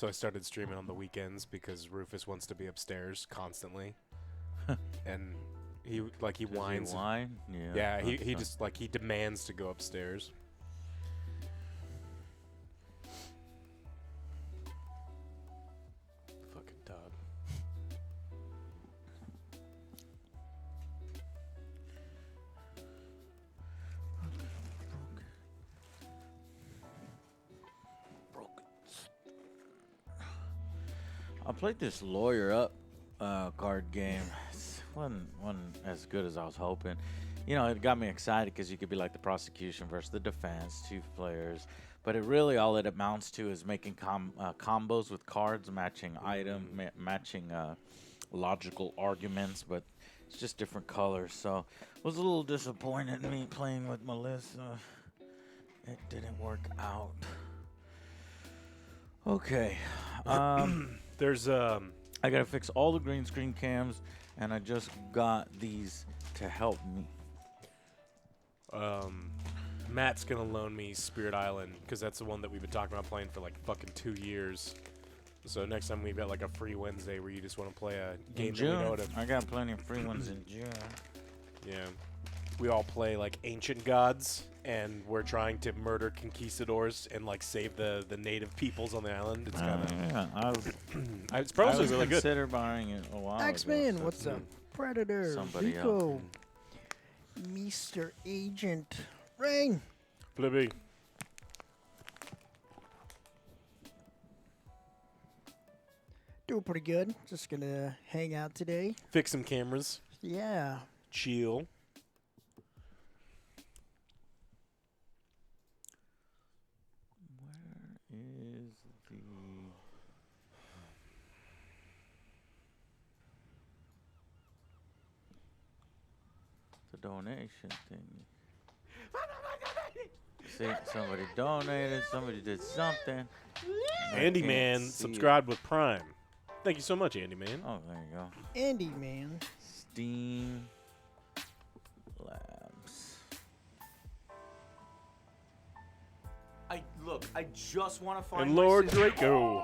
So I started streaming on the weekends because Rufus wants to be upstairs constantly, and he whines. Whine? Yeah. Yeah, he just he demands to go upstairs. Fucking Todd. I played this Lawyer Up card game. It wasn't as good as I was hoping. You know, it got me excited because you could be like the prosecution versus the defense, 2 players. But it really, all it amounts to is making combos with cards, matching matching logical arguments, but it's just different colors. So I was a little disappointed in me playing with Melissa. It didn't work out. Okay. There's I gotta fix all the green screen cams, and I just got these to help me. Matt's gonna loan me Spirit Island because that's the one that we've been talking about playing for like fucking 2 years. So next time we've got like a free Wednesday where you just want to play a game that we know to. I got plenty of free ones in June. Yeah, we all play like ancient gods, and we're trying to murder conquistadors and like save the native peoples on the island. It's kind of Yeah, it's probably I was really good. consider buying it a while X-Men, ago. what's up? Predator, Somebody Rico, Mr. Agent, Rain. Flibby. Doing pretty good. Just gonna hang out today. Fix some cameras. Yeah. Chill. Where is the donation thing? See, somebody donated, somebody did something. I Andy can't Man see it. subscribed with Prime. Thank you so much, Andy Man. Oh, there you go. Andy, man. Steam Labs. I just want to find And Lord Draco.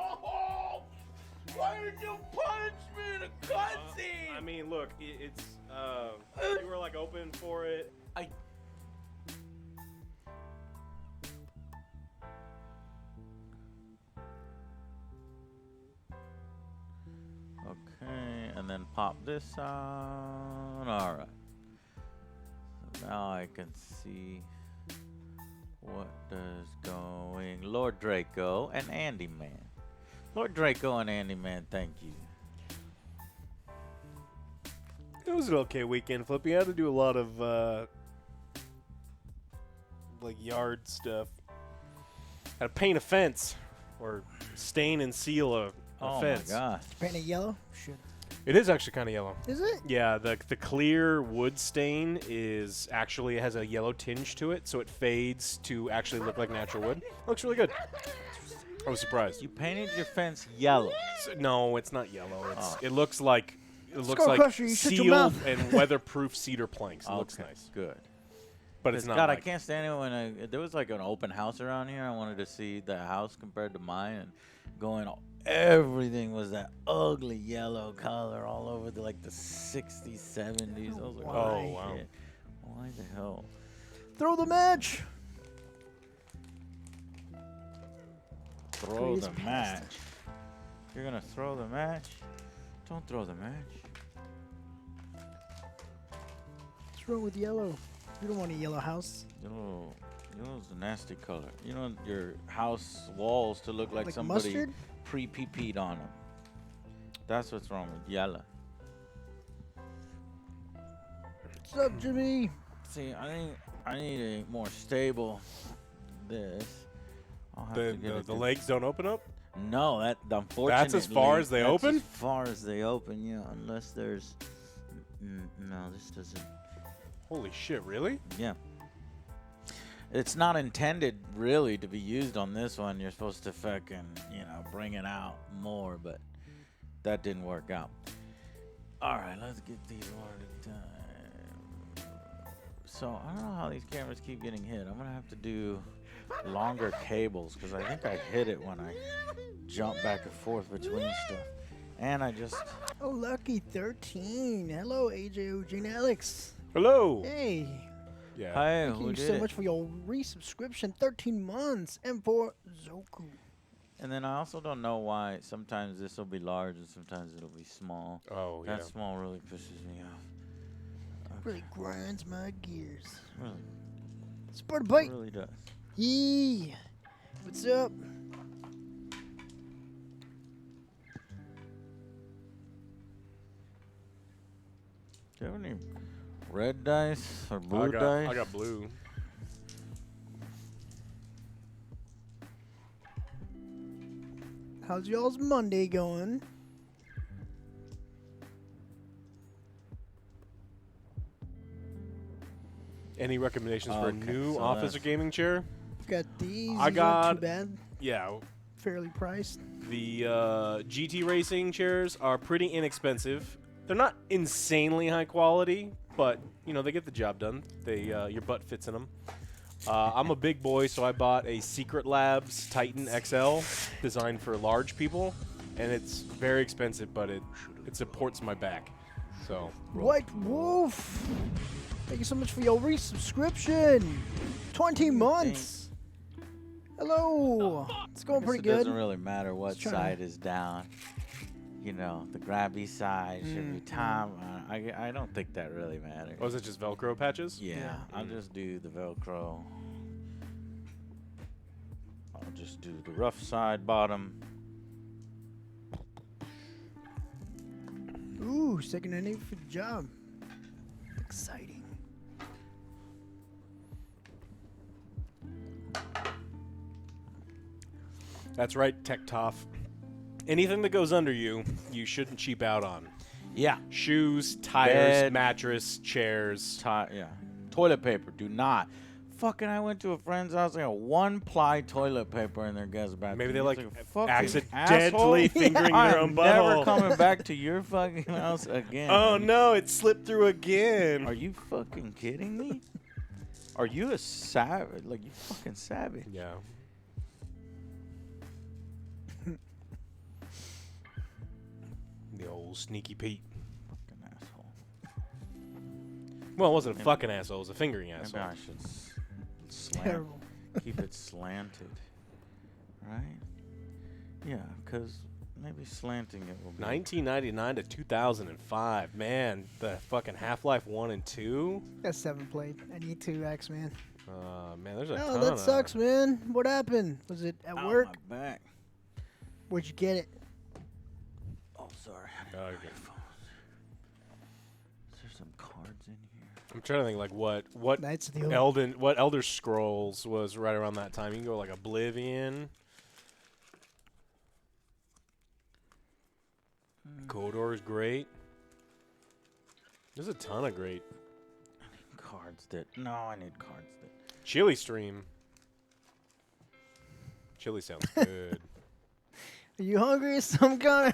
Why did you punch me in a cutscene? I mean, look, it's you were like open for it. Okay, and then pop this out. All right. So now I can see what is going. Lord Draco and Andy Man. Lord Draco and Andy Man, thank you. It was an okay weekend, Flippy. I had to do a lot of like yard stuff. Had to paint a fence or stain and seal a Oh fence. my gosh. Painted yellow? Shit. It is actually kind of yellow. Is it? Yeah, the clear wood stain is actually has a yellow tinge to it, so it fades to actually look like natural wood. Looks really good. I was surprised. You painted your fence yellow. No, it's not yellow. It's Oh. it looks like Skull Crusher, you shut your sealed mouth. and weatherproof cedar planks. It looks Okay, nice, good. but it's not. God, like, I can't stand it when there was like an open house around here. I wanted to see the house compared to mine, and everything was that ugly yellow color all over the 60s, 70s. I was like, Oh, wow. shit. Why the hell? Throw the match. Throw Grease the pasta. match. You're gonna throw the match? Don't throw the match. What's wrong with yellow? You don't want a yellow house. Yellow's a nasty color. You know your house walls to look like somebody mustard? pre-PP'd on them. That's what's wrong with yellow. What's up, Jimmy? See, I need a more stable this. I'll have to get it the to- legs don't open up. No, unfortunately. That's as far as they that's open? As far as they open, yeah. Unless there's. No, this doesn't. Holy shit! Really? Yeah. It's not intended really to be used on this one. You're supposed to fucking, bring it out more, but that didn't work out. All right, let's get these ordered time. So I don't know how these cameras keep getting hit. I'm gonna have to do longer cables because I think I hit it when I jump back and forth between stuff. And I just... Oh, Lucky 13. Hello, AJ, Eugene, Alex. Hello. Hey. Yeah. Hey, Thank who you did so it? much for your resubscription. 13 months. And for Zoku. And then I also don't know why sometimes this will be large and sometimes it'll be small. Oh, yeah. That small really pisses me off. Really grinds my gears. Really, Sparta Bite. really does. Yeah. What's up? Do you have any red dice or blue I dice? got blue. How's y'all's Monday going? Any recommendations for a Okay, new so office or that's- gaming chair? Got these. I These aren't got- too bad. Yeah. Fairly priced. The GT racing chairs are pretty inexpensive. They're not insanely high quality, but you know they get the job done. They your butt fits in them. I'm a big boy, so I bought a Secret Labs Titan XL designed for large people, and it's very expensive, but it supports my back. So White Wolf. Thank you so much for your resubscription. 20 months. Hello. It's going Guess pretty it good. doesn't really matter what Just trying side is down. You know, the grabby side should be time. I don't think that really matters. was it just Velcro patches? Yeah, I'll Mm. just do the Velcro. I'll just do the rough side bottom. Ooh, second inning for the job. Exciting. That's right, Tech Toff. Anything that goes under you, you shouldn't cheap out on. Yeah. Shoes, tires, Bed. mattress, chairs. Yeah. Toilet paper. Do not. Fucking, I went to a friend's house. They got 1-ply toilet paper in their guest bathroom. Maybe they It's like fucking accidentally asshole. fingering their own I'm never butthole. coming back to your fucking house again. Oh no, it slipped through again. Are you fucking kidding me? Are you a savage? Like, you fucking savage. Yeah. The old sneaky Pete. Fucking asshole. Well, it wasn't a fucking asshole, it was a fingering Maybe asshole. I should slant, Terrible. keep it slanted. Right? Yeah, because maybe slanting it will be. 1999 to 2005. Man, the fucking Half-Life 1 and 2. Got 7 played. I need 2 X, man. Man, there's a Oh, ton that of- sucks, man. What happened? Was it at Ow, work? my back. Where'd you get it? Oh, sorry. Oh, okay. Is there some cards in here? I'm trying to think like what Knights of the Old. Elder Scrolls was right around that time. You can go like Oblivion. KOTOR is great. There's a ton of great. Cards that. No, I need cards that. Chili Stream. Chili sounds good. Are you hungry, some kind?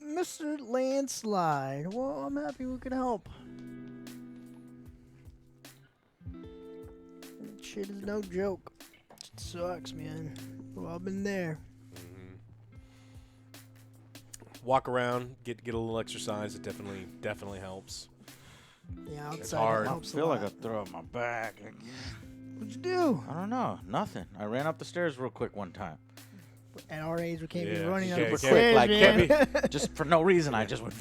Mr. Landslide. Well, I'm happy we could help. That shit is no joke. It sucks, man. Well, I've been there. Walk around, get a little exercise. It definitely helps. Yeah, It's outside hard. it I helps a feel like I lot. threw up my back. What'd you do? I don't know. Nothing. I ran up the stairs real quick one time. At our age, we can't be Yeah, running you up the can't- stairs, like, man. can't Just for no reason, I just went.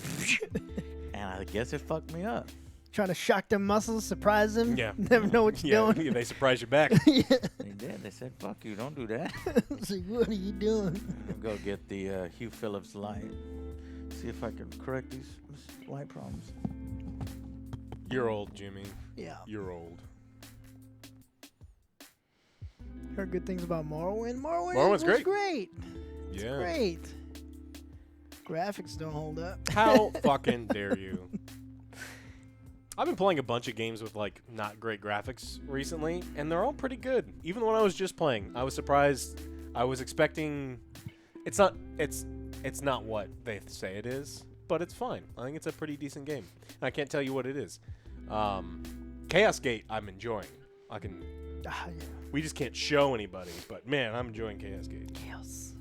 And I guess it fucked me up. Trying to shock them muscles, surprise them. Yeah. Never know what you're doing. Yeah, they surprise you back. Yeah. They did. They said, fuck you. Don't do that. It's like, what are you doing? I'll go get the Hugh Phillips light. See if I can correct these light problems. You're old, Jimmy. Yeah. You're old. Heard good things about Morrowind. Morrowind Morrowind's was great. great. Yeah. Great. Graphics don't hold up. How fucking dare you? I've been playing a bunch of games with like not great graphics recently, and they're all pretty good. Even when I was just playing, I was surprised. I was expecting it's not what they say it is, but it's fine. I think it's a pretty decent game. And I can't tell you what it is. Chaos Gate, I'm enjoying. Yeah. We just can't show anybody, but man, I'm enjoying Chaos Gate. Chaos.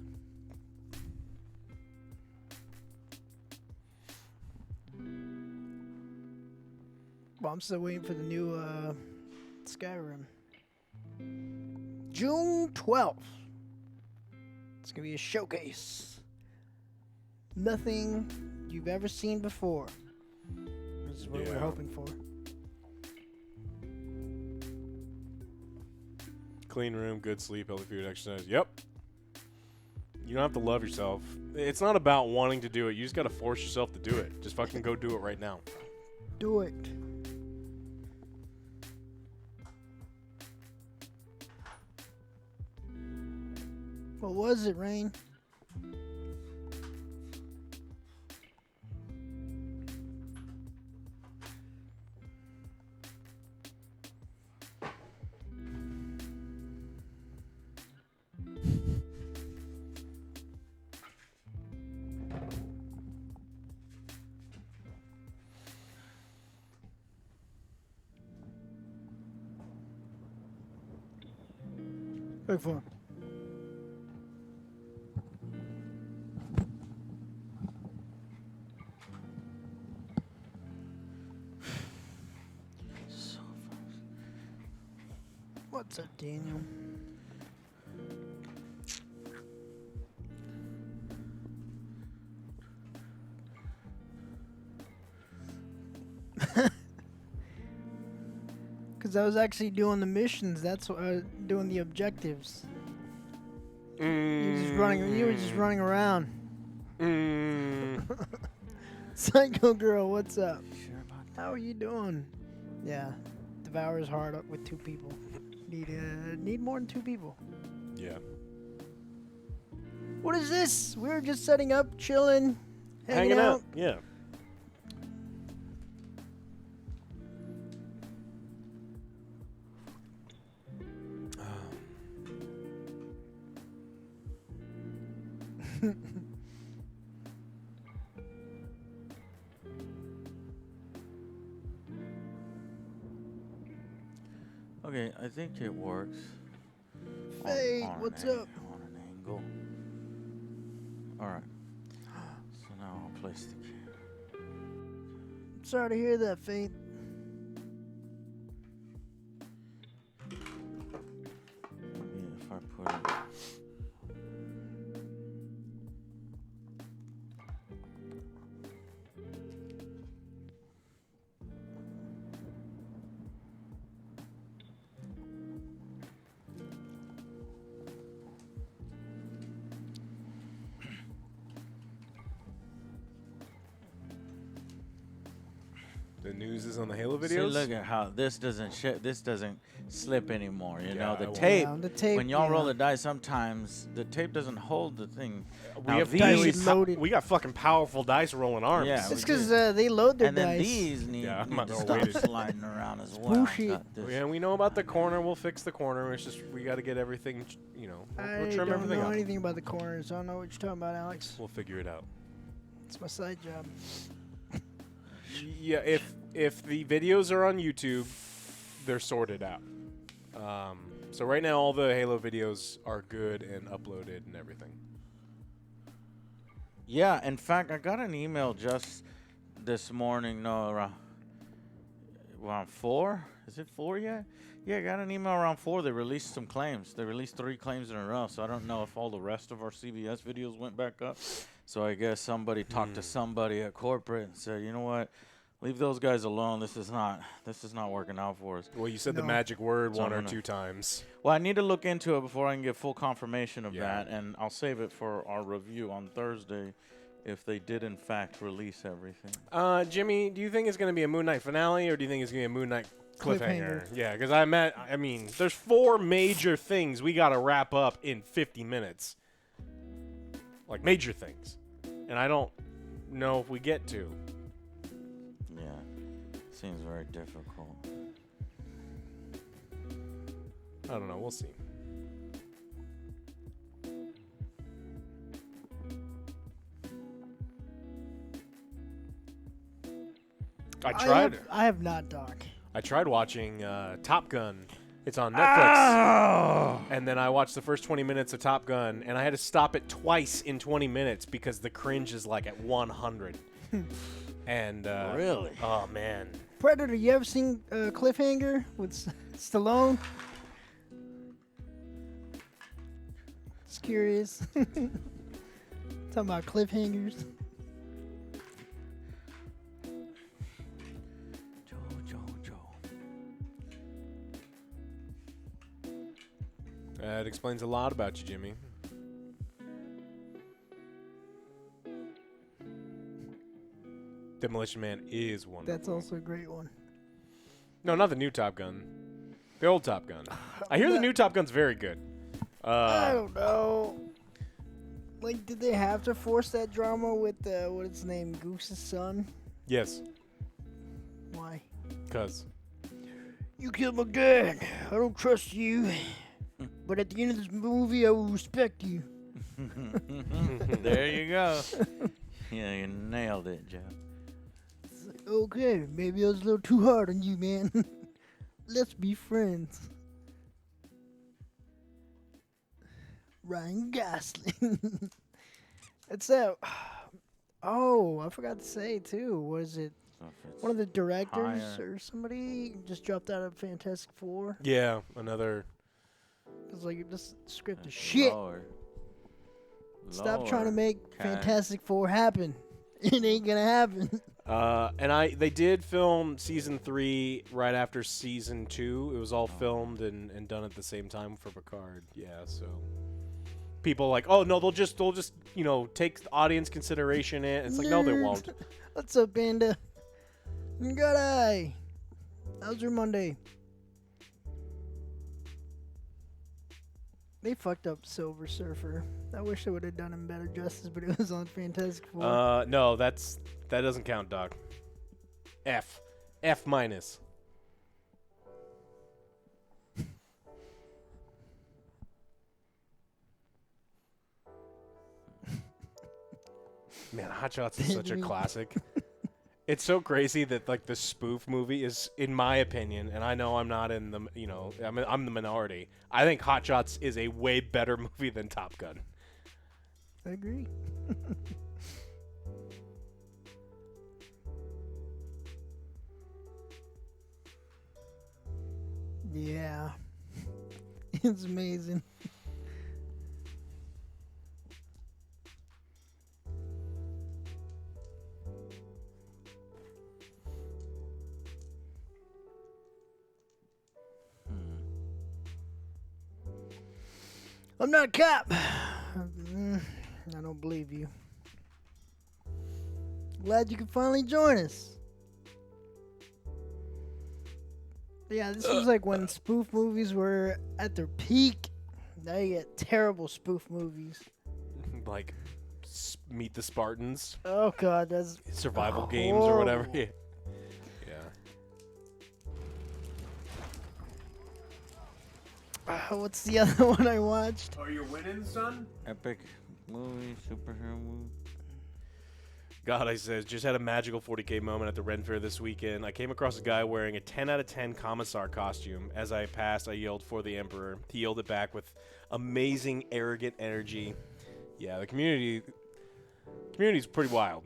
Well, I'm still waiting for the new Skyrim. June 12th. It's going to be a showcase. Nothing you've ever seen before. This is what we're Yeah. hoping for. Clean room, good sleep, healthy food, exercise. Yep. You don't have to love yourself. It's not about wanting to do it. You just got to force yourself to do it. Just fucking go do it right now. Do it. What was it, Rain? Look for him. What's up, Daniel? Because I was actually doing the missions. That's what I was doing, the objectives. You were just running around. Psycho girl, what's up? Sure about that? How are you doing? Yeah, Devour's hard up with 2 people. Need more than 2 people. Yeah. What is this? We're just setting up, chilling, hanging out. Yeah. Okay, I think it works. Hey, on what's an up? On an angle. All right. So now I'll place the camera. Sorry to hear that, Faith. Maybe if I put it. The news is on the Halo videos. See, look at how this doesn't this doesn't slip anymore. You Yeah, know, I the won't. tape. Yeah, the tape, When y'all roll yeah. the dice, sometimes the tape doesn't hold the thing. We Now have these- really loaded. we got fucking powerful dice rolling arms. Yeah, It's we because did. they load their And then dice. these need, Yeah, I'm need not to gonna stop wait it. sliding around as well. Swooshy. Got this. Yeah, we know about the corner. We'll fix the corner. It's just we got to get everything. We'll I trim don't everything know up. anything about the corners. I don't know what you're talking about, Alex. We'll figure it out. It's my side job. Yeah, if the videos are on YouTube, they're sorted out. So right now, all the Halo videos are good and uploaded and everything. Yeah, in fact, I got an email just this morning. No, around 4. Is it 4 yet? Yeah, I got an email around 4. They released some claims. They released 3 claims in a row. So I don't know if all the rest of our CBS videos went back up. So I guess somebody talked to somebody at corporate and said, you know what? Leave those guys alone. This is not working out for us. Well, you said the No. magic word So one I'm or gonna- 2 times. Well, I need to look into it before I can get full confirmation of Yeah. that, and I'll save it for our review on Thursday if they did in fact release everything. Jimmy, do you think it's going to be a Moon Knight finale, or do you think it's going to be a Moon Knight cliffhanger? Yeah, because I mean, there's 4 major things we got to wrap up in 50 minutes. Like, major things. And I don't know if we get to. Yeah, seems very difficult. I don't know. We'll see. I tried. I have not, Doc. I tried watching Top Gun. It's on Netflix. Oh. And then I watched the first 20 minutes of Top Gun, and I had to stop it twice in 20 minutes because the cringe is like at 100. And Really? oh man, Predator. You ever seen Cliffhanger with Stallone? Just curious. Talking about cliffhangers. that explains a lot about you, Jimmy. Demolition Man is wonderful. That's also a great one. No, not the new Top Gun. The old Top Gun. I hear the new Top Gun's very good. I don't know. Like, did they have to force that drama with what is his name, Goose's son? Yes, Why? because You killed my dad. I don't trust you. But at the end of this movie, I will respect you. There you go. Yeah, you nailed it, Joe. It's like, okay, maybe I was a little too hard on you, man. Let's be friends. Ryan Gosling. It's that. Oh, I forgot to say too. Was it So if it's one of the directors higher- or somebody just dropped out of Fantastic Four? yeah, another. Cause like this script is shit. Lower. Stop trying to Lower. make Okay. Fantastic Four happen. It ain't gonna happen. And they did film season 3 right after season 2. It was all filmed and done at the same time for Picard. Yeah, so people are like, oh no, they'll just take audience consideration in. It's like no, they Nerd. won't. What's up, Panda? Good eye. How's your Monday? They fucked up Silver Surfer. I wish they would have done him better justice, but it was on Fantastic Four. No, that doesn't count, Doc. F minus. Man, Hot Shots is such a classic. It's so crazy that like the spoof movie is, in my opinion, and I know I'm not in the, I'm the minority. I think Hot Shots is a way better movie than Top Gun. I agree. Yeah. It's amazing. I'm not a cop. I don't believe you. Glad you could finally join us. Yeah, this was like when spoof movies were at their peak. Now you get terrible spoof movies. Like Meet the Spartans, Oh god, that's survival games or whatever. horrible. Yeah. What's the other one I watched? Are you winning, son? Epic movie, superhero movie. God, I said, just had a magical 40K moment at the Ren Fair this weekend. I came across a guy wearing a 10 out of 10 Commissar costume. As I passed, I yelled for the Emperor. He yelled it back with amazing, arrogant energy. Yeah, the community's pretty wild.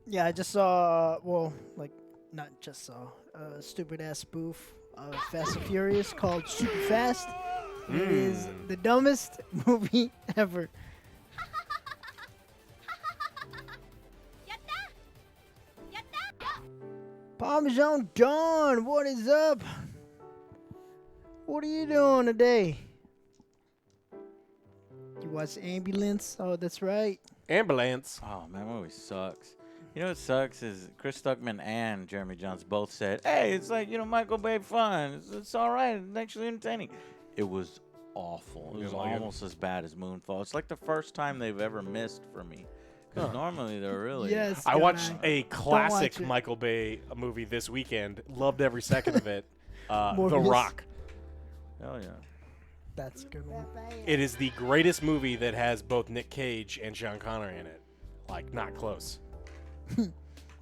Yeah, I just saw, well, like, not just saw, a stupid ass spoof of Fast and Furious called Super Fast. It is the dumbest movie ever. Parmesan Dawn, what is up? What are you doing today? You watch Ambulance? Oh, that's right. Ambulance. Oh man, movie sucks. You know what sucks is Chris Stuckman and Jeremy Johns both said, "Hey, it's like Michael Bay fun. It's all right. It's actually entertaining." It was awful. It You was didn't like it? almost as bad as Moonfall. It's like the first time they've ever missed for me. Because normally they're really Yes. I God, watched a classic watch it. Michael Bay movie this weekend. Loved every second of it. The Morbius. Rock. Hell yeah. That's a good one. It is the greatest movie that has both Nick Cage and Sean Connery in it. Like, not close.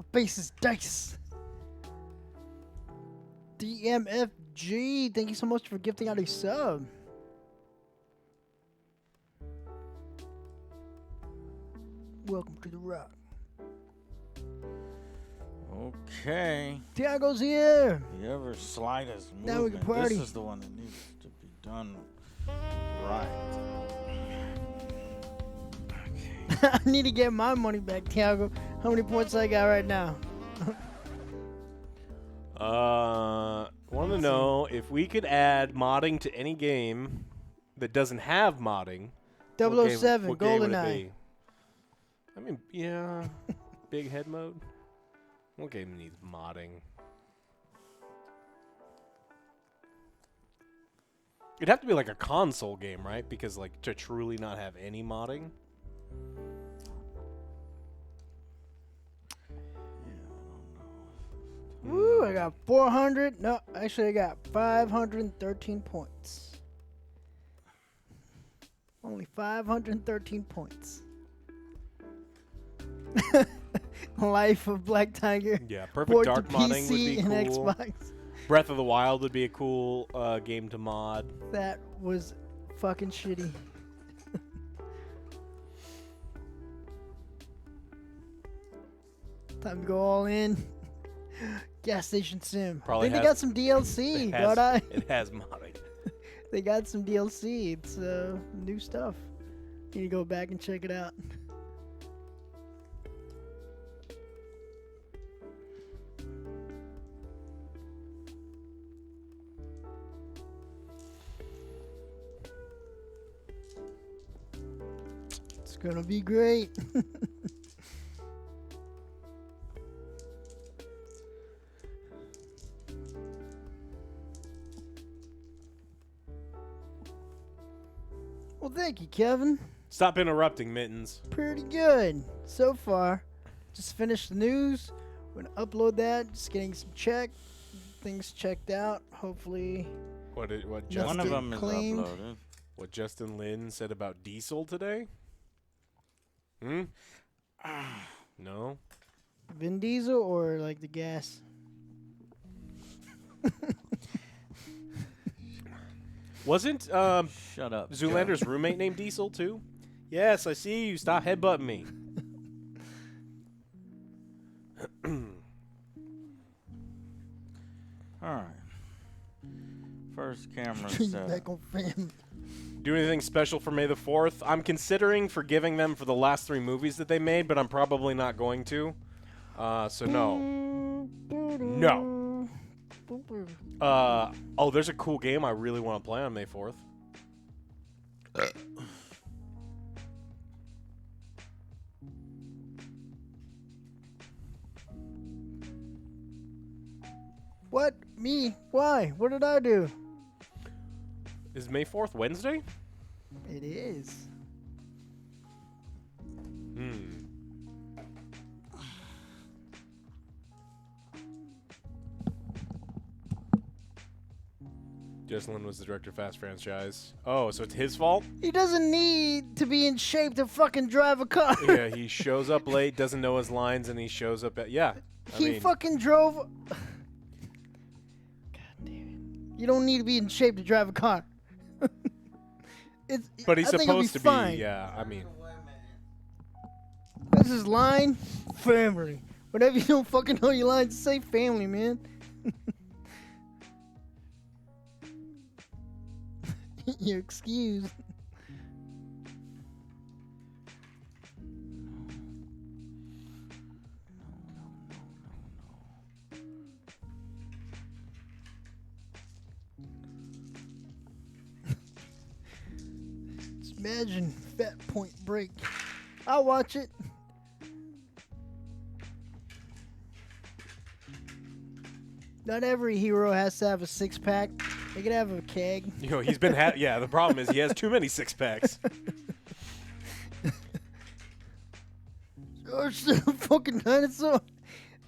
My face is dice. DMFG, thank you so much for gifting out a sub. Welcome to the rock. Okay. Tiago's here. The ever slightest movement. Now we can party. This is the one that needs to be done right. Okay. I need to get my money back, Tiago. How many points I got right now? Want to know if we could add modding to any game that doesn't have modding. 007, what game would it GoldenEye. be? I mean, yeah, big head mode. What game needs modding? It'd have to be like a console game, right? Because like to truly not have any modding. Woo, I got 400. No, actually, I got 513 points. Only 513 points. Life of Black Tiger. Yeah, Perfect Port Dark to modding would PC be and cool. Xbox. Breath of the Wild would be a cool game to mod. That was fucking shitty. Time to go all in. Gas Station Sim. Probably I think they has- got some DLC, It don't has, I? it has modding. They got some DLC. It's new stuff. Need to go back and check it out. It's gonna be great. Well, thank you, Kevin. Stop interrupting, Mittens. Pretty good so far. Just finished the news. We're gonna upload that. Just getting some things checked out. Hopefully, What One Justin of them is claimed. uploaded. what Justin Lin said about Diesel today? Hmm? No? Vin Diesel or like the gas. Wasn't Shut up. Zoolander's roommate named Diesel too? Yes, I see you. Stop headbutting me. All right. First camera Turn you set. back on family. Do anything special for May the 4th? I'm considering forgiving them for the last 3 movies that they made, but I'm probably not going to. So no. No. Oh, there's a cool game I really want to play on May 4th. What? Me? Why? What did I do? Is May 4th Wednesday? It is. Hmm. Justin Lin was the director of Fast franchise. Oh, so it's his fault? He doesn't need to be in shape to fucking drive a car. Yeah, he shows up late, doesn't know his lines, and he shows up at... Yeah. I He mean, fucking drove. God damn it! You don't need to be in shape to drive a car. but he's I think it'll supposed to be, fine. yeah, I mean... This is line family. Whatever you don't fucking know your lines, say family, man. You're excused. Just imagine Fat Point Break. I'll watch it. Not every hero has to have a 6-pack. They could have a keg. You know, he's been... yeah, the problem is he has too many 6-packs. Oh shit, fucking dinosaur.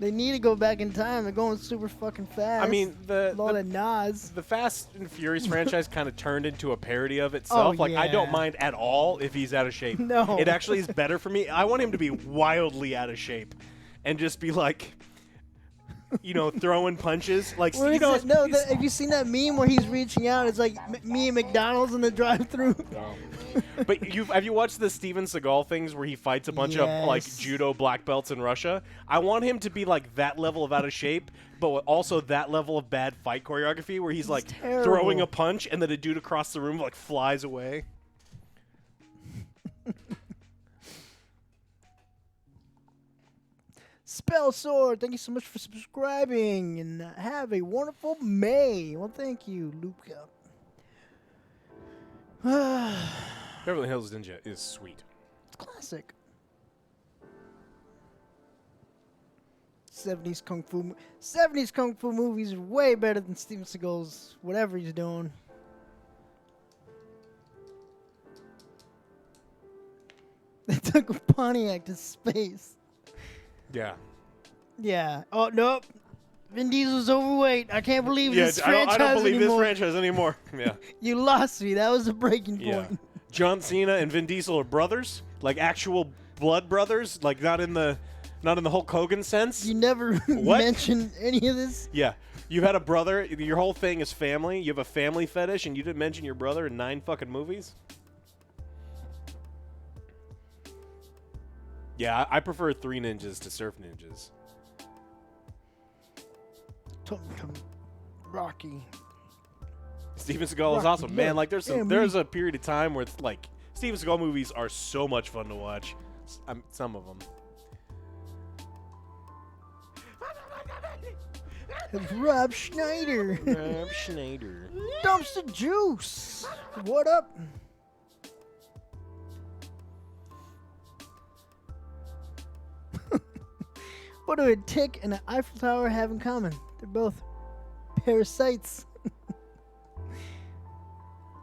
They need to go back in time. They're going super fucking fast. I mean, With all that Nas. the Fast and Furious franchise kind of turned into a parody of itself. Oh, Like, I don't yeah. mind at all if he's out of shape. No. It actually is better for me. I want him to be wildly out of shape. and just be like, throwing punches. Like, Where is it? No, have you seen that meme where he's reaching out? It's like me and McDonald's in the drive-thru. But have you watched the Steven Seagal things where he fights a bunch of like Yes. judo black belts in Russia? I want him to be like that level of out of shape, but also that level of bad fight choreography where he's like terrible. throwing a punch and then a dude across the room like flies away. Spell Sword, thank you so much for subscribing, and have a wonderful May. Well, thank you, Luca. Beverly Hills Ninja is sweet. Classic. 70s kung fu movies are way better than Steven Seagal's whatever he's doing. They took a Pontiac to space. Yeah. Yeah. Oh nope. Vin Diesel's overweight. I can't believe this I franchise don't believe anymore. this franchise anymore. Yeah. You lost me. That was a breaking Yeah. point. John Cena and Vin Diesel are brothers, like actual blood brothers, like not in the Hulk Hogan sense. You never What? mentioned any of this. Yeah. You had a brother. Your whole thing is family. You have a family fetish, and you didn't mention your brother in 9 fucking movies? Yeah, I prefer 3 ninjas to surf ninjas. Rocky. Steven Seagal is Rocky awesome. Man, Love. like there's Yeah, there's a period of time where it's like Steven Seagal movies are so much fun to watch. Some of them. Rob Schneider. Rob Schneider. Dumpster Juice. What up? What do a tick and an Eiffel Tower have in common? They're both parasites.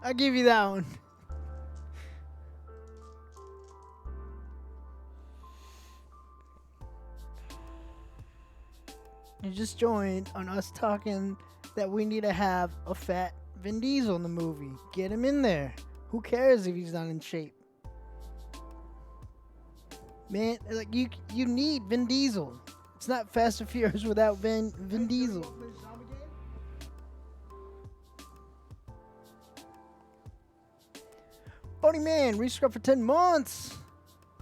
I'll give you that one. You just joined on us talking that we need to have a fat Vin Diesel in the movie. Get him in there. Who cares if he's not in shape? Man, like you need Vin Diesel. It's not Fast and Furious without Vin Diesel. Bunny Man, resubscribe for 10 months.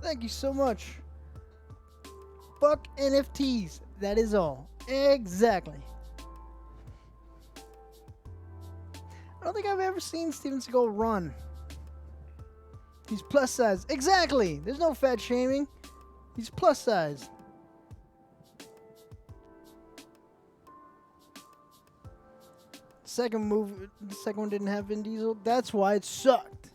Thank you so much. Fuck NFTs. That is all. Exactly. I don't think I've ever seen Steven Seagal run. He's plus size. Exactly. There's no fat shaming. He's plus size. The second one didn't have Vin Diesel. That's why it sucked.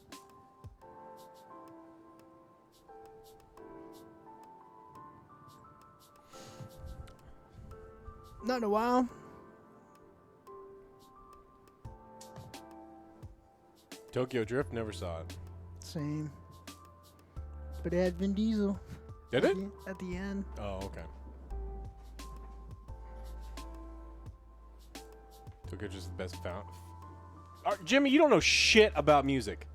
Not in a while. Tokyo Drift, never saw it. Same. But it had Vin Diesel. Did it? At the end. Oh, okay. Tokyo Drift's the best found. Jimmy, you don't know shit about music.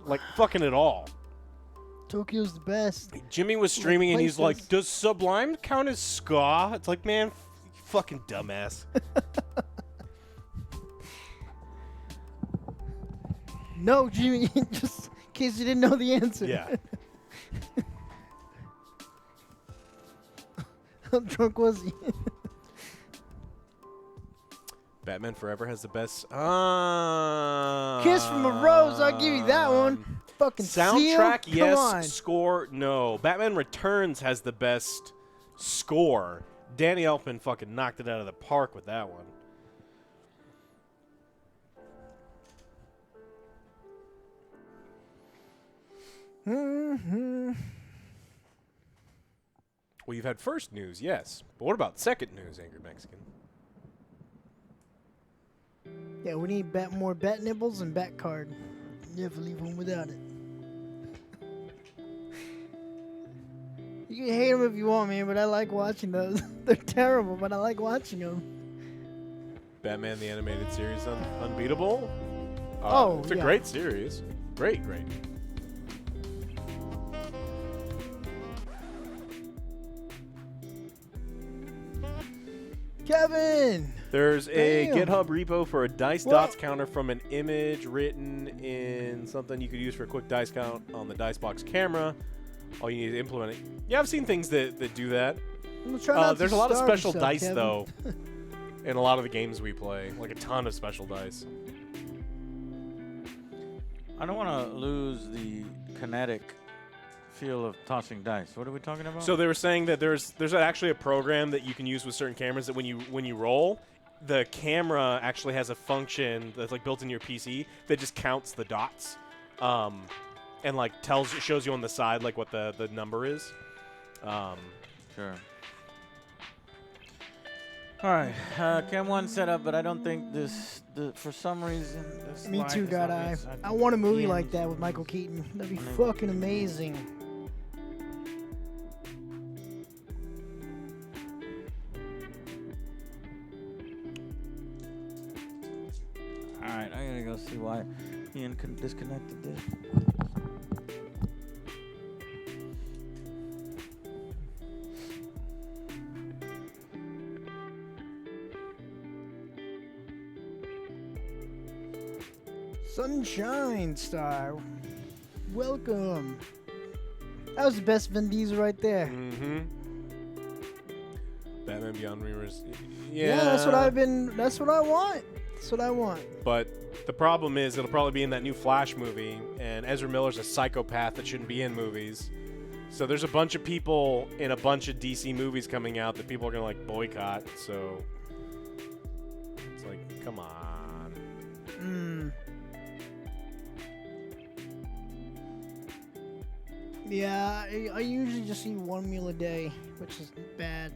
Like, fucking at all. Tokyo's the best. Jimmy was streaming and he's like, places. does Sublime count as ska? It's like, man, you fucking dumbass. No, Jimmy, just in case you didn't know the answer. Yeah. How drunk was he? Batman Forever has the best. Kiss from a Rose, I'll give you that one. Fucking Soundtrack, Seal? yes. Come on. Score, no. Batman Returns has the best score. Danny Elfman fucking knocked it out of the park with that one. Mm-hmm. Well, you've had first news, yes. But what about second news, Angry Mexican? Yeah, we need more bat nibbles and bat card. Never leave home without it. You can hate them if you want, man, but I like watching those. They're terrible, but I like watching them. Batman the Animated Series Unbeatable? Oh, it's a yeah. great series. Great. Kevin. There's a Damn. GitHub repo for a dice What? dots counter from an image written in something you could use for a quick dice count on the Dicebox camera. All you need to implement it. Yeah, I've seen things that do that. I'm trying not to There's a lot of starve special yourself, dice, Kevin. though, in a lot of the games we play. Like a ton of special dice. I don't want to lose the kinetic feel of tossing dice. What are we talking about? So they were saying that there's actually a program that you can use with certain cameras that when you roll, the camera actually has a function that's like built in your PC that just counts the dots, and like shows you on the side like what the number is. Sure. All right, Cam 1 set up, but I don't think for some reason. This Me light too, is God. always- I want a movie Yeah. like that with Michael Keaton. That'd be Mm. fucking amazing. All right, I gotta go see why Ian disconnected this. Sunshine Star. Welcome. That was the best Vin Diesel right there. Mm-hmm. Batman Beyond Mirrors. Yeah, that's what that's what I want. That's what I want. But the problem is it'll probably be in that new Flash movie, and Ezra Miller's a psychopath that shouldn't be in movies. So there's a bunch of people in a bunch of DC movies coming out that people are gonna like boycott. So it's like, come on. Mm. Yeah, I usually just eat one meal a day, which is bad.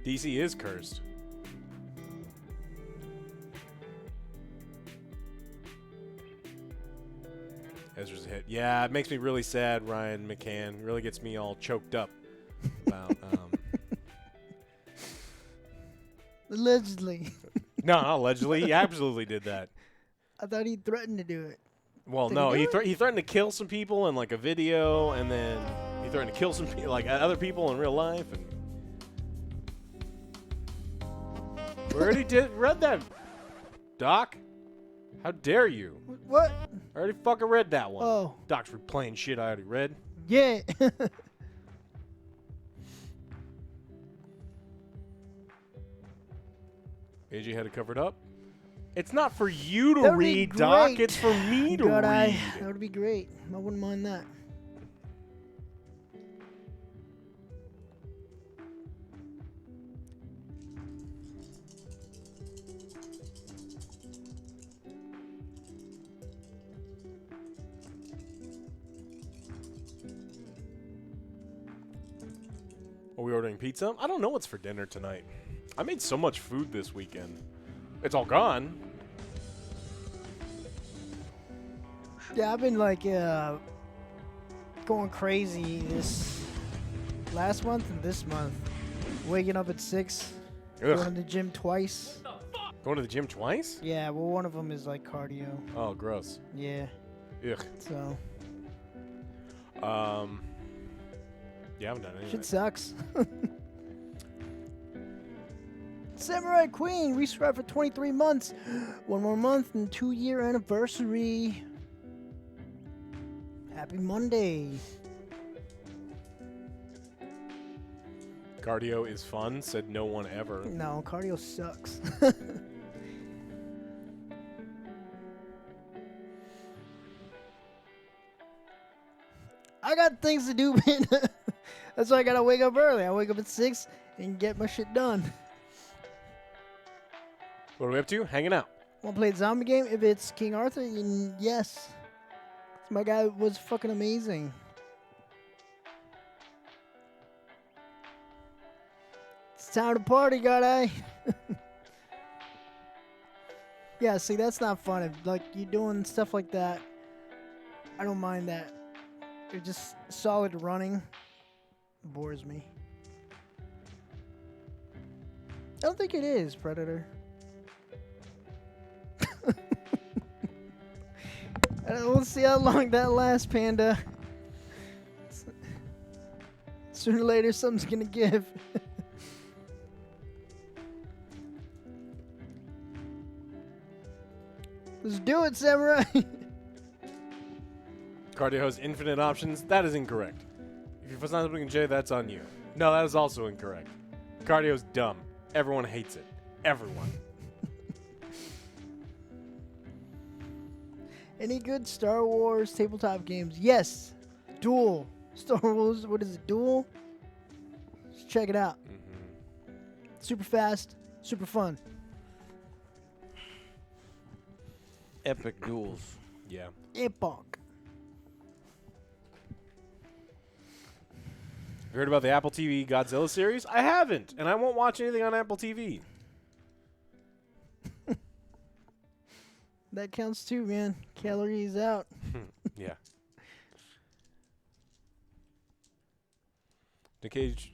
DC is cursed. Ezra's a hit. Yeah, it makes me really sad, Ryan McCann. Really gets me all choked up about. Allegedly. No, not allegedly. He absolutely did that. I thought he threatened to do it. Well, Did no, he he do it? he threatened to kill some people in like a video, and then he threatened to kill some like other people in real life. And we already read that, Doc. How dare you? What? I already fucking read that one. Oh, Doc's replaying shit I already read. yeah. AJ had it covered up. It's not for you to That would be read, Doc. great. It's for me to God, read. that would be great. I wouldn't mind that. Are we ordering pizza? I don't know what's for dinner tonight. I made so much food this weekend. It's all gone. Yeah, I've been like going crazy this last month and this month. Waking up at 6, going to Ugh. the gym twice. Going to the gym twice? Yeah, well, one of them is like cardio. Oh, gross. Yeah, Ugh. so Yeah, I haven't done anything. shit sucks. Samurai Queen resubscribed for 23 months. One more month and 2-year anniversary. Happy Monday. Cardio is fun, said no one ever. No, cardio sucks. I got things to do, man. That's why I gotta wake up early. I wake up at 6 and get my shit done. What are we up to? Hanging out. Want to play a zombie game? If it's King Arthur, then yes. My guy was fucking amazing. It's time to party, God. Yeah, see, that's not fun. If, like, you're doing stuff like that, I don't mind that. You're just solid running. Bores me. I don't think it is, Predator. We'll see how long that lasts, Panda. Sooner or later, something's gonna give. Let's do it, Samurai. Cardio has infinite options. That is incorrect. If you're not putting J, that's on you. No, that is also incorrect. Cardio's dumb. Everyone hates it. Everyone. Any good Star Wars tabletop games? Yes. Duel. Star Wars, what is it? Duel? Let's check it out. Super fast, super fun. Epic duels. Yeah. Epoch. You heard about the Apple TV Godzilla series? I haven't, and I won't watch anything on Apple TV. That counts too, man. Calories out. Yeah. Nick Cage,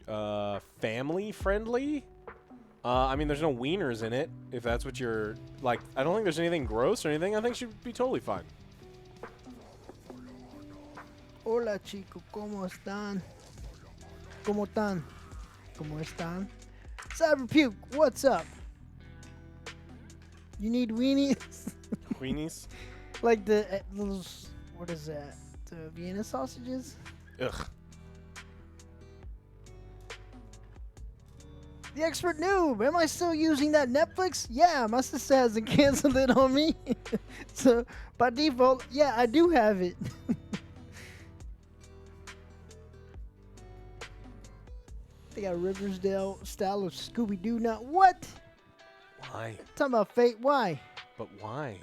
family friendly? I mean, there's no wieners in it, if that's what you're, like, I don't think there's anything gross or anything. I think she'd be totally fine. Hola, chico. ¿Cómo están? ¿Cómo están? ¿Cómo están? Cyberpuke, what's up? You need weenies? Weenies? Like the those, what is that? The Vienna sausages? Ugh. The expert noob. Am I still using that Netflix? Yeah, my sister hasn't canceled it on me. So by default, yeah, I do have it. They got Riverdale style of Scooby-Doo now. What? Why? Talking about fate. Why? But why?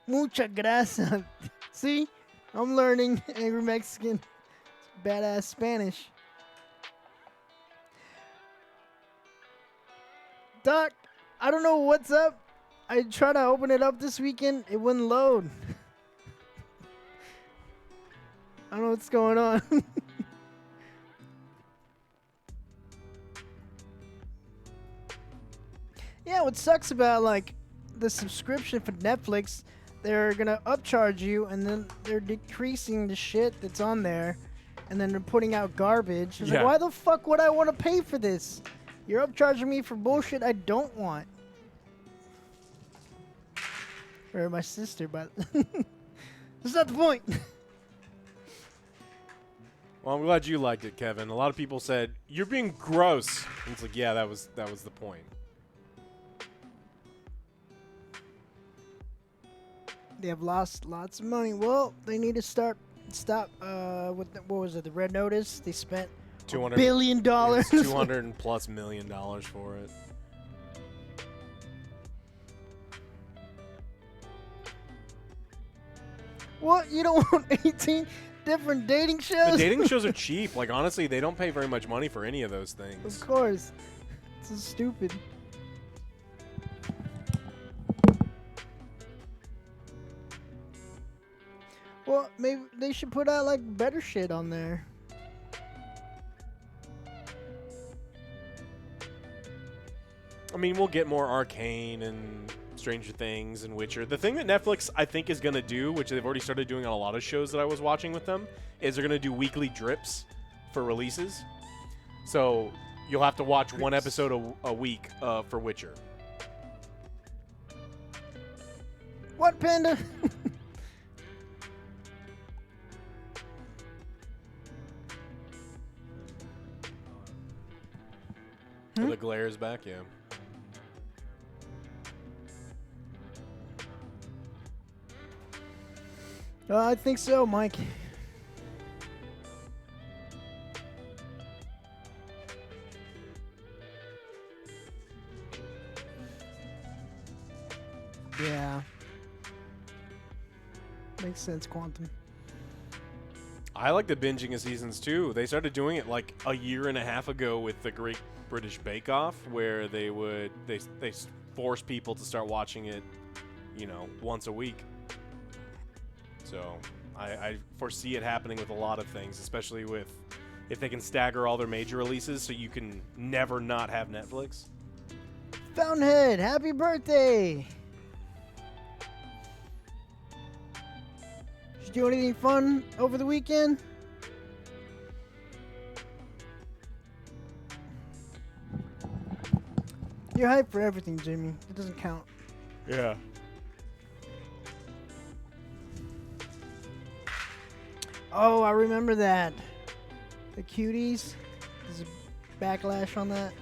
Mucha grasa. See? I'm learning Angry Mexican. Badass Spanish. Doc, I don't know what's up. I tried to open it up this weekend. It wouldn't load. I don't know what's going on. Yeah, what sucks about, like, the subscription for Netflix, they're gonna upcharge you, and then they're decreasing the shit that's on there, and then they're putting out garbage. It's Yeah. like, why the fuck would I want to pay for this? You're upcharging me for bullshit I don't want. Or my sister, but that's not the point. Well, I'm glad you liked it, Kevin. A lot of people said, you're being gross. And it's like, yeah, that was the point. They have lost lots of money. Well, they need to stop with what was it? The Red Notice. They spent $1 billion. It's $200+ million for it. What? You don't want 18 different dating shows? The dating shows are cheap. Like, honestly, they don't pay very much money for any of those Of things. course. It's so stupid. Well, maybe they should put out like better shit on there. I mean, we'll get more Arcane and Stranger Things and Witcher. The thing that Netflix, I think, is going to do, which they've already started doing on a lot of shows that I was watching with them, is they're going to do weekly drips for releases. So you'll have to watch one episode a week for Witcher. What, Panda? The glare is back, yeah. I think so, Mike. Yeah. Makes sense, Quantum. I like the binging of seasons too. They started doing it like a year and a half ago with the Great British Bake Off, where they force people to start watching it, once a week. So I foresee it happening with a lot of things, especially with if they can stagger all their major releases, so you can never not have Netflix. Fountainhead, happy birthday! Did you do anything fun over the weekend? You're hyped for everything, Jimmy. It doesn't count. Yeah. Oh, I remember that. The cuties. There's a backlash on that.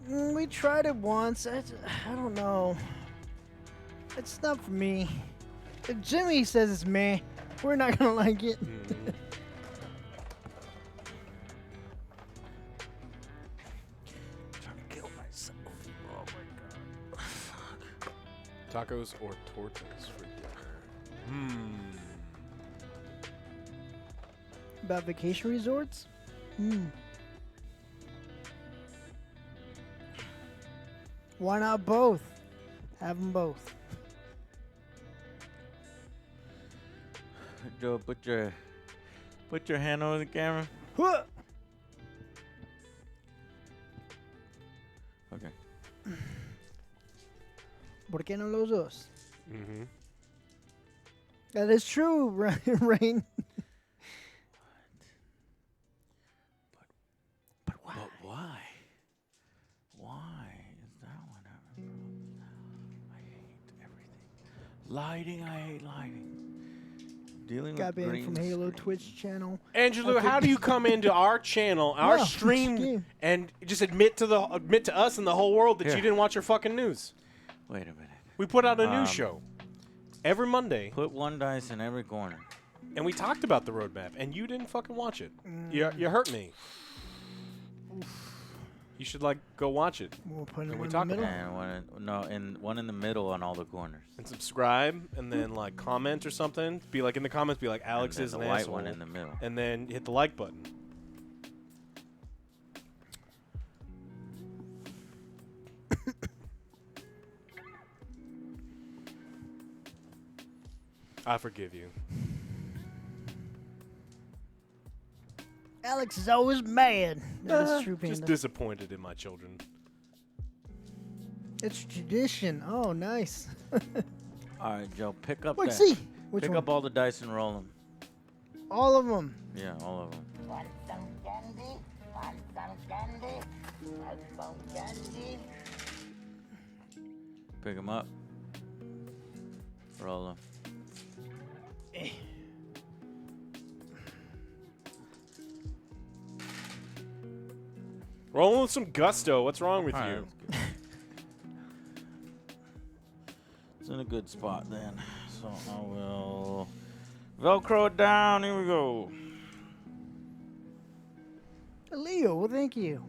We tried it once. I don't know. It's not for me. If Jimmy says it's meh, we're not gonna like it. Trying to kill myself. Oh my god. Fuck. Tacos or tortas for dinner? About vacation resorts? Why not both? Have them both. Joe, put your hand over the camera. Huh! Okay. ¿Por qué no los dos? Mm-hmm. That is true, Rain. But why? Why is that one happening? I hate everything. Lighting, I hate lighting. Dealing Got with banned green from Halo screen. Twitch channel. Angelo, how do you come into our channel, our No, stream, excuse- and just admit to us and the whole world that Here. you didn't watch your fucking news? Wait a minute. We put out a news show every Monday, Put one dice in every corner. and we talked about the roadmap, and you didn't fucking watch it. You hurt me. You should go watch it We'll put Can it we in talk the middle. And one in the middle on all the corners. and subscribe, and then comment or something. Be in the comments, be like Alex and is then an the white asshole, one in the middle. and then hit the like button. I forgive you. Alex is always mad. That's true, Panda. Just disappointed in my children. It's tradition. Oh, nice. All right, Joe, pick up Let's that. see. Which Pick one? up all the dice and roll them. All of them. Yeah, all of them. Want some candy? Want some candy? Want some candy? Pick them up. Roll them. Rolling with some gusto. What's wrong with All right, you? that's good. It's in a good spot then. So I will Velcro it down. Here we go. Leo, well, thank you.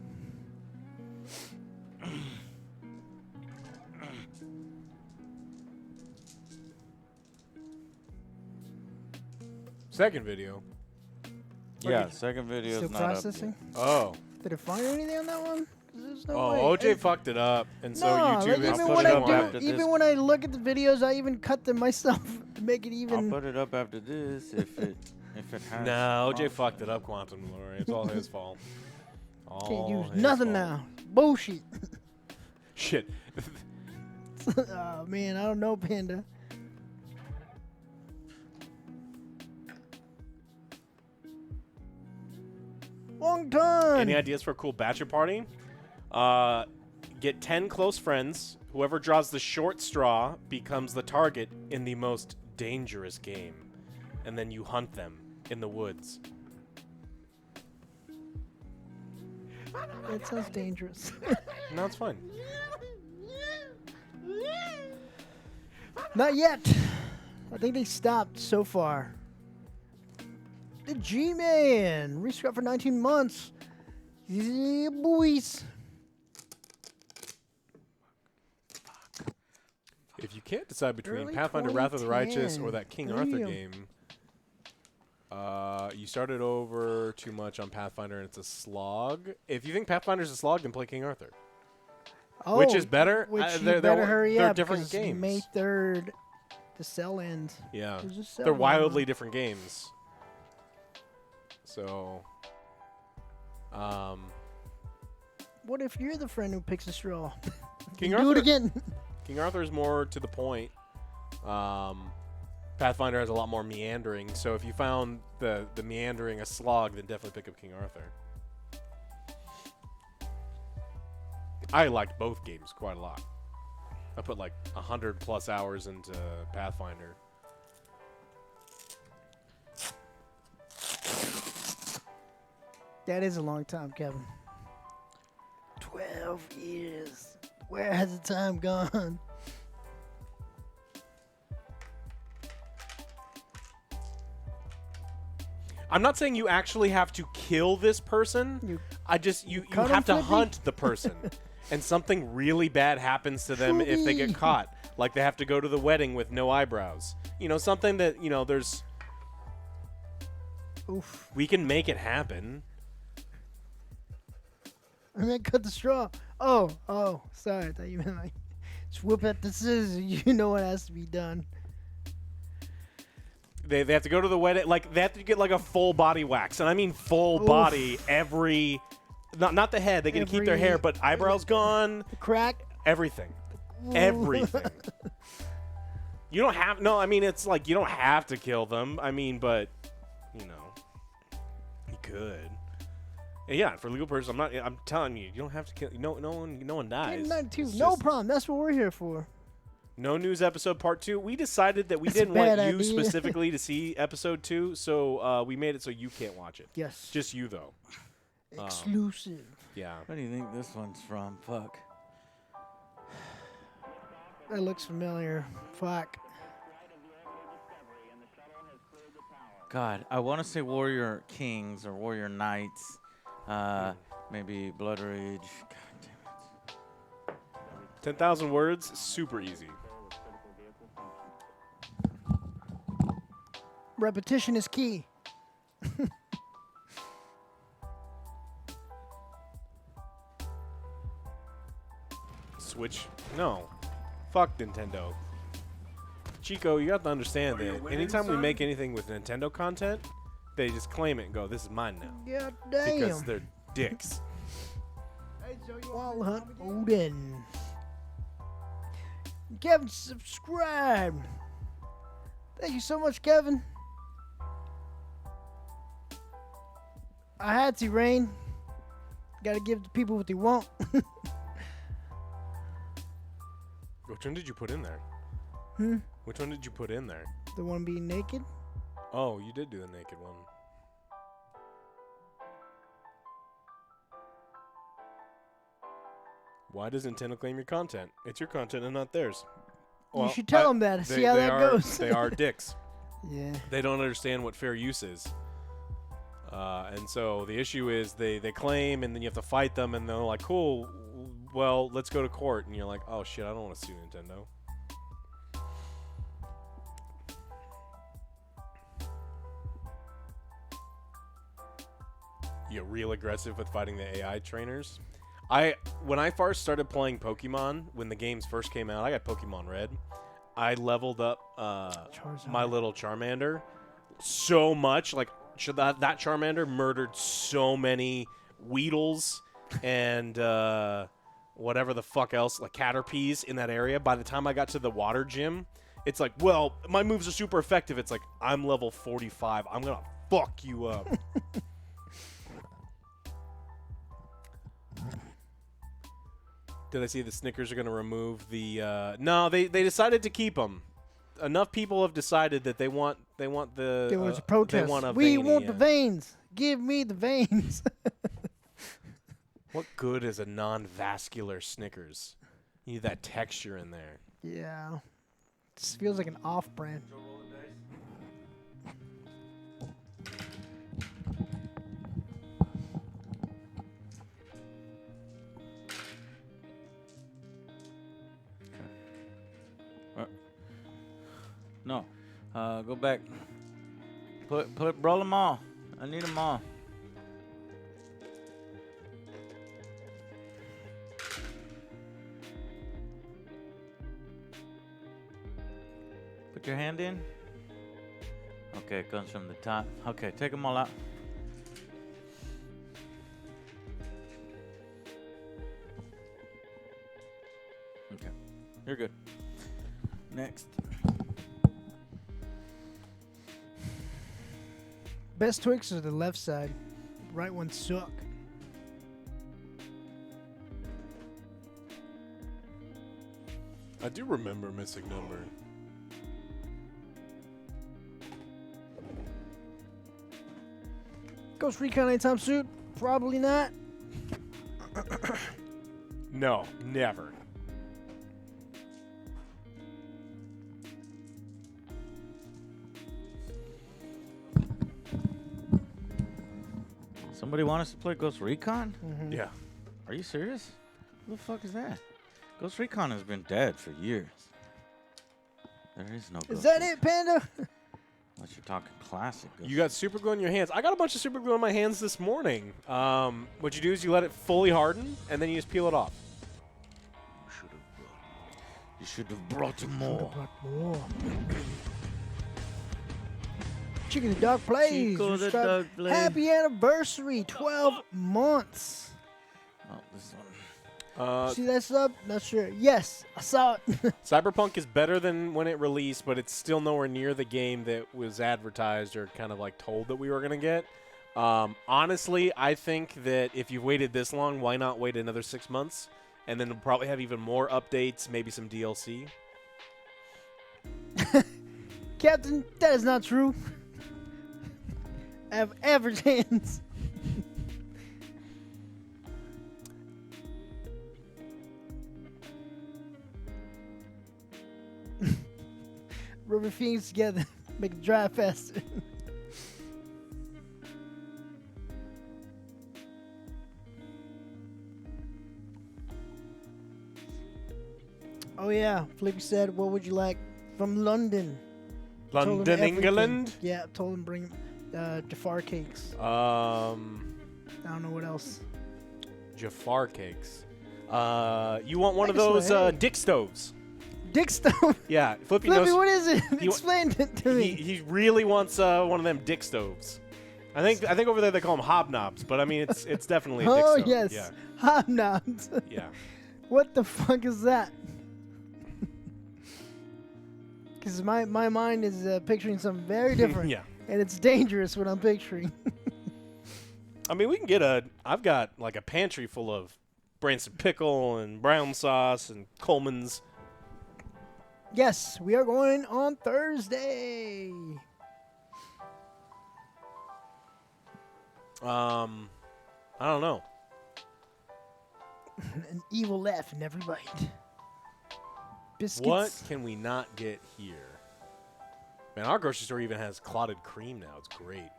Second video. Yeah, second video Still is not up processing? yet. Oh. Did it find anything on that one? 'Cause there's no Oh, way. OJ fucked it up, and so no, YouTube like, has even pushed when it I up do, after even this. when I look at the videos, I even cut them myself to make it I'll even. put it up after this if it has. No, OJ option. fucked it up, Quantum Glory. It's all his fault. Can't All use his nothing fault. now. Bullshit. Shit. Oh man, I don't know, Panda. Long time. Any ideas for a cool bachelor party? Get 10 close friends. Whoever draws the short straw becomes the target in the most dangerous game. And then you hunt them in the woods. That sounds dangerous. No, it's fine. Not yet. I think they stopped so far. The G-Man. Rescrap for 19 months. Yeah, boys. If you can't decide between Early Pathfinder Wrath of the Righteous 2010. or that King Arthur Damn. game, you started over too much on Pathfinder and it's a slog. If you think Pathfinder's a slog, then play King Arthur. Oh, Which is better? Which you They're better hurry they're up. different 'cause games. May 3rd the Cell end. Yeah. There's a Cell They're one. wildly different games. So, What if you're the friend who picks a straw? King Do Arthur. it again. King Arthur is more to the point. Pathfinder has a lot more meandering. So if you found the meandering a slog, then definitely pick up King Arthur. I liked both games quite a lot. I put like 100+ hours into Pathfinder. That is a long time, Kevin. 12 years. Where has the time gone? I'm not saying you actually have to kill this person. You You cut 'em, have to Flippy? hunt the person. And something really bad happens to them if they get Shooby. caught. Like they have to go to the wedding with no eyebrows. You know, something that, there's Oof. we can make it happen. I meant cut the straw. Oh, sorry. I thought you meant like swoop at the scissors. You know what has to be done. They have to go to the wedding, like they have to get like a full body wax. And I mean full Oof. body every not the head, they get to keep their hair, but eyebrows gone, The crack. everything. Ooh. Everything. You don't have it's like you don't have to kill them. But you could. And yeah, for legal purposes, I'm telling you, you don't have to kill. No one dies. Game It's no just- problem. That's what we're here for. No news episode part 2. We decided that we That's a didn't want bad you idea. specifically to see episode 2, so we made it so you can't watch it. Yes. Just you though. Exclusive. Yeah. Where do you think this one's from? Fuck. That looks familiar. Fuck. God, I want to say Warrior Kings or Warrior Knights. Maybe Blood Rage. God damn it. 10,000 words, super easy. Repetition is key. Switch? No. Fuck Nintendo. Chico, you have to understand that anytime we make anything with Nintendo content, they just claim it and go, "This is mine now," God damn. because they're dicks. Wild Hunt Odin. Kevin, subscribe. Thank you so much, Kevin. I had to, Rain. Gotta give the people what they want. Which one did you put in there? Hmm? Which one did you put in there? The one being naked? Oh, you did do the naked one. Why does Nintendo claim your content? It's your content and not theirs. You should tell them that. See how that goes. They are dicks. Yeah. They don't understand what fair use is. And so the issue is they claim, and then you have to fight them, and they're like, cool, well, let's go to court. And you're like, oh, shit, I don't want to sue Nintendo. You're real aggressive with fighting the AI trainers. When I first started playing Pokemon, when the games first came out, I got Pokemon Red. I leveled up Charizard. my little Charmander so much. Like that Charmander murdered so many Weedles and whatever the fuck else, like Caterpies in that area. By the time I got to the water gym, it's like, well, my moves are super effective. It's like, I'm level 45. I'm going to fuck you up. Did I see the Snickers are going to remove the? No, they decided to keep them. Enough people have decided that they want the. There was a protest. They want a We veiny, want the veins. Give me the veins. What good is a non-vascular Snickers? You need that texture in there. Yeah. This feels like an off-brand. No. Go back. Roll them all. I need them all. Put your hand in. Okay, it comes from the top. Okay, take them all out. Okay, you're good. Next. Best Twix are the left side. Right ones suck. I do remember missing number. Ghost Recon anytime soon? Probably not. No, never. Somebody want us to play Ghost Recon? Yeah. Are you serious? Who the fuck is that? Ghost Recon has been dead for years. There is no Ghost Is that Recon. it, Panda? Unless you're talking classic. Ghost You got super glue on your hands. I got a bunch of super glue on my hands this morning. What you do is you let it fully harden, and then you just peel it off. You should have brought more. More. Chicken the Dog Plays. Chico the Subscribe. Dog Plays. Happy anniversary. 12 months. Oh, this one. See that sub? Not sure. Yes, I saw it. Cyberpunk is better than when it released, but it's still nowhere near the game that was advertised or kind of like told that we were going to get. Honestly, I think that if you've waited this long, why not wait another 6 months? And then we'll probably have even more updates, maybe some DLC. Captain, that is not true. I have average hands. Rubber things together make it dry faster. Oh yeah, Flippy said, "What would you like from London?" Told him London, everything. England? Yeah, told him bring Jafar cakes. I Um, don't know what else. Jafar cakes. You want one of Take a those swig. dick stoves? Dick stove. Yeah, Flippy Flippy, knows. what is it? wa- Explain it to me. He really wants one of them dick stoves. I think over there they call them hobnobs, but I mean it's definitely a dick Oh stove. yes, Yeah. hobnobs. Yeah. What the fuck is that? Because my mind is picturing something very different. Yeah. And it's dangerous what I'm picturing. I mean, we can get I've got like a pantry full of Branson pickle and brown sauce and Coleman's. Yes, we are going on Thursday. I don't know. An evil laugh in every bite. Biscuits. What can we not get here? Man, our grocery store even has clotted cream now. It's great.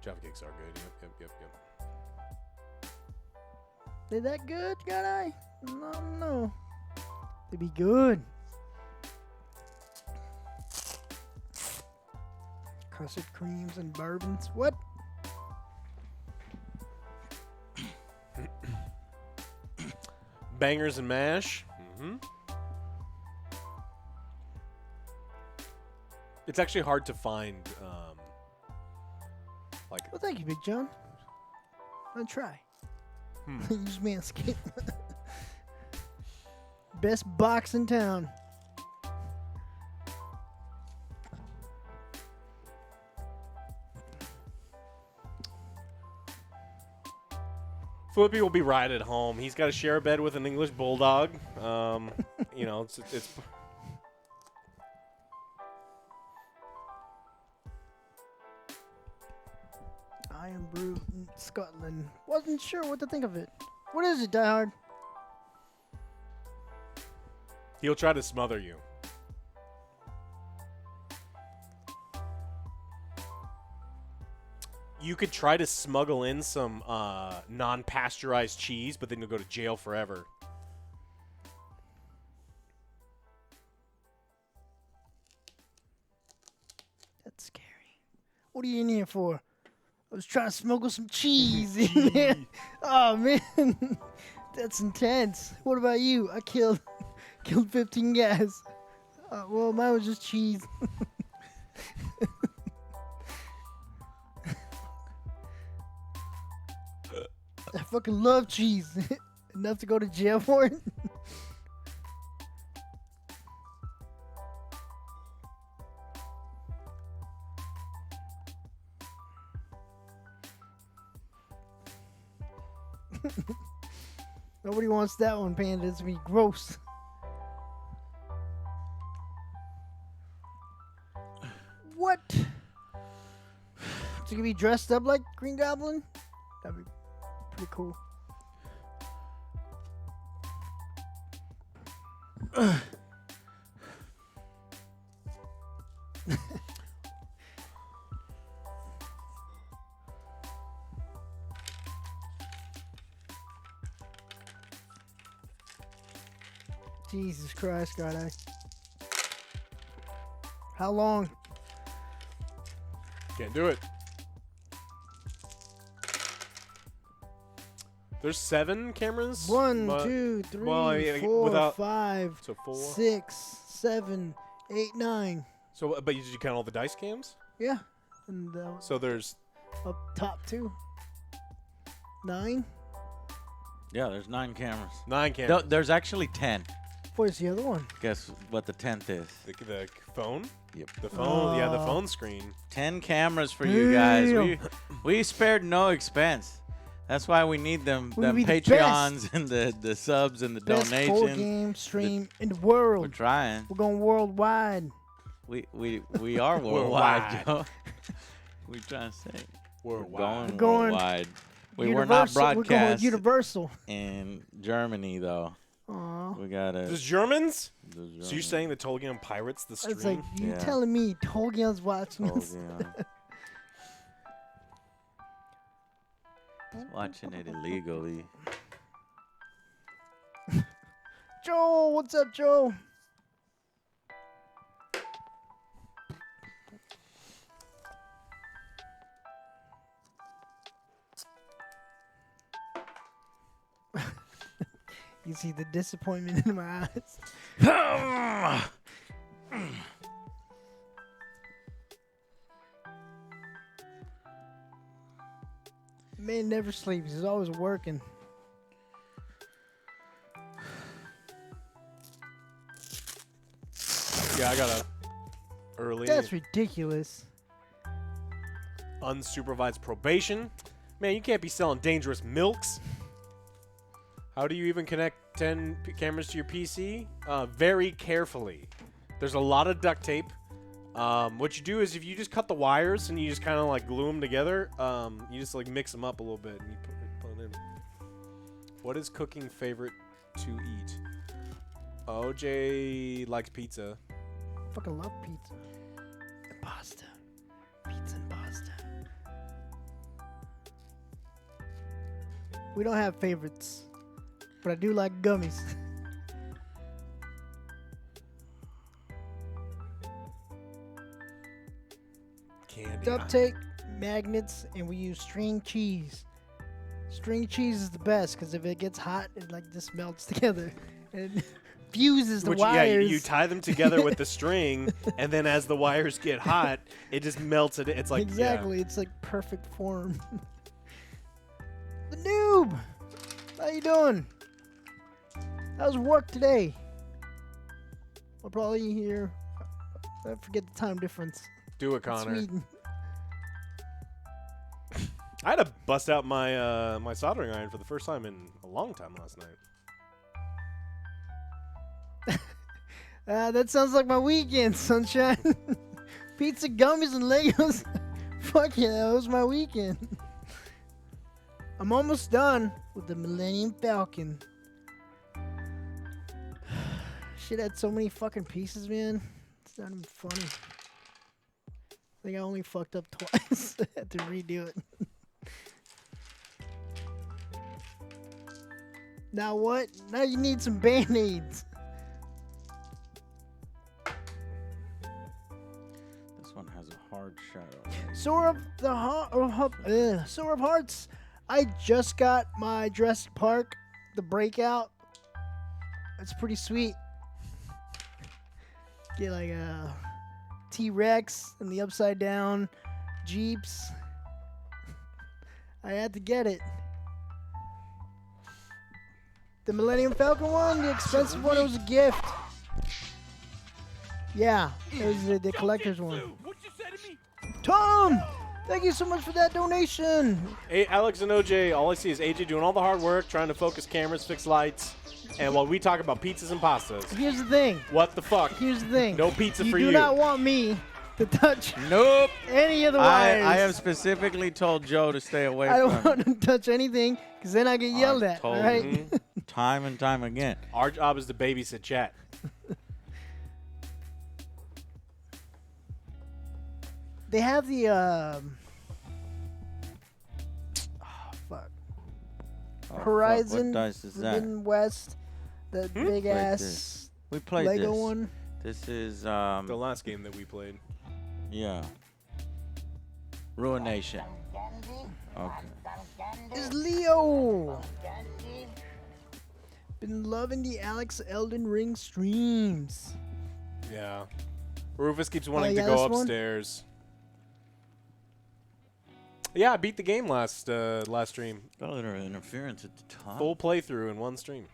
Java cakes are good. Yep. They that good, got I? No. They be good. Custard creams and bourbons. What? Bangers and mash. It's actually hard to find. Like Well, thank you, Big John. I'll try. Use Manscaped. Best box in town. Flippy will be right at home. He's got to share a bed with an English bulldog. It's Iron Brew in Scotland. Wasn't sure what to think of it. What is it, Die Hard? He'll try to smother you. You could try to smuggle in some non-pasteurized cheese, but then you'll go to jail forever. That's scary. What are you in here for? I was trying to smuggle some cheese in there. Oh man, that's intense. What about you? I killed Killed 15 guys. Well, mine was just cheese. I fucking love cheese. Enough to go to jail for it. Nobody wants that one, Panda. It's gonna be gross. What? So you can be dressed up like Green Goblin? That'd be pretty cool. Jesus Christ, God, how long? Can't do it. There's 7 cameras. One, but- 2, 3, well, I mean, 4, without- 5, So 4. 6, 7, 8, 9. So, but did you count all the dice cams? Yeah. And So there's up top 2. 9. Yeah, there's 9 cameras. 9 cameras. There's actually 10. Where's the other one? Guess what the 10th is? The phone. Yep. The phone. Yeah, the Oh. phone screen. 10 cameras for you guys. Damn. We spared no expense. That's why we need them We be the Patreons and the subs and the Best full donations. game stream in the We're world. trying. We're going worldwide. We are worldwide, Joe. We trying to say We're we're going We're going worldwide. We were not Universal. We're going broadcast universal. in Germany though. Aw. We gotta. There's Germans. So you're Germany. saying the Tolkien pirates the stream? It's like you Yeah. telling me Tolkien's watching Oh, us. yeah. Watching it illegally. Joe, what's up, Joe? You see the disappointment in my eyes. Man never sleeps. He's always working. Yeah, I got a early That's ridiculous. unsupervised probation. Man, you can't be selling dangerous milks. How do you even connect 10 cameras to your PC? Very carefully. There's a lot of duct tape. What you do is if you just cut the wires and you just kind of like glue them together, you just like mix them up a little bit and you put it in. What is cooking favorite to eat? OJ likes pizza. Fucking love pizza. And pasta. Pizza and pasta. We don't have favorites. But I do like gummies. Candy. Duct tape, magnets, and we use string cheese. String cheese is the best because if it gets hot, it like just melts together and fuses the Which, yeah, wires. you tie them together with the string, and then as the wires get hot, it just melts it. It's like exactly, it's like perfect form. The noob, how you doing? How's work today? I'll probably hear. I forget the time difference. Do it, It's Connor. Sweden. I had to bust out my my soldering iron for the first time in a long time last night. That sounds like my weekend, sunshine. Pizza, gummies, and Legos. Fuck yeah, that was my weekend. I'm almost done with the Millennium Falcon. Shit had so many fucking pieces, man. It's not even funny. I think I only fucked up twice. I had to redo it. Now what? Now you need some band-aids. This one has a hard shadow. Sore of the Sore of Hearts. I just got my Jurassic Park, the Breakout. It's pretty sweet. Get like a T-Rex and the upside down Jeeps. I had to get it. The Millennium Falcon one, the expensive one, it was a gift. Yeah, it was the collector's one. Tom, thank you so much for that donation. Hey, Alex and OJ, all I see is AJ doing all the hard work, trying to focus cameras, fix lights, and while we talk about pizzas and pastas. Here's the thing. What the fuck? Here's the thing. No pizza for You you. do not want me to touch Nope. any of the wires. I have specifically told Joe to stay away I don't from want to touch anything because then I get yelled I've at. told All right. him time and time again. Our job is to babysit chat. They have the fuck. Oh, fuck, Horizon what dice is that? Forbidden West, the big Played ass this. We played Lego this. one. This is The last game that we played. yeah. Ruination. Okay. Is Leo. Been loving the Alex Elden Ring streams. Yeah. Rufus keeps wanting yeah, to go this one? upstairs. Yeah, I beat the game last stream. Got a little interference at the top. Full playthrough in one stream.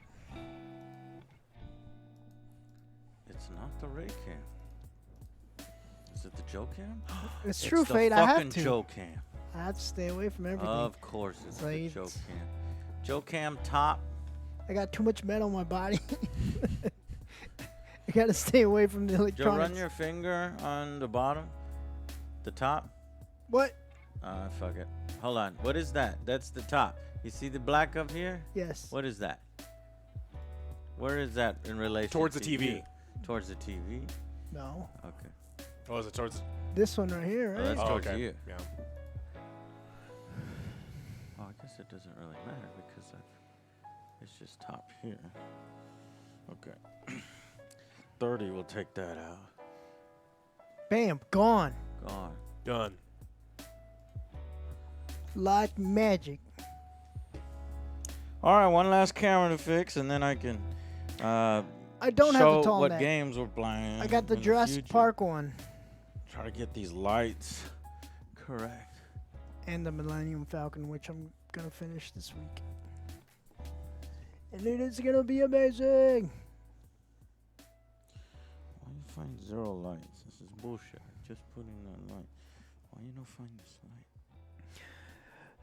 It's not the Ray cam. Is it the Joe cam? It's true, the Fate. I have fucking to. Joe cam. I have to stay away from everything. Of course it's the Right. Joe cam. Joe cam top. I got too much metal on my body. I gotta stay away from the Joe, electronics. run your finger on the bottom. The top. What? Fuck it. Hold on. What is that? That's the top. You see the black up here? Yes. What is that? Where is that in relation Towards the to TV. you? Towards the TV? No. Okay. Oh, is it towards? This one right here, Oh, right? that's Oh, towards okay. you. Yeah. Oh, I guess it doesn't really matter because it's just top here. Okay. 30 will take that out. Bam, gone. Gone. Done. Like magic. All right, one last camera to fix, and then I can I don't have show to tell what that. games we're playing. I got the in Jurassic future. Park one Try to get these lights correct. and the Millennium Falcon, which I'm gonna finish this week. And it is gonna be amazing. Why you find 0 lights? This is bullshit. Just put in that light. Why you don't find this light?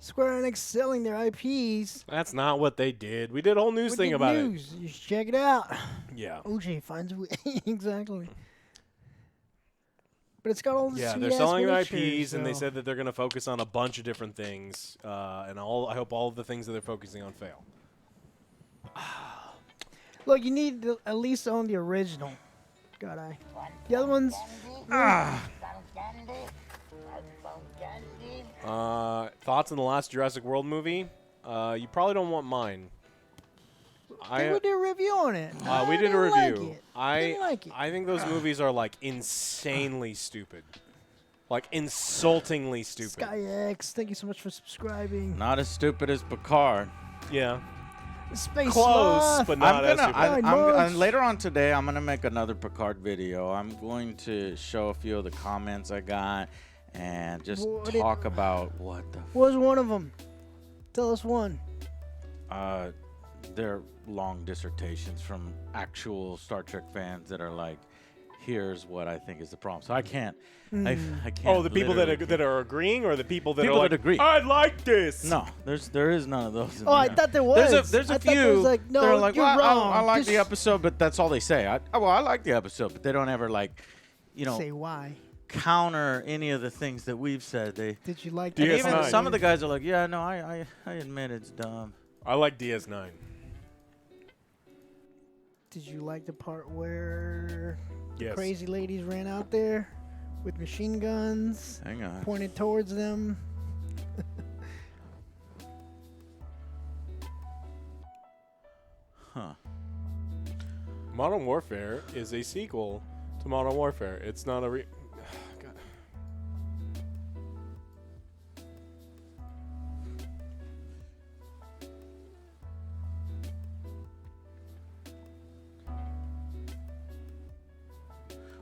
Square Enix selling their IPs. That's not what they did. We did a whole news With thing the about news. You should check it out. it. Yeah. OJ finds a way. Exactly. But it's got all the Yeah, sweet they're ass selling their miniatures, IPs, and they so- said that they're going to focus on a bunch of different things. And I hope all of the things that they're focusing on fail. Look, you need to at least own the original. God, the other ones. Thoughts on the last Jurassic World movie? You probably don't want mine. We did a review on it. We did a didn't like review. it. Didn't like it. I think those movies are like insanely stupid, like insultingly stupid. SkyX, thank you so much for subscribing. Not as stupid as Picard. Yeah, Space close, Sloth. but not as stupid. Nine later on today, I'm gonna make another Picard video. I'm going to show a few of the comments I got and just What talk about what the What was one of them? Tell us one. they're long dissertations from actual Star Trek fans that are like, here's what I think is the problem. So I can't. I can't. Oh, the people literally that are agreeing, or the people that People are like, that agree. I like this. No, there is none of those. in Oh, I there. thought there was. There's a I thought there few. was like, no, that are like, you're well, wrong. I like the Just episode, but that's all they say. I like the episode, but they don't ever like, Say why. counter any of the things that we've said. They Did you like DS9. and that? even some of the guys are like, yeah, no, I admit it's dumb. I like DS9. Did you like the part where Yes. crazy ladies ran out there with machine guns Hang on. pointed towards them? Huh. Modern Warfare is a sequel to Modern Warfare. It's not a God.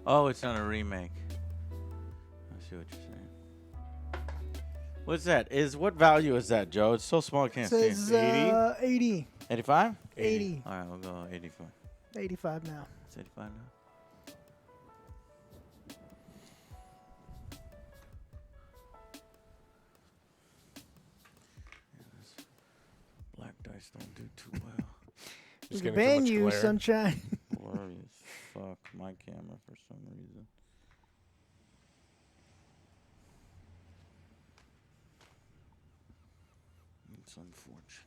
Oh, it's not a remake. I see what you're saying. What's that? What value is that, Joe? It's so small I can't see Says it. 80. 85? 80. All right, we'll go 85. 85 now. It's 85 now. Black dice don't do too well. We Just can getting too ban much you, glare. Sunshine. Blurry as fuck my camera for some reason. It's unfortunate.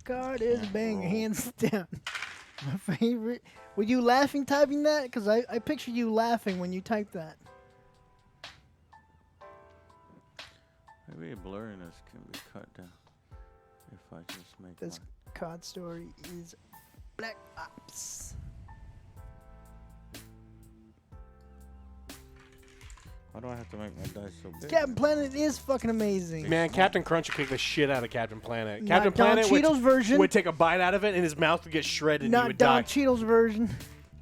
God is Can't bang, roll. hands down. My favorite. Were you laughing typing that? Because I picture you laughing when you typed that. Maybe blurriness can be cut down if I just make This one. COD story is Black Ops. Why do I have to make my dice so big? Captain Planet is fucking amazing. Man, Captain Crunch would kick the shit out of Captain Planet. Not Captain Don Planet Cheadle's version. would take a bite out of it and his mouth would get shredded and he Not would Don die. Cheadle's version.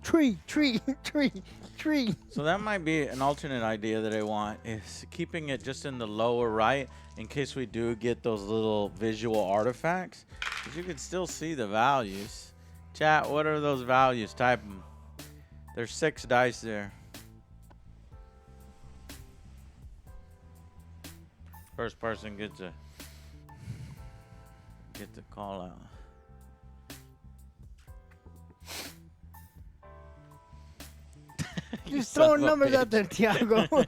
Tree. So that might be an alternate idea that I want, is keeping it just in the lower right in case we do get those little visual artifacts. Because you can still see the values. Chat, what are those values? Type them. There's 6 dice there. First person gets to call out. You Just son throwing of a numbers out bitch. there, Tiago.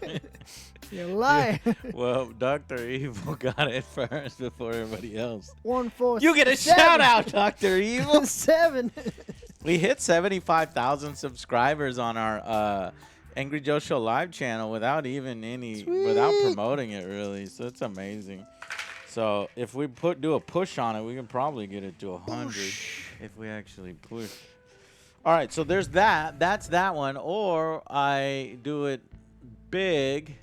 You're lying. Well, Dr. Evil got it first before everybody else. 1, 4, You get a 7. shout out, Dr. Evil. 7. We hit 75,000 subscribers on our Angry Joe Show live channel without even without Sweet. promoting it really. So it's amazing. So if we do a push on it, we can probably get it to 100 if we actually push. All right, so there's that. That's that one. Or I do it big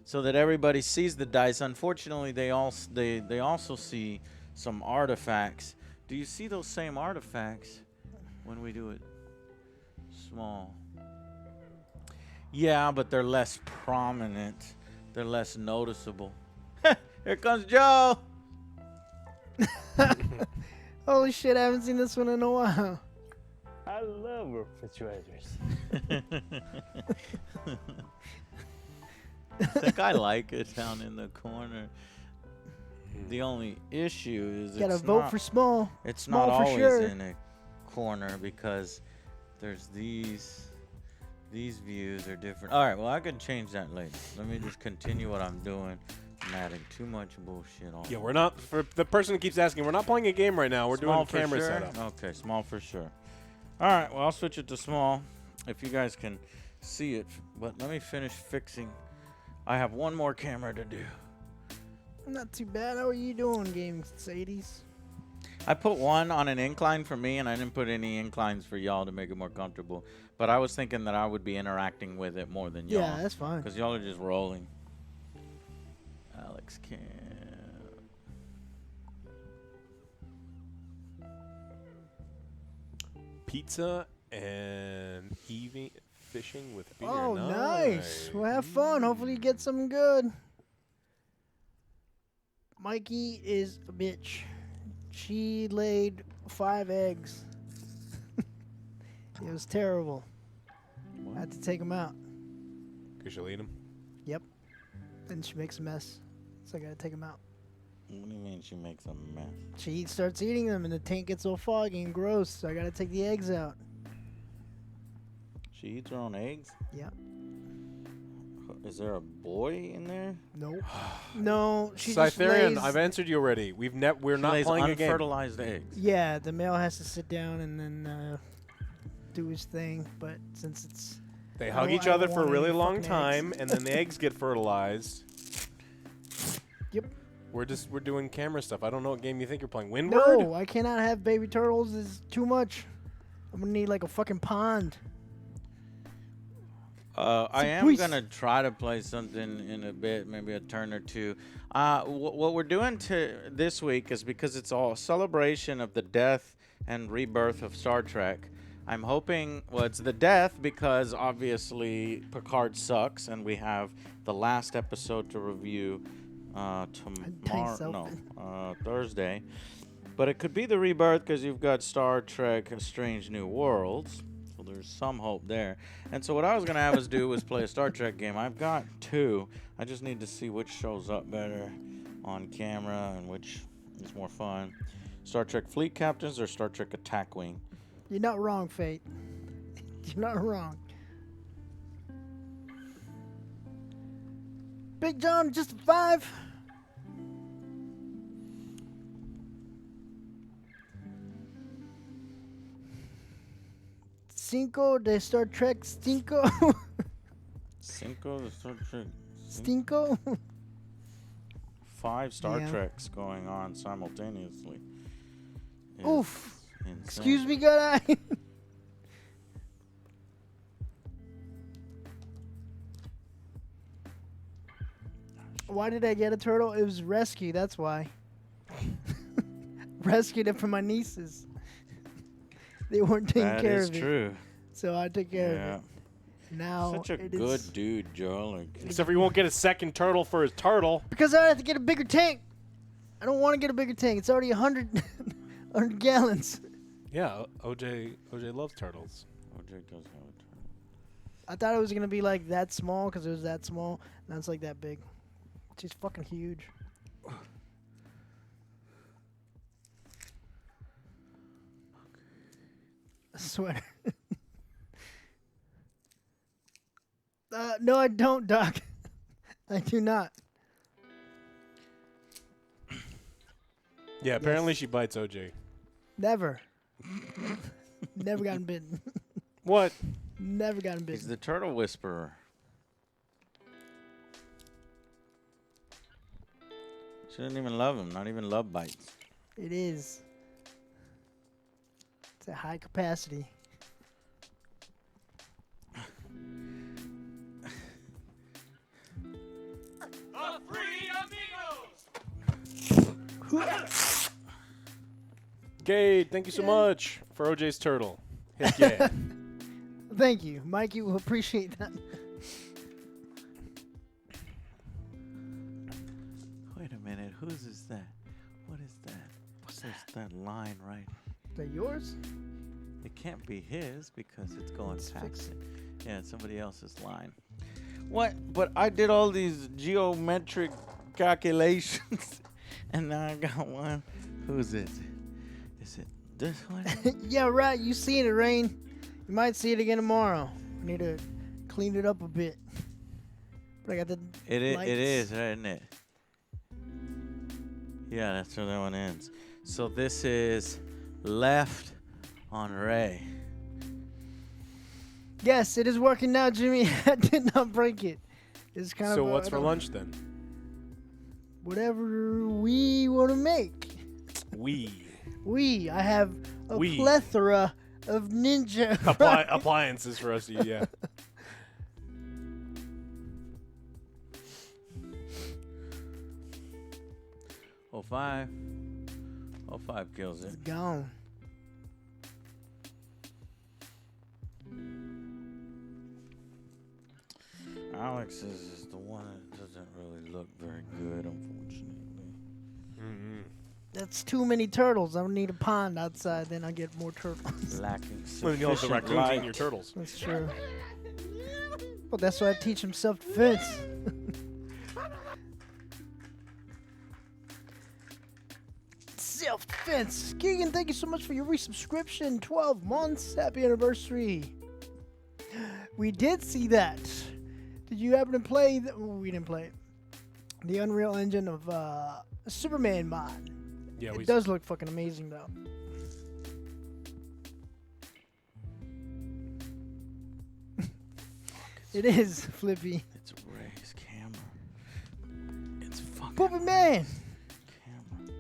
so that everybody sees the dice. Unfortunately, they also see some artifacts. Do you see those same artifacts when we do it small? Yeah, but they're less prominent. They're less noticeable. Here comes Joe. Holy shit, I haven't seen this one in a while. I love refrigerators. I think I like it down in the corner. The only issue is Gotta it's vote not, for small. it's small not for always sure. in a corner because there's these views are different. All right, well, I can change that later. Let me just continue what I'm doing. I'm adding too much bullshit on. Yeah, we're not, for the person who keeps asking, we're not playing a game right now. We're Small doing for camera sure? setup. Okay, small for sure. All right, well, I'll switch it to small if you guys can see it. But let me finish fixing. I have one more camera to do. Not too bad. How are you doing, Gaming Sadies? I put one on an incline for me, and I didn't put any inclines for y'all to make it more comfortable. But I was thinking that I would be interacting with it more than y'all. Yeah, that's fine. Because y'all are just rolling. Alex can. Pizza and fishing with beer. Oh, nice. Well, have fun. Hopefully you get something good. Mikey is a bitch. She laid 5 eggs. It was terrible. I had to take them out. Because you'll eat them. Yep. And she makes a mess. So I gotta take them out. What do you mean she makes a mess? She starts eating them and the tank gets all foggy and gross. So I gotta take the eggs out. She eats her own eggs? Yep. Is there a boy in there? Nope. No, she just Cytherian, lays. I've answered you already. We're She not lays playing a game. unfertilized eggs. Yeah, the male has to sit down and then do his thing. But since it's They I hug don't- each I other don't for a want really any long fucking time, and then the eggs get fertilized. Yep. We're doing camera stuff. I don't know what game you think you're playing. Windward? No, I cannot have baby turtles. It's too much. I'm gonna need like a fucking pond. I am Please. gonna try to play something in a bit, maybe a turn or two. What we're doing this week is because it's all a celebration of the death and rebirth of Star Trek. I'm hoping, well, it's the death because obviously Picard sucks, and we have the last episode to review tomorrow, Thursday. But it could be the rebirth because you've got Star Trek: Strange New Worlds. So there's some hope there. And so what I was going to have us do was play a Star Trek game. I've got 2. I just need to see which shows up better on camera and which is more fun. Star Trek Fleet Captains or Star Trek Attack Wing? You're not wrong, Fate. You're not wrong. Big John, just a 5. Cinco de Star Trek Stinko. Cinco de Star Trek. Stinko. 5 Star Yeah. Treks going on simultaneously. Oof. It's insane. Excuse me, good eye. Why did I get a turtle? It was rescue, that's why. Rescued it from my nieces. They weren't taking That care is of it. true. So I took care of Yeah. it. Now Such a it good is- dude, Joel. Like, Except for he won't get a second turtle for his turtle. Because I have to get a bigger tank. I don't want to get a bigger tank. It's already 100, 100 gallons. Yeah, OJ loves turtles. OJ does have a turn. I thought it was going to be like that small because it was that small. Now it's like that big. She's fucking huge. A sweater. No, I don't, Doc. I do not. Yeah, apparently she bites OJ. Never. Never gotten bitten. What? Never gotten He's bitten. the turtle whisperer. She didn't even love him. Not even love bites. It is. It's a high capacity. Gade, thank you so much for OJ's turtle. Heck yeah. Thank you, Mike. You will appreciate that. Wait a minute. Whose is that? What is that? What's that line right? Is that yours? It can't be his because it's going Let's past fix it. Yeah, it's somebody else's line. What? But I did all these geometric calculations, and now I got one. Who's it? Is it this one? Yeah, right. You seen it, Rain. You might see it again tomorrow. I need to clean it up a bit. But I got the It lights. is, right, isn't it? Yeah, that's where that one ends. So this is left on Ray. Yes, it is working now, Jimmy. I did not break it. It's kind So of what's for lunch then? whatever we want to make. I have a We. plethora of ninja. Appliances for us to eat, yeah. Oh, 05. 05 kills it. Gone. Alex is the one that doesn't really look very good, unfortunately. That's too many turtles. I need a pond outside, then I get more turtles. Lacking Well, you know, the sufficient raccoons light. eating your turtles. That's true. Well, that's why I teach them self-defense. Self-defense. Keegan, thank you so much for your resubscription. 12 months. Happy anniversary. We did see that. Did you happen to play? We didn't play it. The Unreal Engine of Superman mod. Yeah, It does look fucking amazing, though. It is, Flippy. It's Ray's camera. It's fucking Poopy man. camera.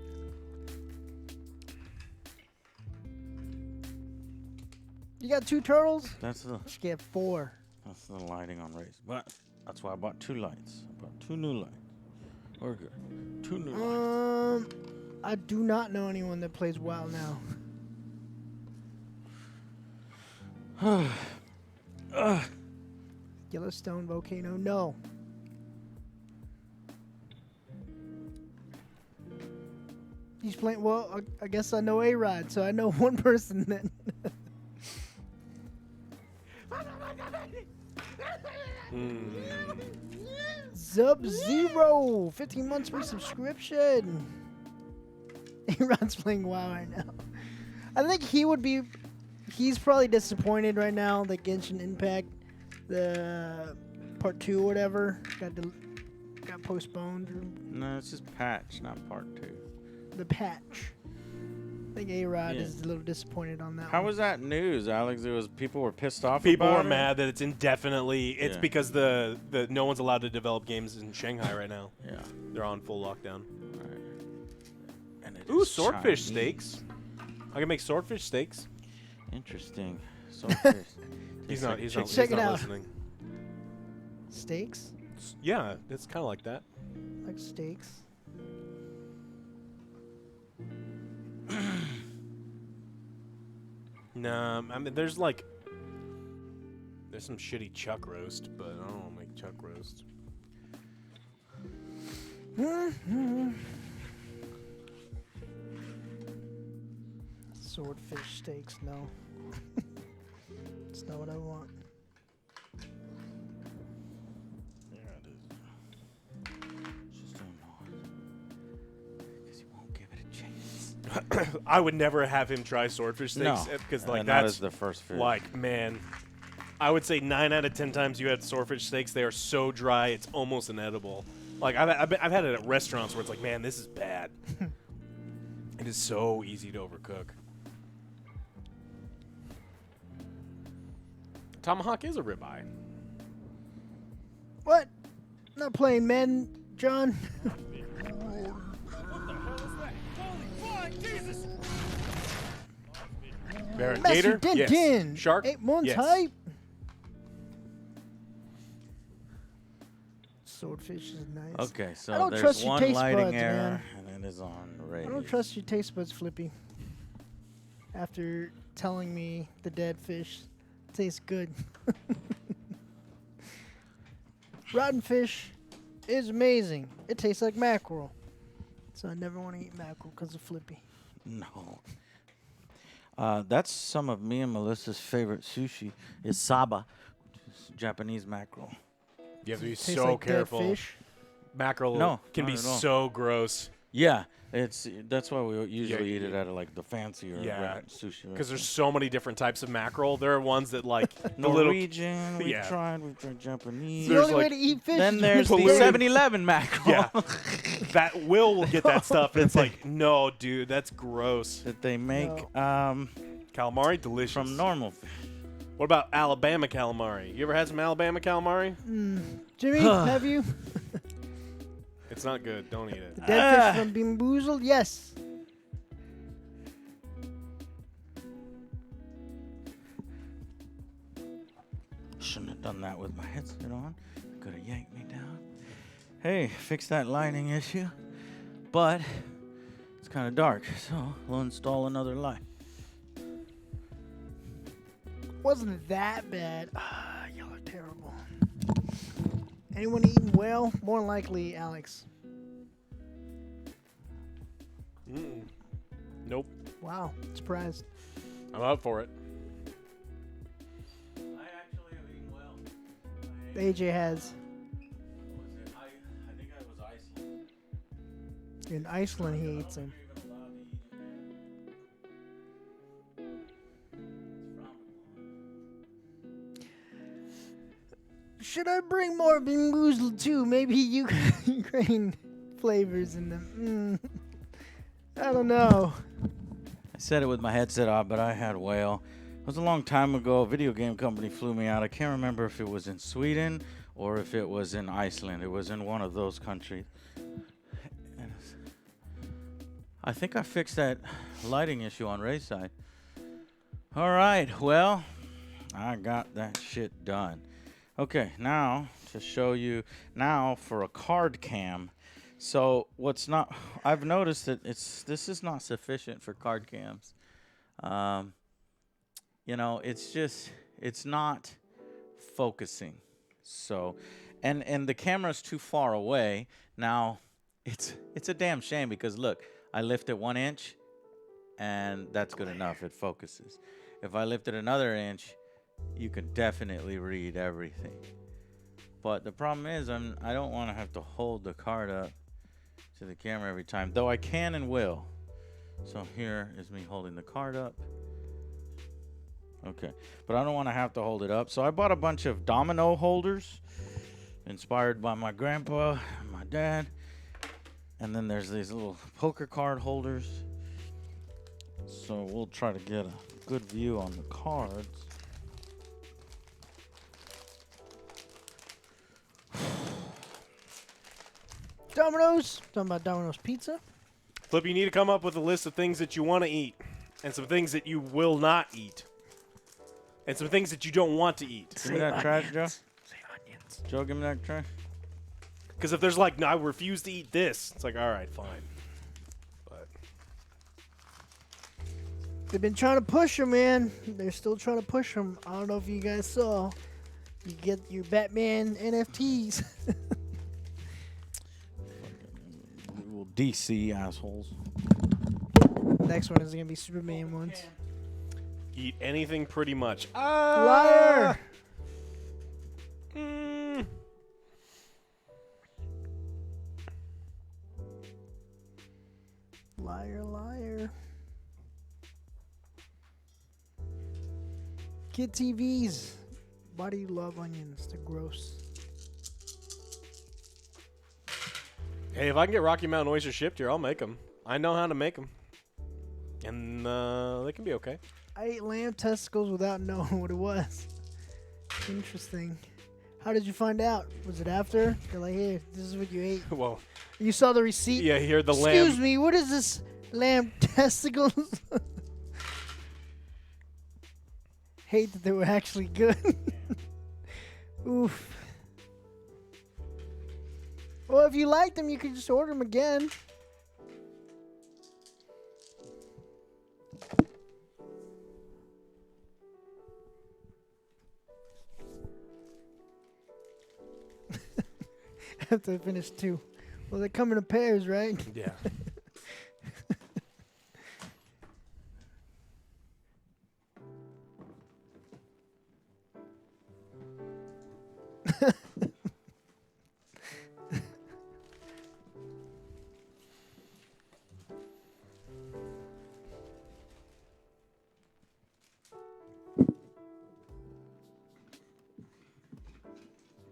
You got 2 turtles? That's the You should get 4. lighting on Ray's. But that's why I bought 2 lights. I bought 2 new lights. We're good. 2 new lights. I do not know anyone that plays WoW now. Yellowstone volcano, no. He's playing. Well, I guess I know A-Rod, so I know one person then. Sub-Zero, 15 months free subscription. A-Rod's playing WoW right now. I think he would be. He's probably disappointed right now that Genshin Impact, the part 2 or whatever, got postponed. No, it's just patch, not part 2. The patch. I think A-Rod Yeah. is a little disappointed on that How one. was that news, Alex? It was people were pissed off. People about are it? mad that it's indefinitely. It's Yeah. because the no one's allowed to develop games in Shanghai right now. Yeah. They're on full lockdown. Right. And it Ooh, is swordfish Chinese. steaks. I can make swordfish steaks. Interesting. Swordfish. He's Tastes not. like He's chicken. not, Check he's it not out. listening. Steaks? Yeah, it's kind of like that. Like steaks. Nah, I mean, there's some shitty chuck roast, but I don't want to make chuck roast. Swordfish steaks, no. It's not what I want. Yeah, it is. Just don't know. Because you won't give it a chance. I would never have him try swordfish steaks No, because not that's as the first fish. like, man, I would say 9 out of 10 times you had swordfish steaks, they are so dry it's almost inedible. Like I've had it at restaurants where it's like, man, this is bad. It is so easy to overcook. Tomahawk is a ribeye. What? Not playing men, John? Baron Master Gator? Din Yes. Shark? 8 months Yes. hype. Swordfish is nice. Okay, I so don't there's trust your one taste lighting buds, error, man. and it is on I radio. don't trust your taste buds, Flippy. After telling me the dead fish tastes good. Rotten fish is amazing. It tastes like mackerel. So I never want to eat mackerel because of Flippy. No. That's some of me and Melissa's favorite sushi is saba, which is Japanese mackerel. You have to be Tastes so like dead careful. fish. Mackerel No, can be not at all. so gross Yeah, that's why we usually eat yeah. it at like the fancier Yeah, sushi. because there's so many different types of mackerel. There are ones that like the little. Norwegian. We've Yeah. tried Japanese. It's the There's only way like- to eat fish. Then is there's with the polluted. 7-Eleven mackerel. Yeah, that will get that stuff. And it's like, no, dude, that's gross. that they make Calamari, delicious. from normal fish. What about Alabama calamari? You ever had some Alabama calamari? Jimmy, have you? It's not good. Don't eat it. The dead fish from Bamboozled? Yes. Shouldn't have done that with my headset on. Could have yanked me down. Hey, fix that lighting issue. But it's kind of dark, so we'll install another light. Wasn't that bad. Ah, y'all are terrible. Anyone eating well? More than likely, Alex. Mm-mm. Nope. Wow, surprised. I'm up for it. I actually have eaten well. AJ has. I think I was Iceland. In Iceland, he eats them. Should I bring more Bamboozled too? Maybe Ukraine flavors in them. I don't know. I said it with my headset off, but I had whale. It was a long time ago. A video game company flew me out. I can't remember if it was in Sweden or if it was in Iceland. It was in one of those countries. And I think I fixed that lighting issue on Ray's side. All right, well, I got that shit done. Okay, now to show you now for a card cam. So what's not, I've noticed that this is not sufficient for card cams. You know, it's it's not focusing. So, and the camera's too far away. Now, it's a damn shame because look, I lift it 1 inch, and that's good enough. It focuses. If I lift it another inch, you can definitely read everything. But the problem is, I don't want to have to hold the card up to the camera every time, though I can and will. So here is me holding the card up. Okay, but I don't want to have to hold it up. So I bought a bunch of domino holders inspired by my grandpa and my dad. And then there's these little poker card holders. So we'll try to get a good view on the cards. Domino's. Talking about Domino's Pizza. Flip, you need to come up with a list of things that you want to eat, and some things that you will not eat, and some things that you don't want to eat. Give me that trash, Joe. Say onions. Joe, give me that trash. Because if there's like, no, I refuse to eat this, it's like, all right, fine. But They've been trying to push him, man. They're still trying to push him. I don't know if you guys saw. You get your Batman NFTs. Little DC assholes. Next one is gonna be Superman ones. eat anything pretty much. Liar! Mm. Liar, liar. Kid TVs. Why do you love onions? They're gross. Hey, if I can get Rocky Mountain oysters shipped here, I'll make them. I know how to make them. And they can be okay. I ate lamb testicles without knowing what it was. Interesting. How did you find out? Was it after? You're like, here, this is what you ate. Well, You saw the receipt? yeah, here the Excuse lamb. me, what is this? Lamb testicles? Hate that they were actually good. Oof. Well, if you like them, you could just order them again. After I finish 2. Well, they come in pairs, right? Yeah.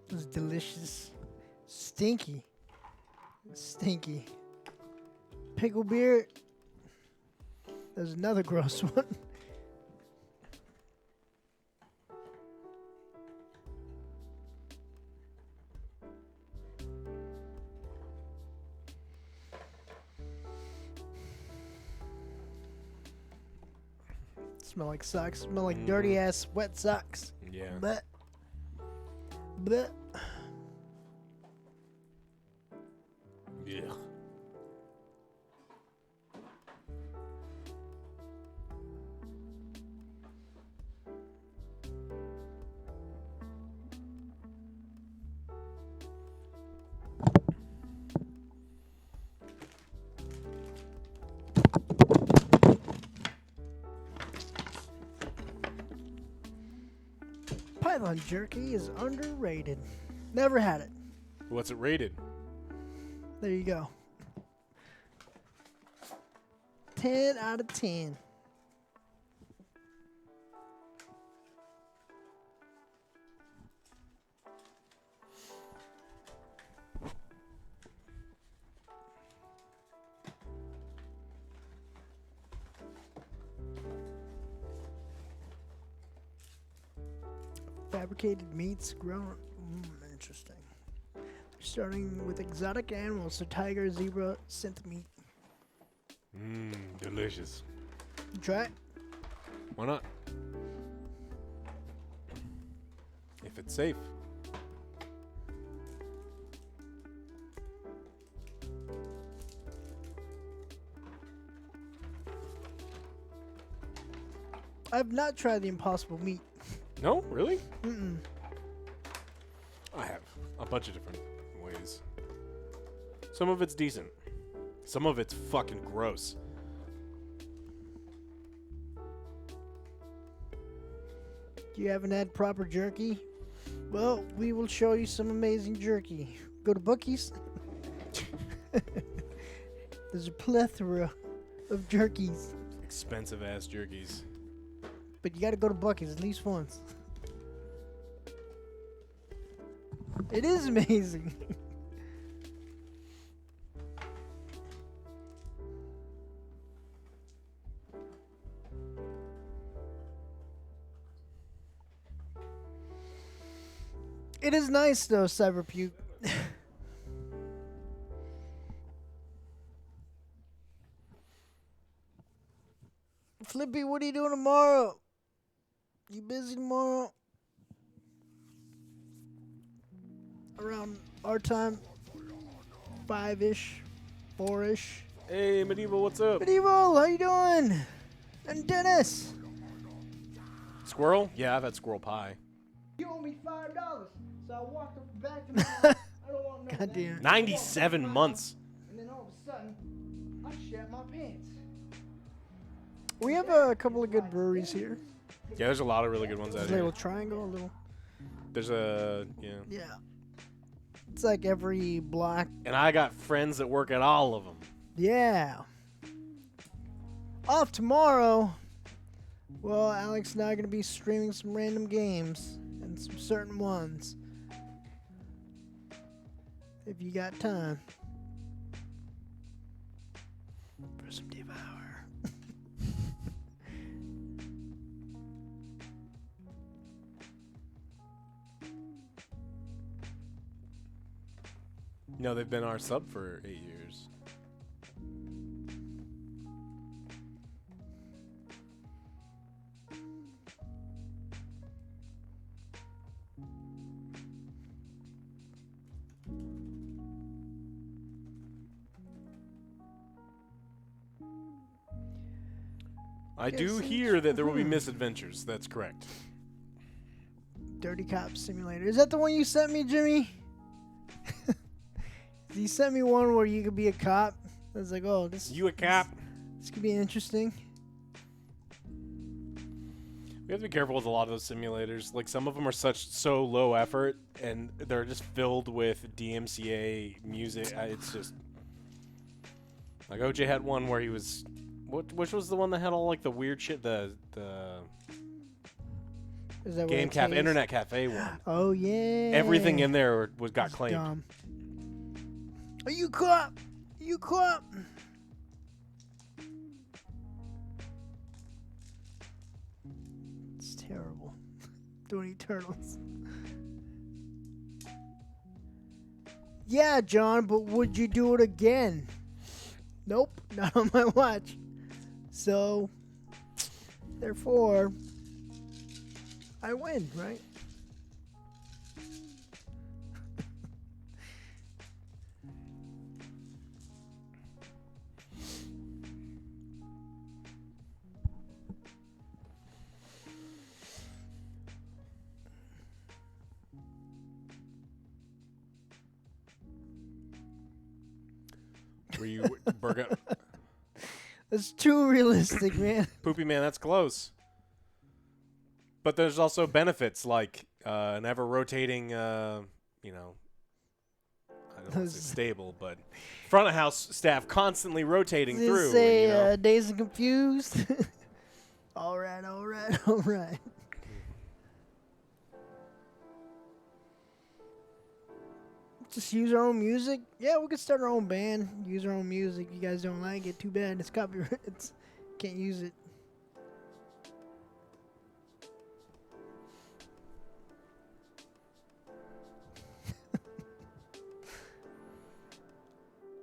It was delicious. Stinky. Stinky. Pickle beer. There's another gross one. Smell like socks. Smell like dirty ass wet socks. Yeah. But. But. Yeah. Python jerky is underrated. Never had it. What's it rated? There you go. 10 out of 10. Fabricated meats grown. Interesting. Starting with exotic animals, so tiger, zebra, scent meat. Delicious. Try it. Why not? If it's safe. I've not tried the impossible meat. No, really? Mm-mm. I have a bunch of different ways. Some of it's decent. Some of it's fucking gross. You haven't had proper jerky? Well, we will show you some amazing jerky. Go to Bookies. There's a plethora of jerkies. Expensive ass jerkies. But you gotta go to Buc-ee's at least once. It is amazing. It is nice though, Cyberpuke. Flippy, what are you doing tomorrow? You busy tomorrow? Around our time? 5-ish? 4-ish? Hey, Medieval, what's up? Medieval, how you doing? And Dennis? Squirrel? Yeah, I've had squirrel pie. You owe me $5, so I walked up back to my house. I don't want nothing. God damn it. 97 months. And then all of a sudden, I shat my pants. We have a couple of good breweries here. Yeah, there's a lot of really good ones out There's a little here. triangle, a little. There's a, yeah. Yeah. It's like every block. And I got friends that work at all of them. Yeah. Off tomorrow. Well, Alex and I are going to be streaming some random games and some certain ones. If you got time. For some Devour. No, they've been our sub for 8 years. I do Yes, hear that there will be misadventures. That's correct. Dirty Cop Simulator. Is that the one you sent me, Jimmy? You sent me one where you could be a cop. I was like, oh, You a cop? This could be interesting. We have to be careful with a lot of those simulators. Like, some of them are so low effort, and they're just filled with DMCA music. It's just like OJ had one where he was, which was the one that had all like the weird shit, the Is that Game what Cafe, Internet Cafe one. Oh yeah. Everything in there got It's claimed. dumb. Are you cop? You cop? It's terrible. Don't eat turtles. Yeah, John, but would you do it again? Nope, not on my watch. So, therefore, I win, right? Were you Burger That's too realistic, man. Poopy Man? That's close. But there's also benefits like an ever rotating, I don't want to say stable, but front of house staff constantly rotating Does it through. say and, you know, Dazed and Confused? All right. Just use our own music? Yeah, we could start our own band. Use our own music. You guys don't like it? Too bad. It's copyright. Can't use it.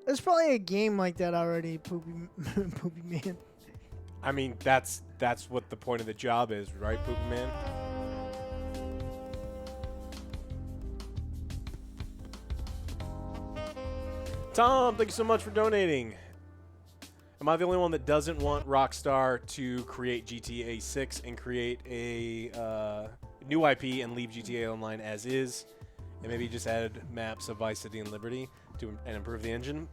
There's probably a game like that already, Poopy Man. I mean, that's what the point of the job is, right, Poopy Man? Tom, thank you so much for donating. Am I the only one that doesn't want Rockstar to create GTA 6 and create a new IP and leave GTA Online as is, and maybe just add maps of Vice City and Liberty and improve the engine.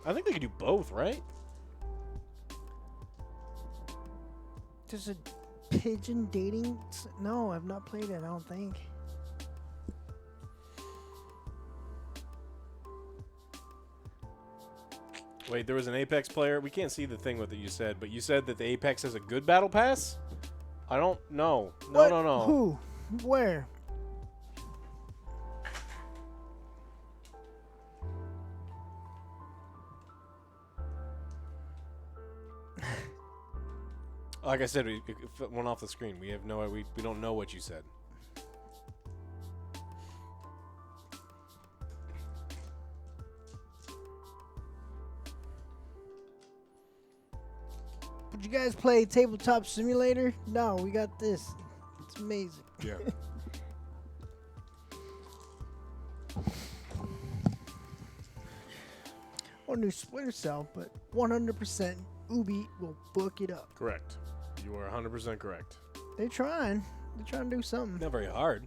I think they could do both, right? There's a pigeon dating. No, I've not played it. I don't think. Wait, there was an Apex player. We can't see the thing with it you said, but you said that the Apex has a good battle pass? I don't know. No, What? no, no. Who? Where? Like I said, it went off the screen. We have no, we don't know what you said. Did you guys play Tabletop Simulator? No, we got this. It's amazing. Yeah. Or new Splinter Cell, but 100% Ubi will book it up. Correct. You are 100% correct. They're trying. They're trying to do something. Not very hard.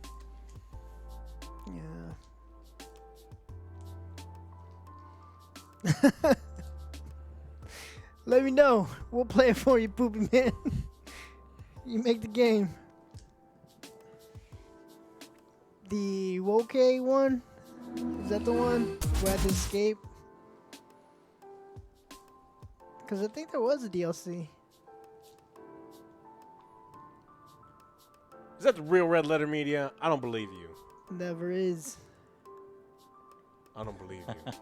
Yeah. Let me know. We'll play it for you, Poopy Man. You make the game. The Woke one? Is that the one? Who had to escape? Because I think there was a DLC. Is that the real Red Letter Media? I don't believe you. Never is. I don't believe you.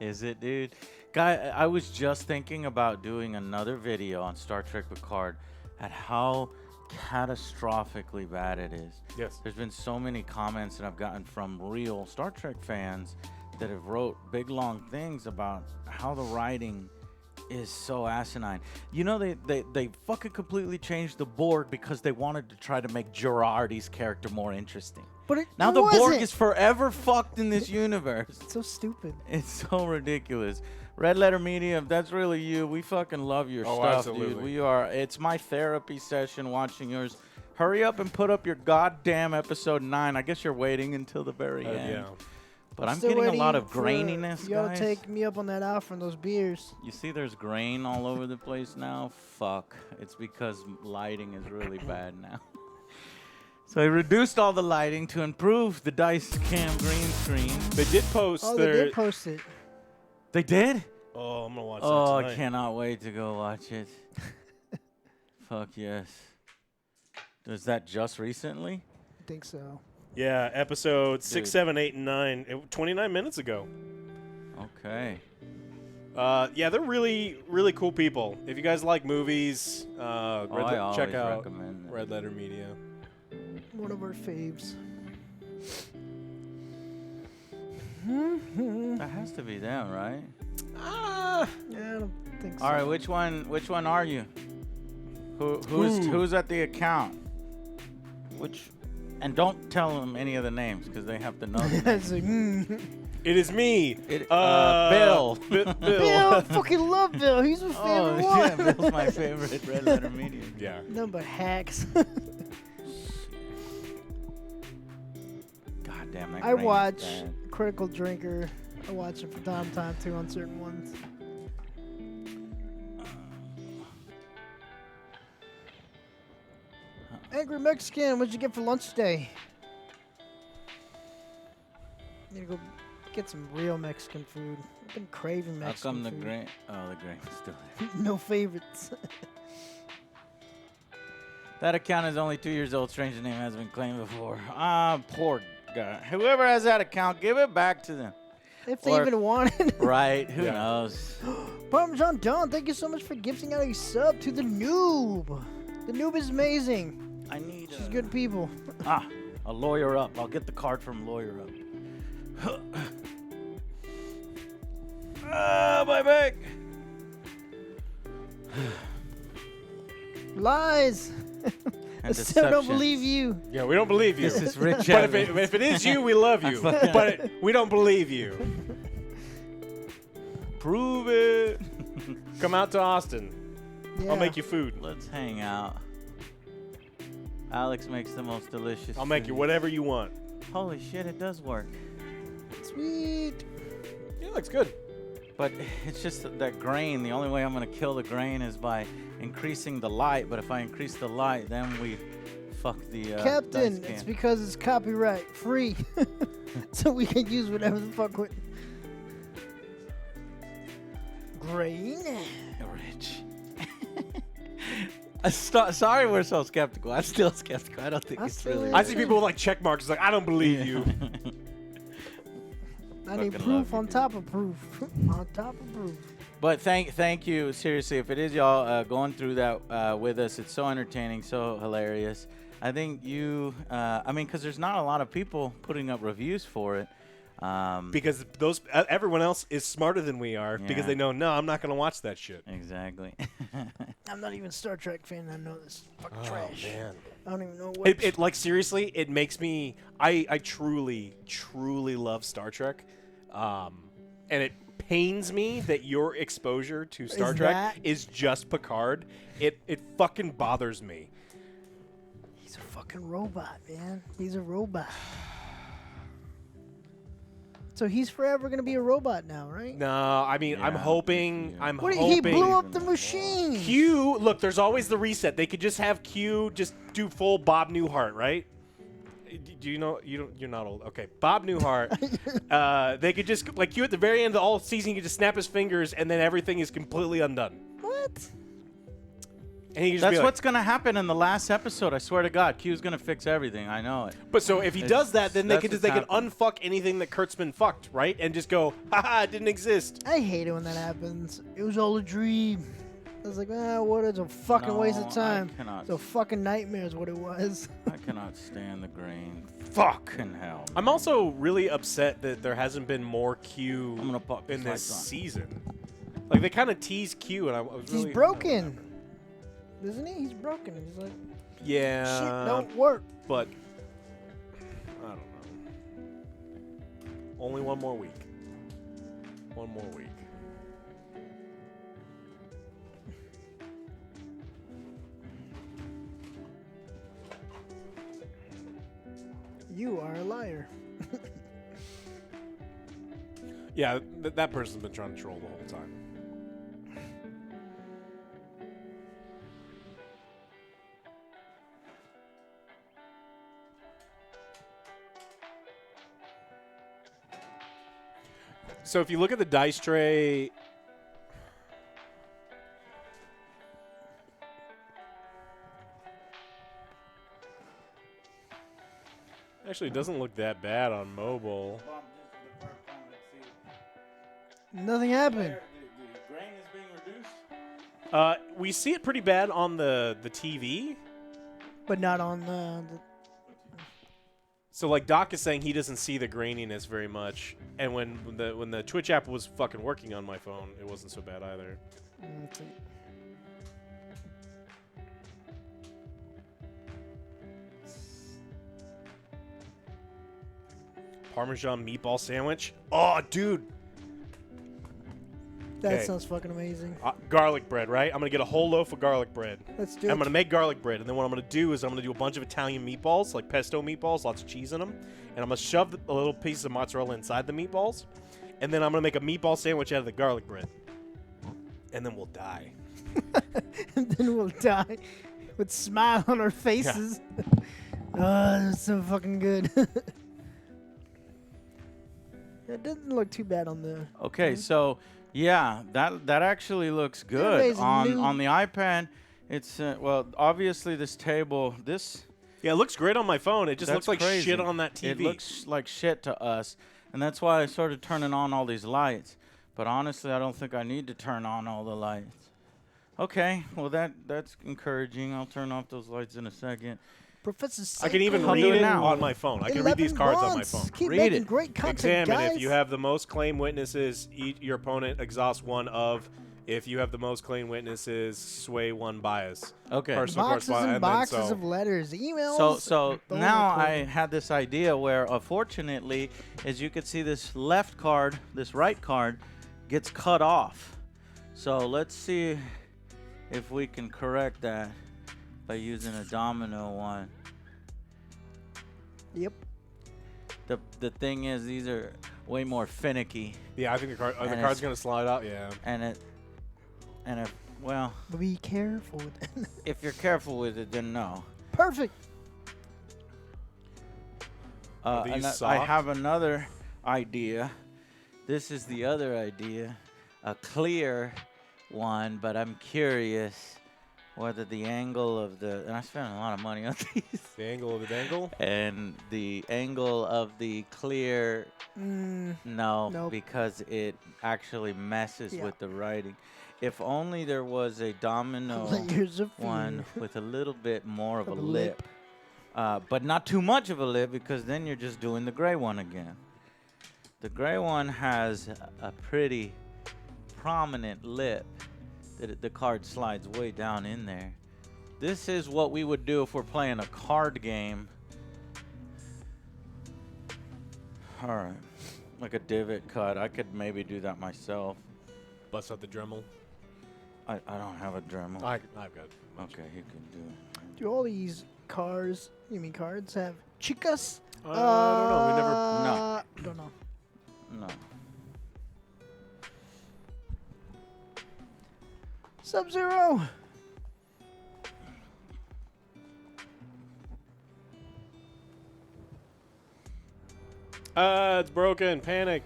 Is it, dude? Guy, I was just thinking about doing another video on Star Trek Picard at how catastrophically bad it is. Yes. There's been so many comments that I've gotten from real Star Trek fans that have wrote big long things about how the writing is so asinine. You know, they fucking completely changed the Borg because they wanted to try to make Girardi's character more interesting. But it Now the Borg wasn't. is forever fucked in this universe. So stupid. It's so ridiculous. Red Letter Media, if that's really you, we fucking love your Oh, stuff, absolutely. dude. We are. It's my therapy session watching yours. Hurry up and put up your goddamn episode 9. I guess you're waiting until the very end. Yeah. But I'm Still getting a lot waiting of for graininess, y'all guys. take me up on that offer on those beers. You see there's grain all over the place now? Fuck. It's because lighting is really bad now. So I reduced all the lighting to improve the dice cam green screen. They did post Oh, they their. did post it. They did? Oh, I'm gonna watch Oh, that I tonight. cannot wait to go watch it. Fuck yes. Was that just recently? I think so. Yeah, episode 6, Dude. 7, 8, and 9. 29 minutes ago. Okay. Yeah, they're really, really cool people. If you guys like movies, I always check out recommend it. Red Letter Media. One of our faves. That has to be them, right? Ah, Yeah, I don't think so. All right, which one are you? Who's at the account? And don't tell them any of the names because they have to know. The names. It's like, it is me. Bill. Bill. Bill, I fucking love Bill. He's my favorite Oh, one. yeah, Bill's my favorite Red Letter Media. Yeah. Nothing but hacks. God damn, that I grain is watch bad. Critical Drinker. I watch it from time to time too on certain ones. Angry Mexican, what'd you get for lunch today? Need to go get some real Mexican food. I've been craving How Mexican come the food. grain? Oh, the grain is still there. No favorites. That account is only 2 years old. Stranger name has been claimed before. Ah, poor guy. Whoever has that account, give it back to them. If they Or- even want it. Right? Who Yeah. knows? Parmesan Don, thank you so much for gifting out a sub to the noob. The noob is amazing. I need She's good people. a lawyer up. I'll get the card from lawyer up. My back. Lies. I And still don't deception. believe you. Yeah, we don't believe you. This is Rich But if Evans. it is you, we love you. But we don't believe you. Prove it. Come out to Austin. Yeah. I'll make you food. Let's hang out. Alex makes the most delicious. I'll make you food. whatever you want. Holy shit, it does work. Sweet. Yeah, looks good. But it's just that grain. The only way I'm gonna kill the grain is by increasing the light. But if I increase the light, then we fuck the Captain, dice it's can. because it's copyright free. So we can use whatever the fuck we... Grain. Rich. Sorry, we're so skeptical. I'm still skeptical. I don't think I it's still really. am. I see people with like check marks. It's like, I don't believe you. I need Fucking proof love on you, top of proof. On top of proof. But thank you seriously. If it is y'all going through that with us, it's so entertaining, so hilarious. I think you. I mean, because there's not a lot of people putting up reviews for it. Because everyone else is smarter than we are because Yeah. they know, no, I'm not going to watch that shit. Exactly. I'm not even a Star Trek fan. I know this is fucking trash. Man. I don't even know what. It like seriously, it makes me. I truly love Star Trek, and it pains me that your exposure to Star Is Trek that- is just Picard. It fucking bothers me. He's a fucking robot, man. He's a robot. So he's forever gonna be a robot now, right? No, I mean I'm Yeah, hoping. yeah. I'm What? He hoping. blew up the machine. Q. Look, there's always the reset. They could just have Q just do full Bob Newhart, right? Do you know? You're not old. Okay, Bob Newhart. They could just like Q at the very end of all season. He could just snap his fingers, and then everything is completely undone. What? And he could just That's be like, what's gonna happen in the last episode. I swear to God, Q's gonna fix everything. I know it. But so if he does that, then they That's could just what's they could happening. unfuck anything that Kurtzman fucked, right? And just go, haha, it didn't exist. I hate it when that happens. It was all a dream. I was like, what is a fucking waste No, of time. I cannot. It's a fucking nightmare is what it was. I cannot stand the grain. Fuck. Fucking hell. I'm also really upset that there hasn't been more Q I'm gonna pop in these this lights on. season. Like they kind of tease Q, and I was He's really broken. Isn't he? He's broken. He's like, Yeah, shit don't work. but I don't know. Only one more week. One more week. You are a liar. Yeah, that person's been trying to troll the whole time. So if you look at the dice tray, actually it doesn't look that bad on mobile. Nothing happened. The grain is being reduced. We see it pretty bad on the TV. But not on the So like Doc is saying he doesn't see the graininess very much, and when the Twitch app was fucking working on my phone, it wasn't so bad either. Parmesan meatball sandwich. Oh, dude. That Okay. sounds fucking amazing. Garlic bread, right? I'm gonna get a whole loaf of garlic bread. Let's do I'm it. gonna make garlic bread, and then what I'm gonna do is I'm gonna do a bunch of Italian meatballs, like pesto meatballs, lots of cheese in them, and I'm gonna shove a little piece of mozzarella inside the meatballs, and then I'm gonna make a meatball sandwich out of the garlic bread, and then we'll die. And then we'll die with smile on our faces. Oh, that's so fucking good. It doesn't look too bad on the. Okay, so yeah, that actually looks good Anyways, on new- the iPad. It's well, obviously this table, this Yeah, it looks great on my phone. It just that's looks like crazy. shit on that TV. It looks like shit to us, and that's why I started turning on all these lights. But honestly, I don't think I need to turn on all the lights. Okay, well that's encouraging. I'll turn off those lights in a second. Professor I can even Psycho. I'll read do it it now. on my phone. I can read these 11 cards on my months. phone. Keep Read making it. great content, Examine guys. if you have the most claimed witnesses, eat your opponent exhaust one of. If you have the most claimed witnesses, sway one bias. Okay. Personal boxes correspondence, and and then boxes so- of letters, emails. So phone now I recording. had this idea where, unfortunately, as you can see, this left card, this right card, gets cut off. So let's see if we can correct that. by using a domino one. Yep. The thing is, these are way more finicky, Yeah, I think the And card's it's- gonna slide out. Yeah. and if well, Be careful with that. if you're careful with it, then no. Perfect. Are these I soft? have another idea. This is the other idea, a clear one, but I'm curious whether the angle of and I spent a lot of money on these, The angle of the dangle. and the angle of the clear, no, Nope. because it actually messes Yeah. with the writing. If only there was a domino Layers of fear. one with a little bit more of a Of a lip. lip. But not too much of a lip, because then you're just doing the gray one again. The gray one has a pretty prominent lip that the card slides way down in there. This is what we would do if we're playing a card game. All right, like a divot cut. I could maybe do that myself. Bust out the Dremel. I don't have a Dremel. I've got. Okay, you can do it. Do all these cards have chicas? I don't know. We never. No. Don't know. No. Sub-Zero. It's broken. Panic.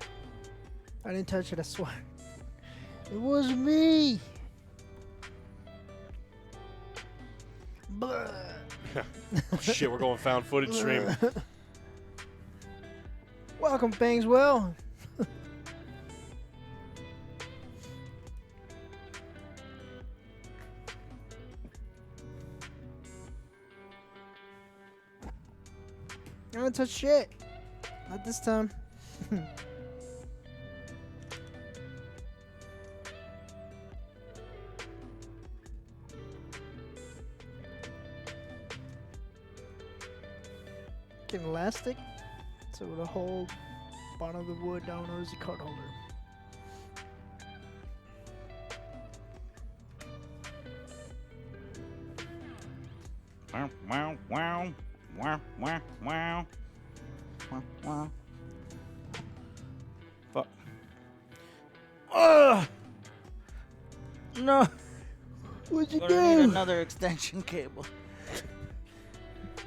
I didn't touch it, I swear. It was me. Blah. Oh, shit, we're going found footage stream. Welcome, Bangswell. I didn't touch shit. Not this time. Get elastic so it'll hold bottom of the wood down as a card holder. Wow, wow, wow, wow, wow, wow, wow, wow. Fuck. Ugh! No, What'd you we're gonna need do? another extension cable.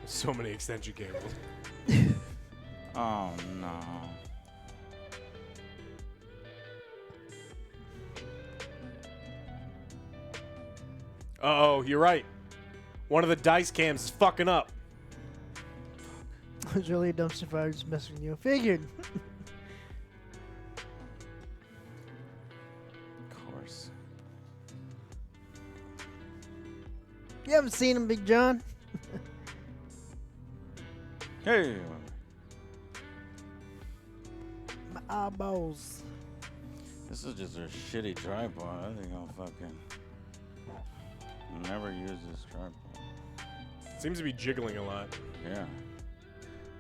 So many extension cables. Oh no. Oh, you're right. One of the dice cams is fucking up. It was really a dumpster fire just messing with you. Figured. Of course. You haven't seen him, Big John? Hey. My eyeballs. This is just a shitty tripod. I think I'll fucking never use this tripod. Seems to be jiggling a lot. Yeah.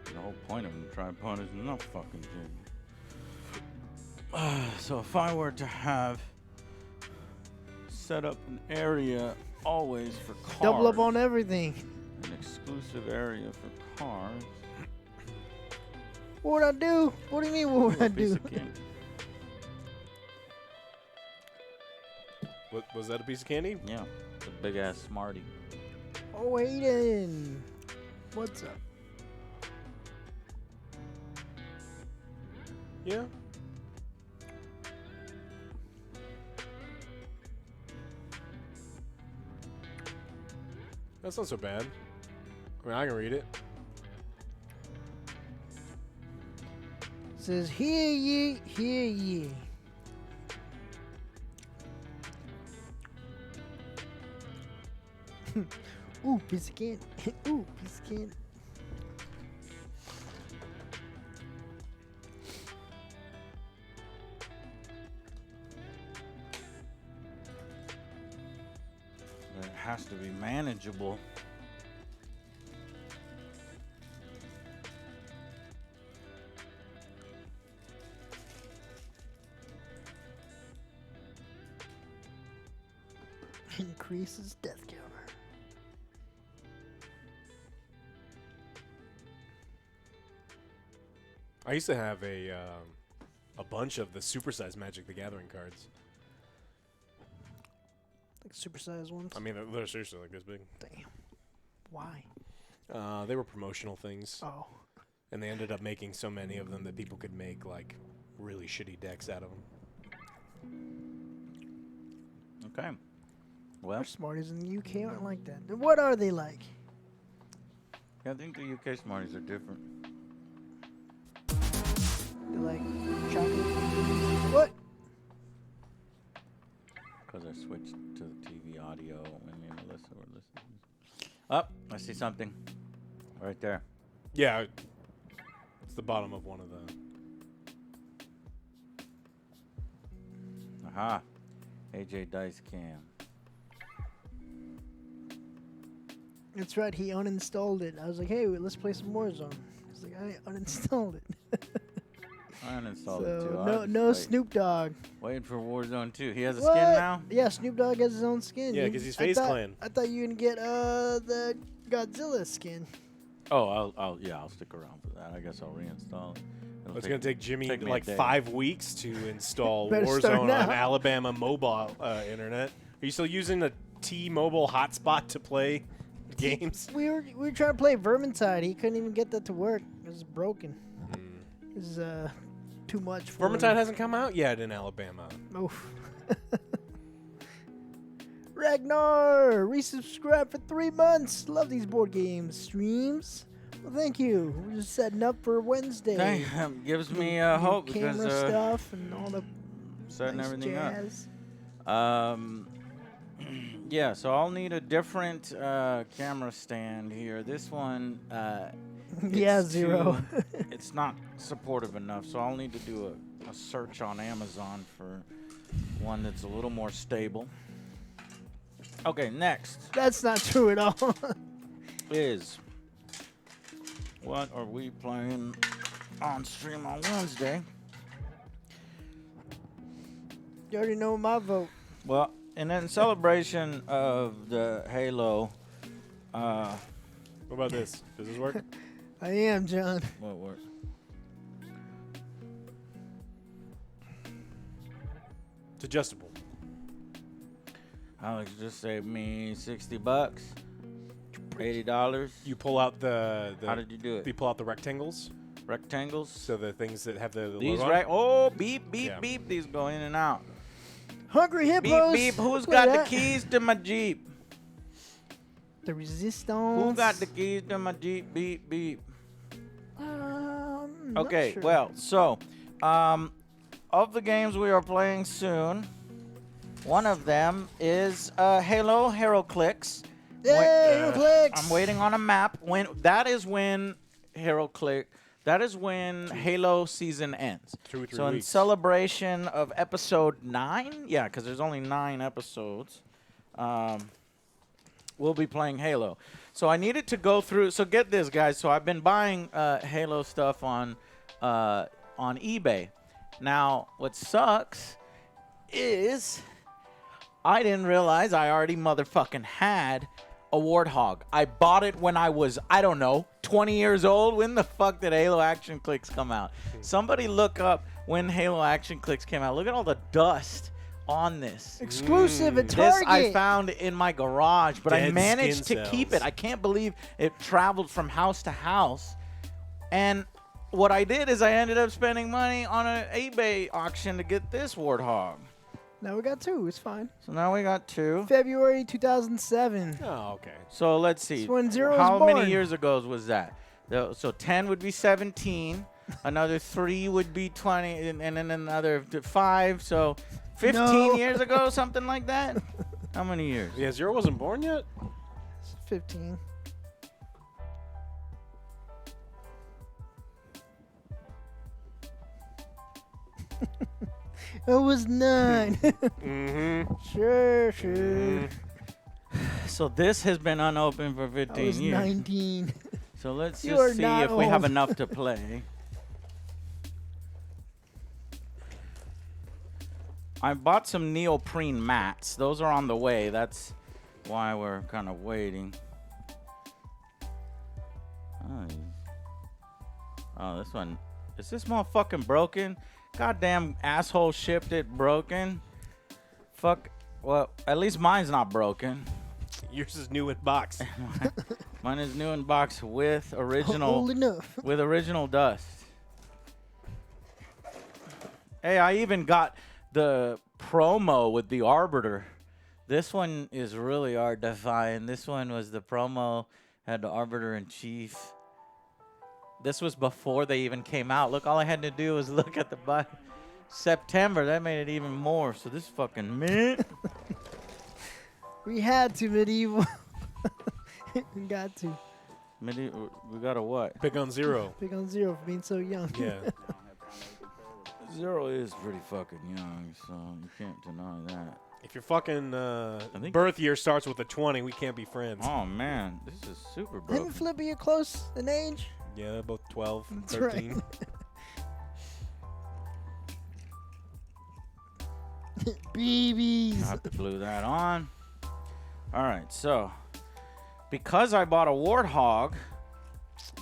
The whole point of the tripod is not fucking jig. So if I were to have set up an area always for cars, Double up on everything. an exclusive area for cars, What would I do? What do you mean, what would I a piece do? of candy. Was that a piece of candy? Yeah, the big ass Smartie. Oh, Aiden. What's up? Yeah. That's not so bad. I mean, I can read it. It says, hear ye, hear ye. Ooh, piece of candy. Ooh, piece of candy. But it has to be manageable. Increases death counter. I used to have a bunch of the supersized Magic the Gathering cards. Like supersized ones. I mean, they're seriously like this big. Damn. Why? They were promotional things, Oh. and they ended up making so many of them that people could make like really shitty decks out of them. Okay. Well, Our Smarties in the UK aren't like that. Then what are they like? I think the UK Smarties are different. They're like chocolate. What? Because I switched to the TV audio when me and Melissa were listening. Oh, I see something. Right there. Yeah, it's the bottom of one of the. Aha. AJ Dice Cam. That's right. He uninstalled it. I was like, hey, let's play some Warzone. He's like, I uninstalled it. I uninstalled it too. So I no, just no Snoop Dogg. waiting for Warzone 2. He has a What? skin now? Yeah, Snoop Dogg has his own skin. Yeah, You- 'cause he's I FaZe thought- Clan. I thought you were gonna get the Godzilla skin. Oh, I'll stick around for that. I guess I'll reinstall it. It'll It's take- gonna take Jimmy take me a like day. 5 weeks to install Better start Warzone now. on Alabama mobile internet. Are you still using the T-Mobile hotspot to play games? We were trying to play Vermintide. He couldn't even get that to work. It was broken. It was too much for Vermintide him. hasn't come out yet in Alabama. Oof. Ragnar, resubscribe for 3 months. Love these board games streams. Well, thank you. We're just setting up for Wednesday. Okay, gives me New hope camera because stuff and all the setting nice everything jazz. up. Yeah, so I'll need a different camera stand here. This one, Yeah, it's zero. it's not supportive enough, so I'll need to do a search on Amazon for one that's a little more stable. Okay, next That's not true at all. is what are we playing on stream on Wednesday? You already know my vote. Well, and in celebration of the Halo, What about this? Does this work? I am, John. what work? It's adjustable. Alex just saved me $60, $80. You pull out the How did you do it? you pull out the rectangles, Rectangles. so the things that have the These logo on right. it. Oh, beep, beep, Yeah. beep. These go in and out. Hungry Beep, Hippos. beep. Who's Look at got that. the keys to my Jeep? The Resistance. Who got the keys to my Jeep? Beep, beep. Not Okay, sure. well, so, of the games we are playing soon, one of them is Halo HeroClix. Yay, clicks. I'm waiting on a map. That is when Halo season ends. 2 or 3 So in weeks. celebration of episode 9, yeah, because there's only 9 episodes, we'll be playing Halo. So I needed to go through. So get this, guys. So I've been buying Halo stuff on eBay. Now, what sucks is I didn't realize I already motherfucking had a Warthog. I bought it when I was, I don't know, 20 years old. When the fuck did Halo Action Clicks come out? Somebody look up when Halo Action Clicks came out. Look at all the dust on this. Exclusive at This Target. I found in my garage, but I Dead managed skin to keep cells. it. I can't believe it traveled from house to house. And what I did is I ended up spending money on an eBay auction to get this Warthog. Now we got 2. It's fine. So now we got 2. February 2007. Oh, okay. So let's see. It's when Zero How was many born. years ago was that? So 10 would be 17. Another 3 would be 20, and then another 5. So 15 No. years ago, something like that. How many years? Yeah, Zero wasn't born yet. It's 15. It was 9. Mm-hmm. Sure, sure. So this has been unopened for I 15 was years. 19. So let's You are just see not if we have old. enough to play. I bought some neoprene mats. Those are on the way. That's why we're kind of waiting. Oh, this one Is this motherfucking broken? Goddamn asshole shipped it broken. Fuck. Well, at least mine's not broken. Yours is new in box. Mine is new in box with original Old enough. with original dust. Hey, I even got the promo with the Arbiter. This one is really hard to find. This one was the promo, had the Arbiter in Chief. This was before they even came out. Look, all I had to do was look at the September. That made it even more. So this fucking mint. We had to, Medieval. We got to. We got a what? Pick on Zero. Pick on Zero for being so young. Yeah. Zero is pretty fucking young, so you can't deny that. If your fucking think- birth year starts with a 20, we can't be friends. Oh man, this is super Him broken. and Flippy are close in age. Yeah, they're both 12, That's 13. right. BBs. I have to glue that on. All right, so because I bought a Warthog,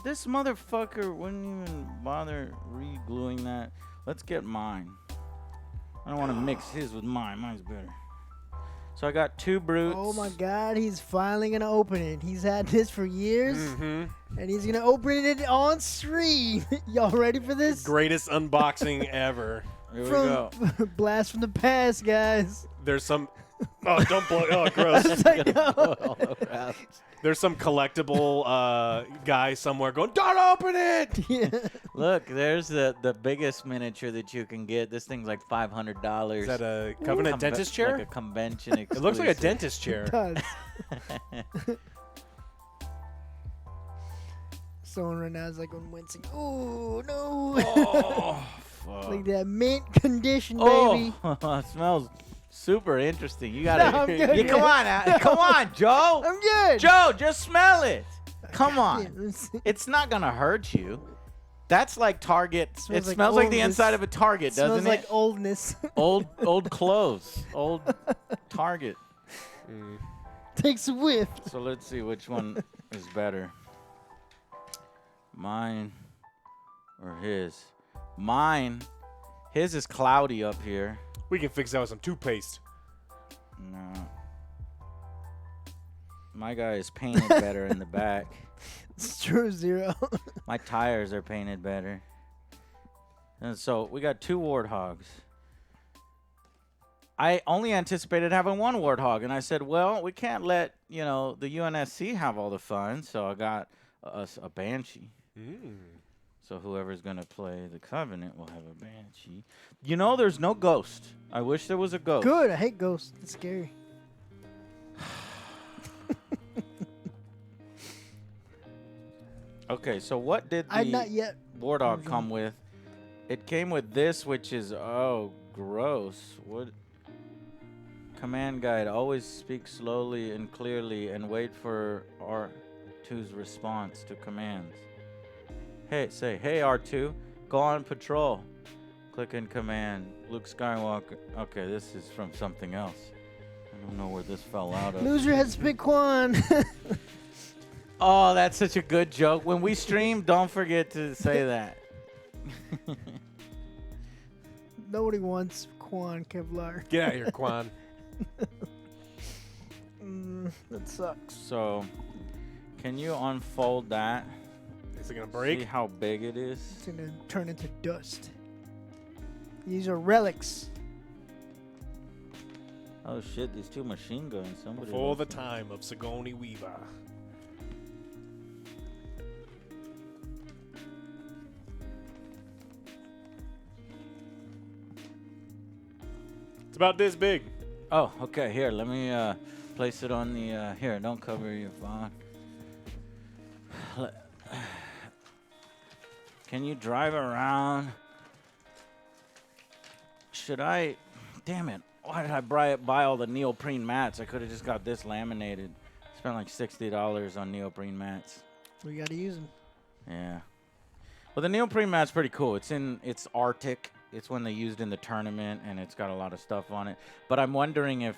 this motherfucker wouldn't even bother re-gluing that. Let's get mine. I don't want to mix his with mine. Mine's better. So I got 2 brutes. Oh my God, he's finally gonna open it. He's had this for years, Mm-hmm. and he's gonna open it on stream. Y'all ready for this? Greatest unboxing ever. Here we go. Blast from the past, guys. There's some. Oh, don't blow. Oh, gross. It's like, no. There's some collectible guy somewhere going, "Don't open it!" Yeah. Look, there's the biggest miniature that you can get. This thing's like $500. Is that a Covenant dentist chair? Like a convention It looks like a exclusive. dentist chair. It does. Someone right now is like on wincing. Oh no! Oh, fuck. Like that mint condition, baby. Oh, it smells super interesting. You gotta. No, I'm good, Yeah, come on, come on, Joe. I'm good. Joe, just smell it. Come on. Yeah, let's see. It's not gonna hurt you. That's like Target. Smells It like smells like the oldness. inside of a Target, Smells doesn't like it? oldness. Old clothes. Old Target. Takes a whiff. So let's see which one is better. Mine or his? Mine. His is cloudy up here. We can fix that with some toothpaste. No. My guy is painted better in the back. It's true, Zero. My tires are painted better. And so we got 2 Warthogs. I only anticipated having 1 Warthog, and I said, well, we can't let, the UNSC have all the fun, so I got us a Banshee. So whoever's going to play the Covenant will have a Banshee. There's no Ghost. I wish there was a Ghost. Good. I hate ghosts. It's scary. Okay, so what did the I'm not yet. Warthog come with? It came with this, which is, gross. What? Command guide, always speak slowly and clearly and wait for R2's response to commands. Hey, R2, go on patrol. Click in command. Luke Skywalker. Okay, this is from something else. I don't know where this fell out of. Loser has to pick Quan. Oh, that's such a good joke. When we stream, don't forget to say that. Nobody wants Quan Kevlar. Get out of here, Quan. That sucks. So, can you unfold that? Is it gonna See break? how big it is? It's gonna turn into dust. These are relics. Oh shit, these 2 machine guns. Somebody Before the wants them. time of Sigourney Weaver. It's about this big. Oh, okay. Here, let me place it on the. Here, don't cover your phone. Can you drive around? Should I? Damn it! Why did I buy all the neoprene mats? I could have just got this laminated. Spent like $60 on neoprene mats. We gotta use them. Yeah. Well, the neoprene mat's pretty cool. It's Arctic. It's one they used in the tournament, and it's got a lot of stuff on it. But I'm wondering if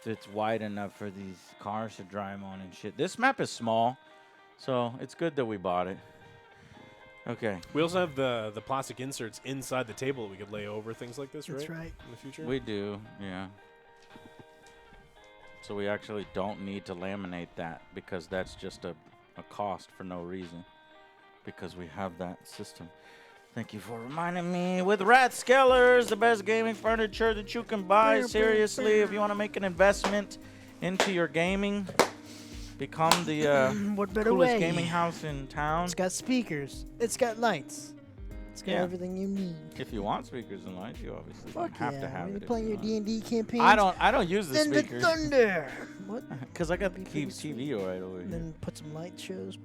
it's wide enough for these cars to drive on and shit. This map is small, so it's good that we bought it. Okay. We also have the plastic inserts inside the table that we could lay over things like this, That's right? right. In the future. We do, yeah. So we actually don't need to laminate that because that's just a cost for no reason because we have that system. Thank you for reminding me. With Rathskellers, the best gaming furniture that you can buy. Seriously, if you want to make an investment into your gaming, become the What better coolest way? gaming house in town. It's got speakers. It's got lights. It's got Yeah. everything you need. If you want speakers and lights, you obviously Fuck don't have yeah. to have When it. you're if playing you your want. D&D campaigns. I don't use the Then the speakers thunder. What? because I got the Be pretty TV right over And here. then put some light shows.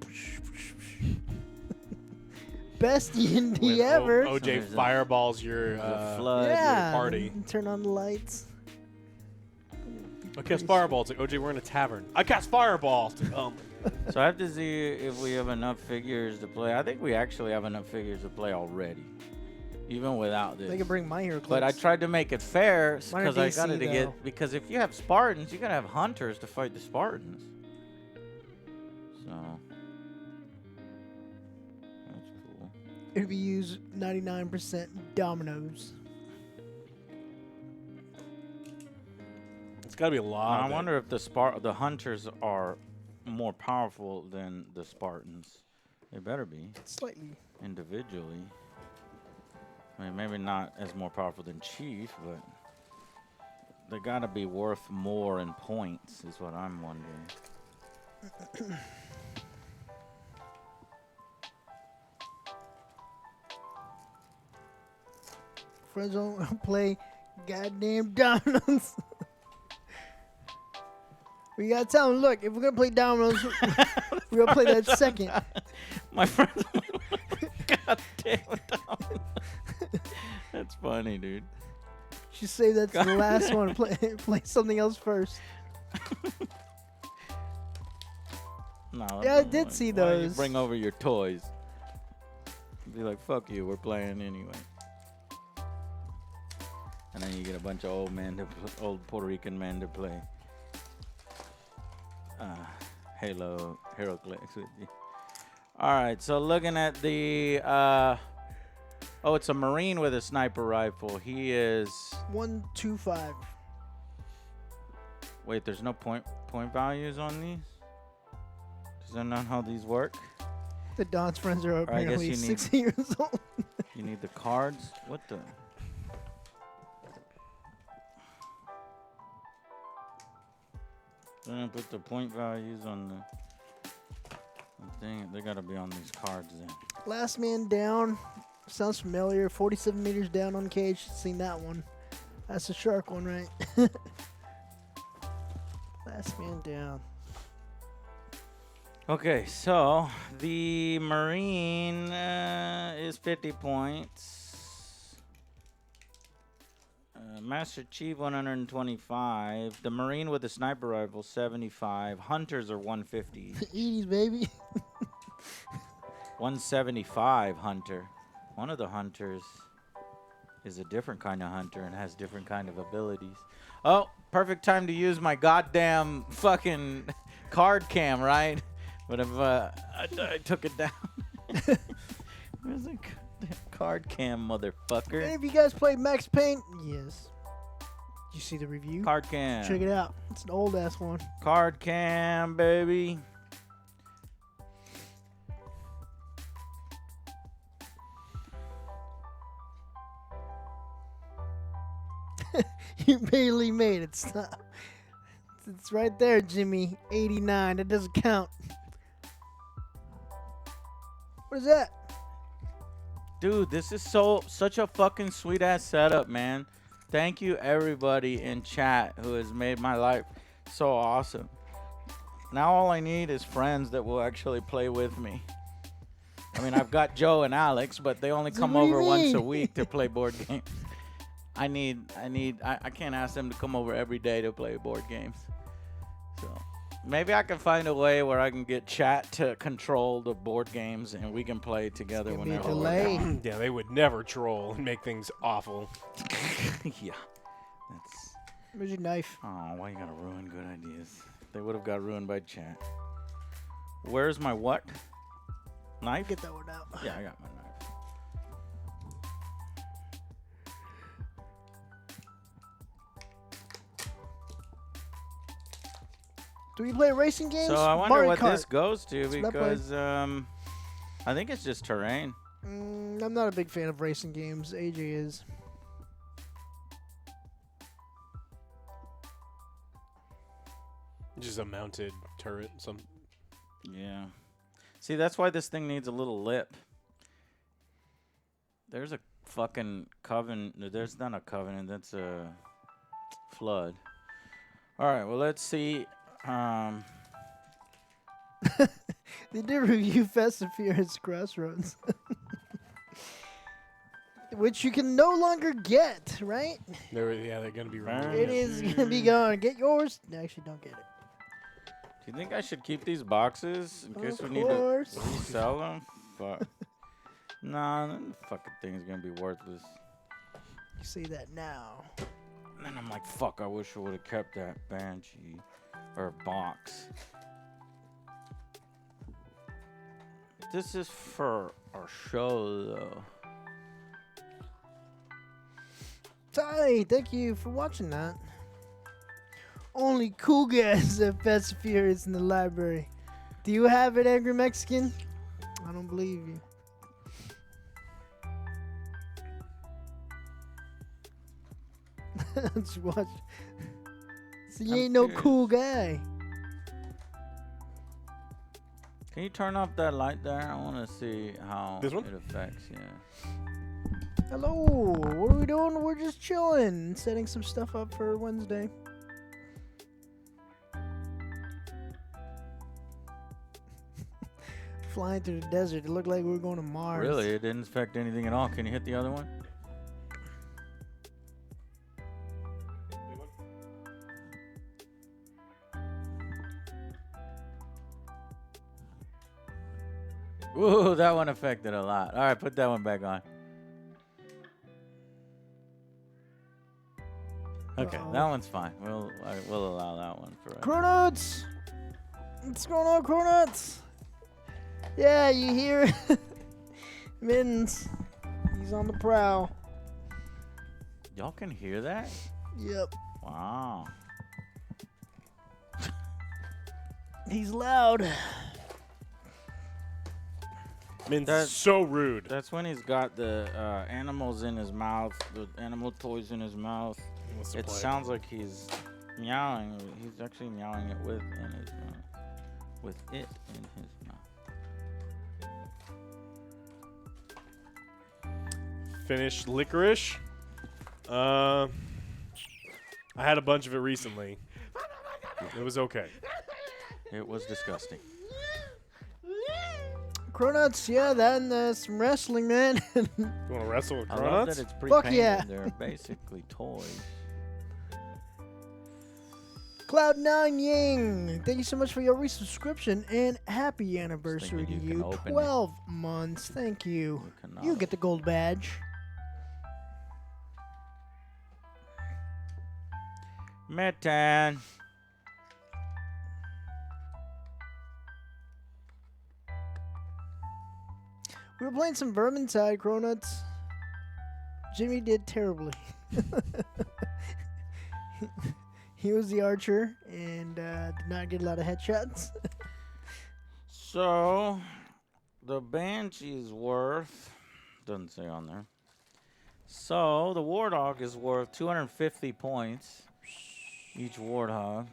Best D&D When ever. OJ There's a- fireballs your there's a flood. yeah. party. and Turn on the lights. I cast fireball. It's like OJ, we're in a tavern. I cast fireball. It's like, So I have to see if we have enough figures to play. I think we actually have enough figures to play already, even without this. They can bring my hero But I tried to make it fair Mine are because I DC got to though. get because if you have Spartans, you gotta have hunters to fight the Spartans. So that's cool. It'd be used 99% dominoes. it's got to be a lot. I of it. wonder if the hunters are more powerful than the Spartans. They better be Slightly. individually. I mean, maybe not as more powerful than Chief, but they gotta be worth more in points, is what I'm wondering. Friends don't play goddamn dominoes. We gotta tell them, look, if we're gonna play dominoes, we're gonna play that second. My friend. God damn it. That's funny, dude. Just say that's the last one. Play something else first. No, Yeah, I did see why you those. bring over your toys. Be like, fuck you, we're playing anyway. And then you get a bunch of old Puerto Rican men to play Halo HeroClix with you. All right, so looking at the oh, it's a Marine with a sniper rifle. He is 125. wait. There's no point values on these. Is that not how these work? The Don's friends are I guess apparently you need- 60 years old. You need the cards. What the? They're gonna put the point values on the thing. They gotta be on these cards then. Last man down. Sounds familiar. 47 meters down on cage. Seen that one. That's a shark one, right? Last man down. Okay, so the Marine is 50 points. Master Chief 125. The Marine with the sniper rifle 75. Hunters are 150. 80s, baby. 175 hunter. One of the hunters is a different kind of hunter and has different kind of abilities. Oh, perfect time to use my goddamn fucking card cam, right? But if I took it down. Where's the goddamn card cam, motherfucker? Any of you guys played Max Payne? Yes. Did you see the review? Card cam. Check it out. It's an old ass one. Card cam, baby. You barely made it. Stop. It's right there, Jimmy. 89. That doesn't count. What is that? Dude, this is such a fucking sweet ass setup, man. Thank you everybody in chat who has made my life so awesome. Now all I need is friends that will actually play with me. I mean, I've got Joe and Alex, but they only So come what do you over once a mean? week to play board games. I can't ask them to come over every day to play board games. So maybe I can find a way where I can get chat to control the board games and we can play together Give me a whenever. delay. Yeah, they would never troll and make things awful. Yeah. That's Where's your knife? oh, why you gotta ruin good ideas? They would have got ruined by chat. Where's my what? Knife? Get that one out. Yeah, I got my knife. Do we play racing games? So I wonder Mario what Kart. this goes to That's what I play. because I think it's just terrain. I'm not a big fan of racing games. AJ is. Just a mounted turret. Some. Yeah. See, that's why this thing needs a little lip. There's a fucking covenant. There's not a covenant. That's a flood. All right. Well, let's see. They did review Fast and Furious Crossroads. Which you can no longer get, right? They're gonna be removing It is going to be gone. Get yours. No, actually, don't get it. Do you think I should keep these boxes in case we Of need to course. resell them? Fuck. Nah, that fucking thing is gonna be worthless. You say that now. And then I'm like, fuck, I wish I would have kept that Banshee or box. This is for our show, though. Ty, thank you for watching that. Only cool guys have Fast and Furious in the library. Do you have it, Angry Mexican? I don't believe you. Just watch. So you I'm ain't no curious. cool guy. Can you turn off that light there? I want to see how This one? it affects. Yeah. Hello, what are we doing? We're just chilling, setting some stuff up for Wednesday. Flying through the desert, it looked like we were going to Mars. Really, it didn't affect anything at all. Can you hit the other one? Ooh, that one affected a lot. All right, put that one back on. Okay, Uh-oh. that one's fine. We'll allow that one for right now. Cronuts! What's going on, Cronuts? Yeah, you hear Mittens. He's on the prowl. Y'all can hear that? Yep. Wow. He's loud. Min's That's- so rude. That's when he's got the animals in his mouth, the animal toys in his mouth. He wants to It play. sounds like he's meowing. He's actually meowing it with in his mouth. With it in his mouth. Finished licorice. I had a bunch of it recently. It was okay. It was disgusting. Cronuts, yeah, that and some wrestling, man. You want to wrestle with I love that Cronuts? it's Fuck pre-painted. yeah. They're basically toys. Cloud9 Ying, thank you so much for your resubscription and happy anniversary to thinking you you. can open it. 12 months, thank you. You cannot. You get the gold badge. Metan. We were playing some Vermintide, Cronuts. Jimmy did terribly. He was the archer and did not get a lot of headshots. So, the Banshee's worth, doesn't say on there. So, the Warthog is worth 250 points. Each Warthog.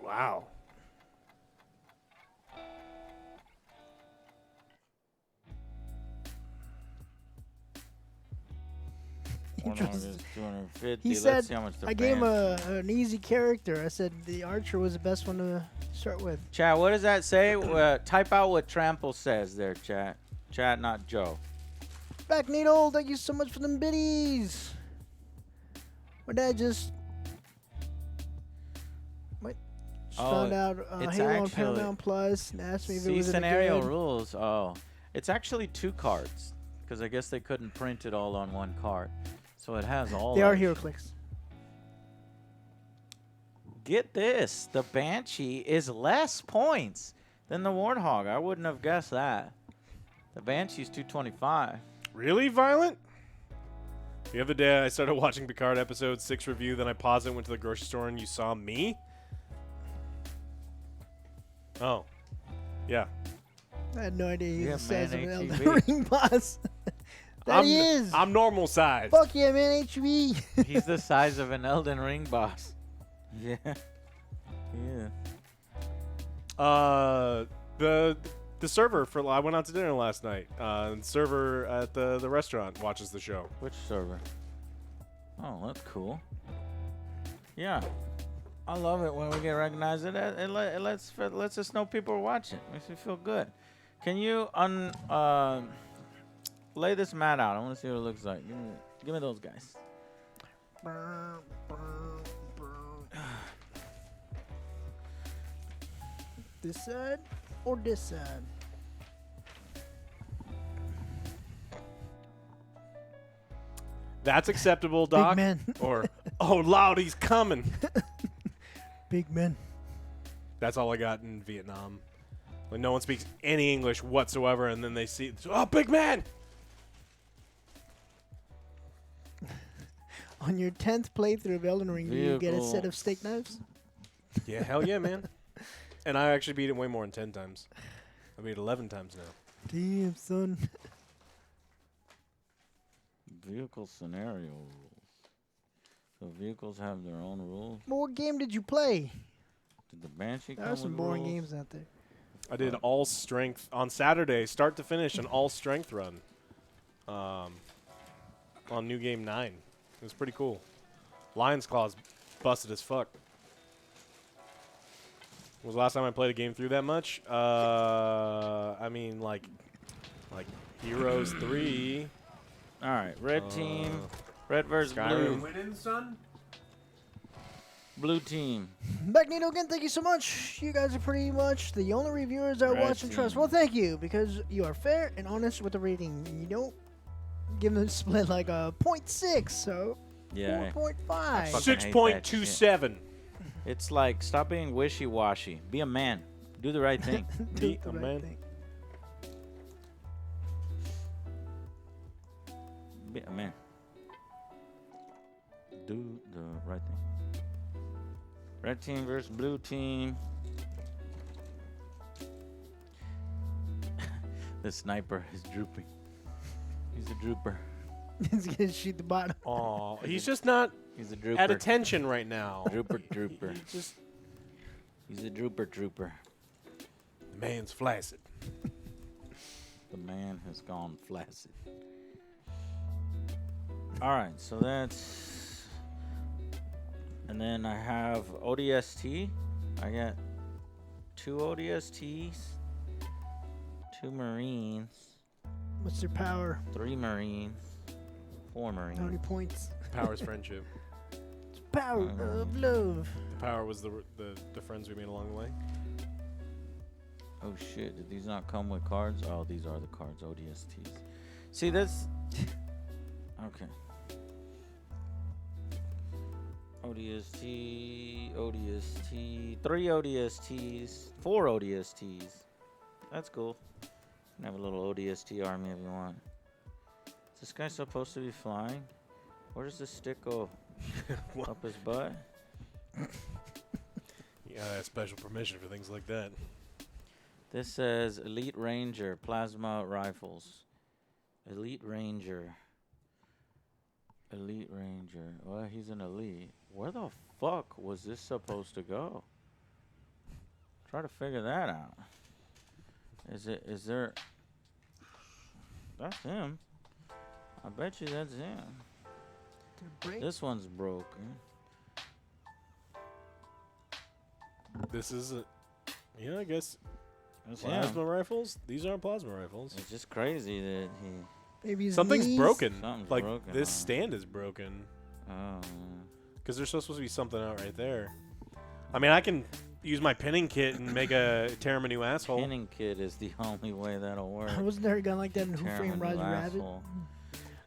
Wow. Warthog is 250. He Let's said, see how much the I gave him Banshee- an easy character. I said the archer was the best one to start with. Chat, what does that say? Type out what Trample says there, chat. Chat, not Joe. Back Needle, thank you so much for them biddies. My dad just found out it's Halo on actually- Paramount Plus and asked me if it See was any scenario good. rules. Oh, it's actually 2 cards because I guess they couldn't print it all on 1 card. So it has all. They are of- hero clicks. Get this: the Banshee is less points than the Warthog. I wouldn't have guessed that. The Banshee's 225. Really violent? The other day, I started watching Picard episode 6 review. Then I paused and went to the grocery store, and you saw me. Oh, yeah. I had no idea he's Yeah, the size of man, an HEB. Elden Ring boss. That he is. I'm normal size. Fuck yeah, man, HB. He's the size of an Elden Ring boss. Yeah. Yeah. The server for I went out to dinner last night. The server at the restaurant watches the show. Which server? Oh, that's cool. Yeah. I love it when we get recognized. It lets us know people are watching. Makes me feel good. Can you lay this mat out? I want to see what it looks like. Give me those guys. This side or this side? That's acceptable, Doc. Big man. Or, oh, loud, he's coming. Big man. That's all I got in Vietnam. When no one speaks any English whatsoever, and then they see, oh, big man. On your 10th playthrough of Elden Ring, do you get a set Vehicle. of steak knives? Yeah, hell yeah, man. And I actually beat it way more than 10 times. I beat it 11 times now. Damn, son. Vehicle scenario rules. So vehicles have their own rules. What game did you play? Did the Banshee There come are some with boring rules? games out there. I did all strength on Saturday, start to finish, an all strength run on New Game 9. It was pretty cool. Lion's Claw's busted as fuck. When was the last time I played a game through that much? I mean, like Heroes 3. All right, red team, red versus blue. Skyrim. Winning, son? Blue team. Magneto, again, thank you so much. You guys are pretty much the only reviewers I Red watch and trust. team. Well, thank you, because you are fair and honest with the rating. You don't give them a split like a 0.6, so Yeah. 4.5. Fucking hate that 6.27. It's like, stop being wishy-washy. Be a man. Do the right thing. Do Be the a right man. thing. Be a man. Do the right thing. Red team versus blue team. The sniper is drooping. He's a drooper. He's gonna shoot the bottom. Aw, he's just not He's a drooper. at attention right now. Drooper, drooper. Just He's a drooper, trooper. the man's flaccid. The man has gone flaccid. All right, so that's... And then I have ODST. I got 2 ODSTs, 2 Marines, What's their power? 3 Marines, 4 How many Marines. points? Power's friendship. It's power of love. The power was the friends we made along the way. Oh shit, did these not come with cards? Oh, these are the cards, ODSTs. See, that's... Okay. ODST, ODST, 3 ODSTs, 4 ODSTs. That's cool. You can have a little ODST army if you want. Is this guy supposed to be flying? Where does this stick go? What? Up his butt? Yeah, I have special permission for things like that. This says Elite Ranger, plasma rifles. Elite Ranger. Elite Ranger. Well, he's an elite. Where the fuck was this supposed to go? Try to figure that out. Is there... That's him. I bet you that's him. Did it break? This one's broken. This is a, yeah, I guess That's plasma him. rifles. These aren't plasma rifles. It's just crazy that he... Maybe his Something's knees? broken. Something's like broken, this huh? stand is broken Oh, because there's supposed to be something out right there. I mean, I can use my pinning kit and make tear him a new asshole. pinning kit is the only way that'll work. Wasn't there a gun like that in Who Tear him Framed a new Roger Rabbit? asshole.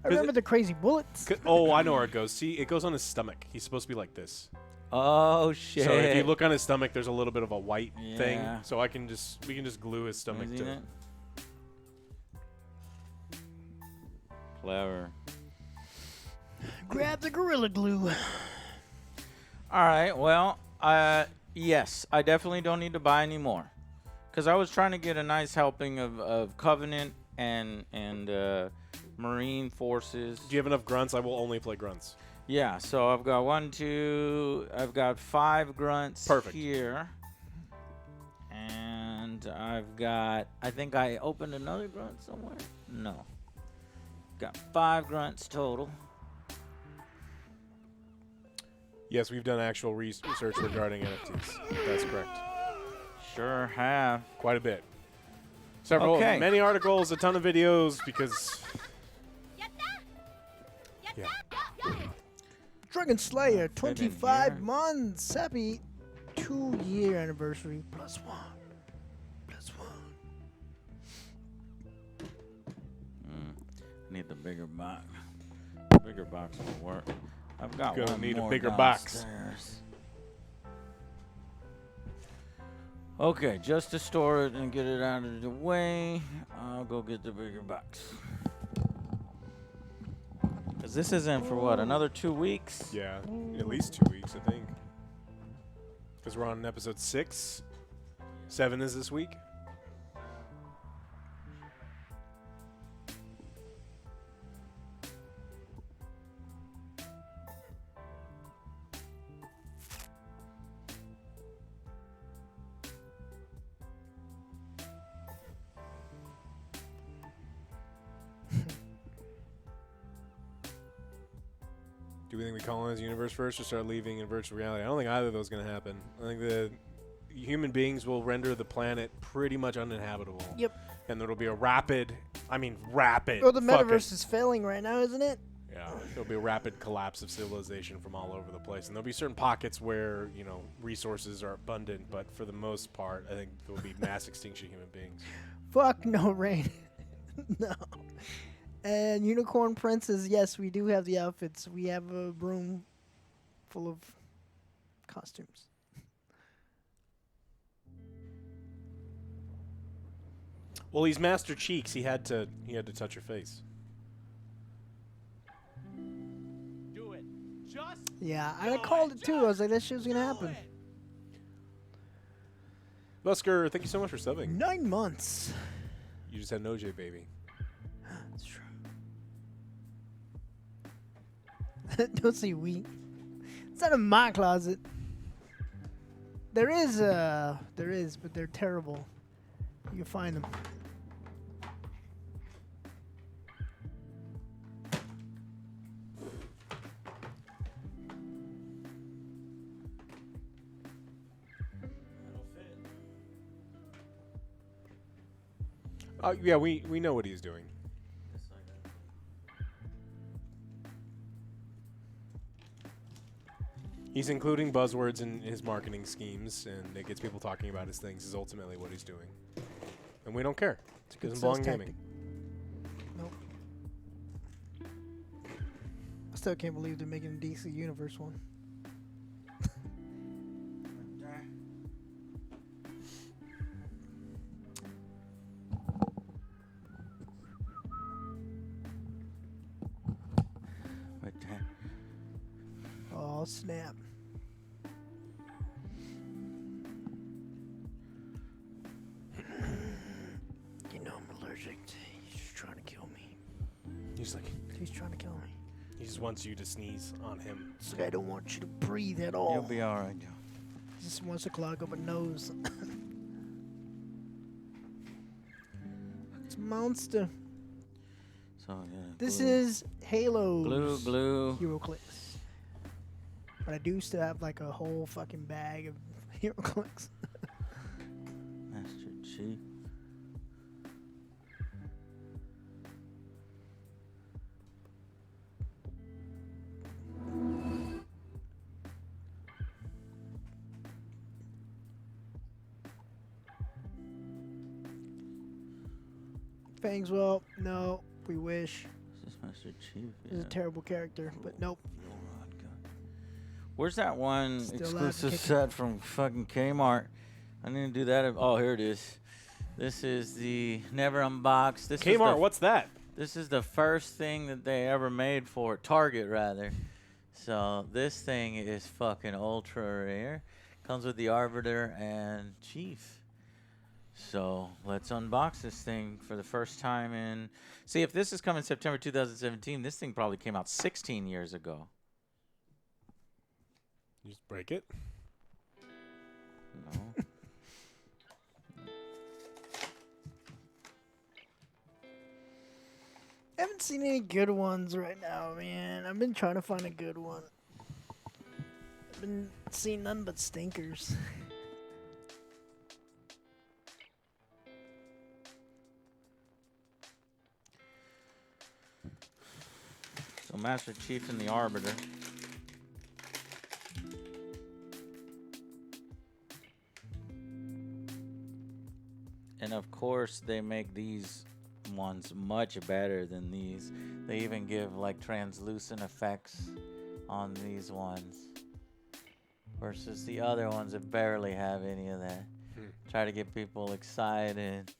I remember the crazy bullets. Oh, I know where it goes. See, it goes on his stomach. He's supposed to be like this. Oh shit! So if you look on his stomach, there's a little bit of a white thing. Yeah. So we can just glue his stomach Isn't to it? Clever. Grab the Gorilla Glue. All right. Well, yes, I definitely don't need to buy any more, because I was trying to get a nice helping of Covenant and Marine forces. Do you have enough grunts? I will only play grunts. Yeah. So I've got I've got 5 grunts Perfect. here, and I've got. I think I opened another grunt somewhere. No. Got 5 grunts total. Yes, we've done actual research regarding NFTs. That's correct. Sure have. Quite a bit. Okay. Many articles, a ton of videos, because yeah. Dragon Slayer, Fit in 25 here. months. Happy 2-year anniversary. +1. +1. Need the bigger box. Bigger box will work. I've got Gonna one need a more bigger box. downstairs. Okay, just to store it and get it out of the way, I'll go get the bigger box. Cause this isn't for what, another 2 weeks? Yeah, at least 2 weeks, I think. Because we're on episode 6. 7 is this week. Do we think we colonize the universe first or start leaving in virtual reality? I don't think either of those is going to happen. I think the human beings will render the planet pretty much uninhabitable. Yep. And there will be a rapid. Well, the fucking- metaverse is failing right now, isn't it? Yeah, there'll be a rapid collapse of civilization from all over the place. And there'll be certain pockets where, resources are abundant, but for the most part, I think there will be mass extinction of human beings. Fuck no rain. No. And Unicorn Princess, yes, we do have the outfits. We have a room full of costumes. Well, he's Master Cheeks. He had to touch her face. Do it. Just Yeah, I called it too. I was like, that shit was gonna happen. Busker, thank you so much for subbing. 9 months. You just had an OJ baby. That's true. Don't say we. It's not in my closet. There is, but they're terrible. You can find them. Yeah, we know what he's doing. He's including buzzwords in his marketing schemes, and it gets people talking about his things. Is ultimately what he's doing, and we don't care. It doesn't belong in gaming. Nope. I still can't believe they're making a DC Universe one. Oh snap! You know I'm allergic. He's just trying to kill me. He's like, He's trying to kill me. he just wants you to sneeze on him. It's like I don't want you to breathe at all. You'll be all right, Joe. He just wants to clog up a nose. It's a monster. So yeah. This glue. is Halo's glue. HeroClix. But I do still have like a whole fucking bag of HeroClix. Master Chief. Fangs, well, no, we wish. This is Master Chief. He's a terrible character, but nope. Where's that one Still exclusive advocating. set from fucking Kmart? I need to do that. Oh, here it is. This is the never unboxed. This is Kmart, the, what's that? This is the first thing that they ever made for Target, rather. So this thing is fucking ultra rare. Comes with the Arbiter and Chief. So let's unbox this thing for the first time in. See, if this is coming September 2017, this thing probably came out 16 years ago. You just break it. No. I haven't seen any good ones right now, man. I've been trying to find a good one. I've been seeing none but stinkers. So Master Chief and the Arbiter. And of course, they make these ones much better than these. They even give like translucent effects on these ones versus the other ones that barely have any of that. Try to get people excited.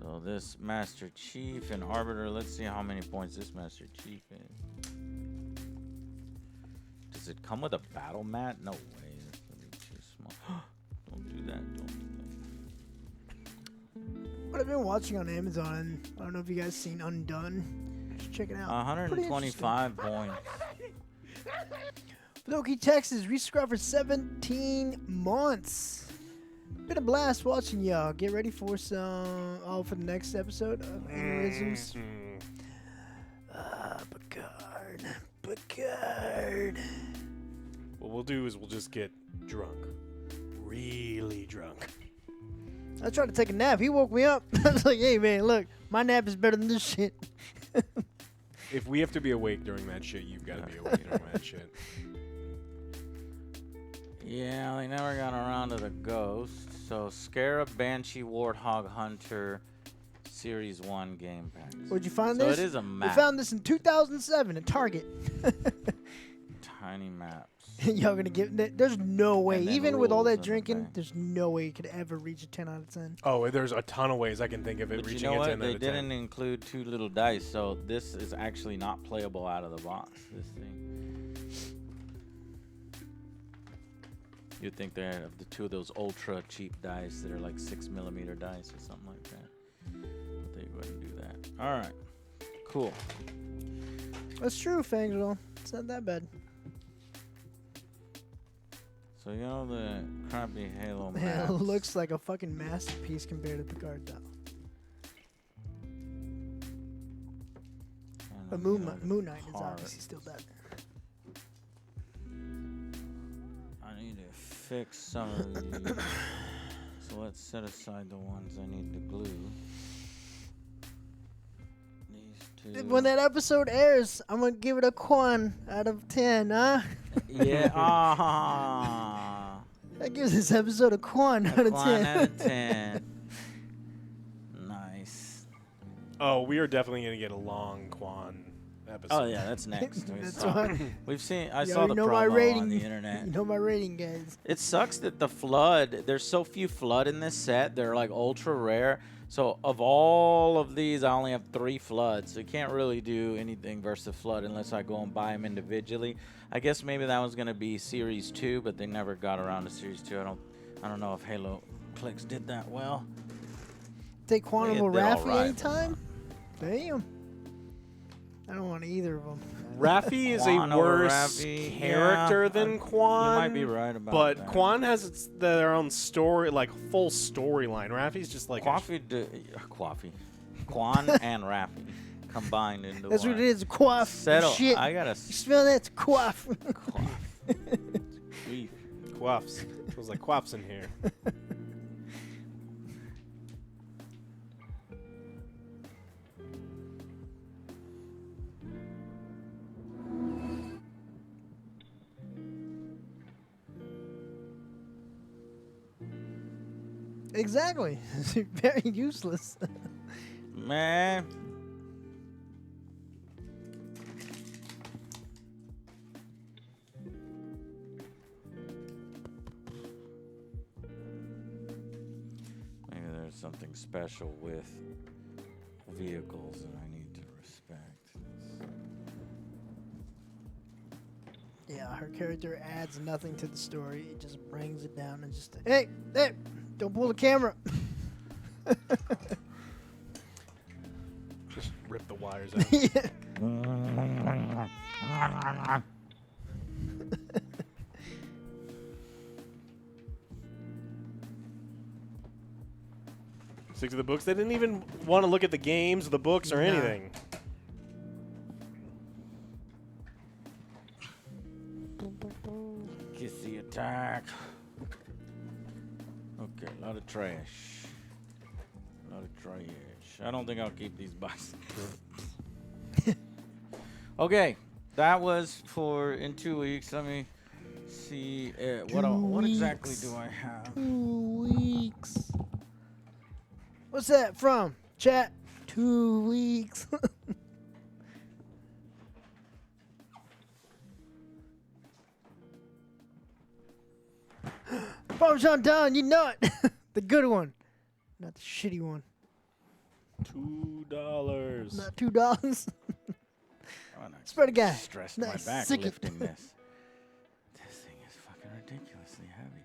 So this Master Chief and Arbiter, let's see how many points this Master Chief is. Does it come with a battle mat? No way. That's gonna be too small. Don't do that. Don't do that. What I've been watching on Amazon, I don't know if you guys seen Undone. Just check it out. 125 points. Loki, Texas, resubscribed for 17 months. Been a blast watching y'all. Get ready for some. Oh, for the next episode of Aneurysms. Picard. What we'll do is we'll just get drunk. Really drunk. I tried to take a nap. He woke me up. I was like, hey, man, look, my nap is better than this shit. If we have to be awake during that shit, you've got to be awake during that shit. Yeah, they never got around to the Ghost. So Scarab, Banshee, Warthog, Hunter, Series 1 game packs. Where'd you find So this? it is a We map. found this in 2007 at Target. Tiny maps. Y'all gonna give? There's no way. And then Even with all rules that in the drinking, back. there's no way you could ever reach a 10 out of 10. Oh, there's a ton of ways I can think of it But you reaching know a what? 10 They out of 10. didn't include 2 little dice, so this is actually not playable out of the box. This thing. You'd think they have the 2 of those ultra cheap dice that are like 6mm dice or something like that. But they wouldn't do that. All right, cool. That's true, Fangsville. It's not that bad. So you know the crappy Halo It maps. looks like a fucking masterpiece compared to Picard, though. And But then the Moon Knight is cards. obviously still better. I need to fix some of these. So let's set aside the ones I need to glue. These 2. When that episode airs, I'm gonna give it a Quan out of 10, huh? Yeah. Ah. That gives this episode a Quan out of 10. Out of 10. Nice. Oh, we are definitely going to get a long Quan episode. Oh yeah, that's next. That's why. We've seen. I You saw the already know my promo rating. on the internet. You know my rating, guys. It sucks that the flood. There's so few flood in this set. They're like ultra rare. So of all of these, I only have 3 floods. So you can't really do anything versus flood unless I go and buy them individually. I guess maybe that was gonna be Series 2, but they never got around to Series 2. I don't know if Halo Clicks did that well. Take Quantum They or did all Raffi right, anytime? Damn. I don't want either of them. Raffi is Quan a over worse Raffi, character yeah, than you Quan. might be right about But that. Quan has their own story, like full storyline. Raffi's just like Quan and Raffi combined into That's one. what it is, quaff. Settle. Shit. I gotta You smell that? It's quaff. Sweet. quaffs. Feels like quaffs in here. Exactly. Very useless. Man. something special with vehicles that I need to respect. Yeah, her character adds nothing to the story. It just brings it down and just, hey, don't pull the camera. Just rip the wires out. Yeah. Stick to the books. They didn't even want to look at the games, the books, or Nah. anything. Kissy attack. Okay, a lot of trash. A lot of trash. I don't think I'll keep these boxes. Okay, that was for in 2 weeks. Let me see. What exactly do I have? 2 weeks. What's that from? Chat. 2 weeks. Parmesan Don, you know it. The good one, not the shitty one. $2. Not $2. I'm not Spread a guy. Stressed Nice. my back Sick it. lifting this. This thing is fucking ridiculously heavy.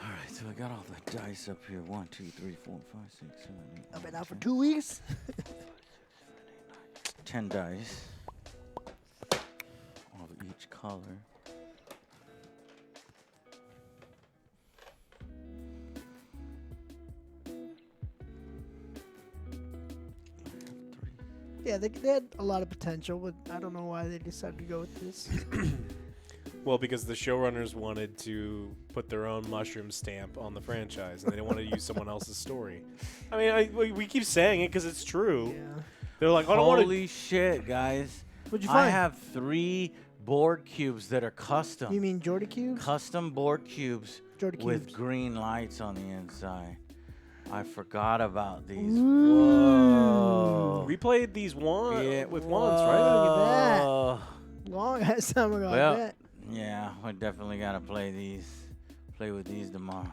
All right, so I got all the dice up here. 1, 2, 3, 4, 5, 6, 7, 8. I've been 9, out for 10. 2 weeks. 10 dice of each color. Yeah, they had a lot of potential, but I don't know why they decided to go with this. Well, because the showrunners wanted to put their own mushroom stamp on the franchise, and they didn't want to use someone else's story. I mean, we keep saying it because it's true. Yeah. They're like, I don't want to. Holy shit, guys. What'd you I find? have 3 board cubes that are custom. You mean Jordy cubes? Custom board cubes Jordy with cubes. green lights on the inside. I forgot about these. Ooh. Whoa. We played these once Yeah, with once, right? Look at that. whoa. Long ass time ago. I Well, bet. yeah, we definitely gotta play these. Play with these tomorrow.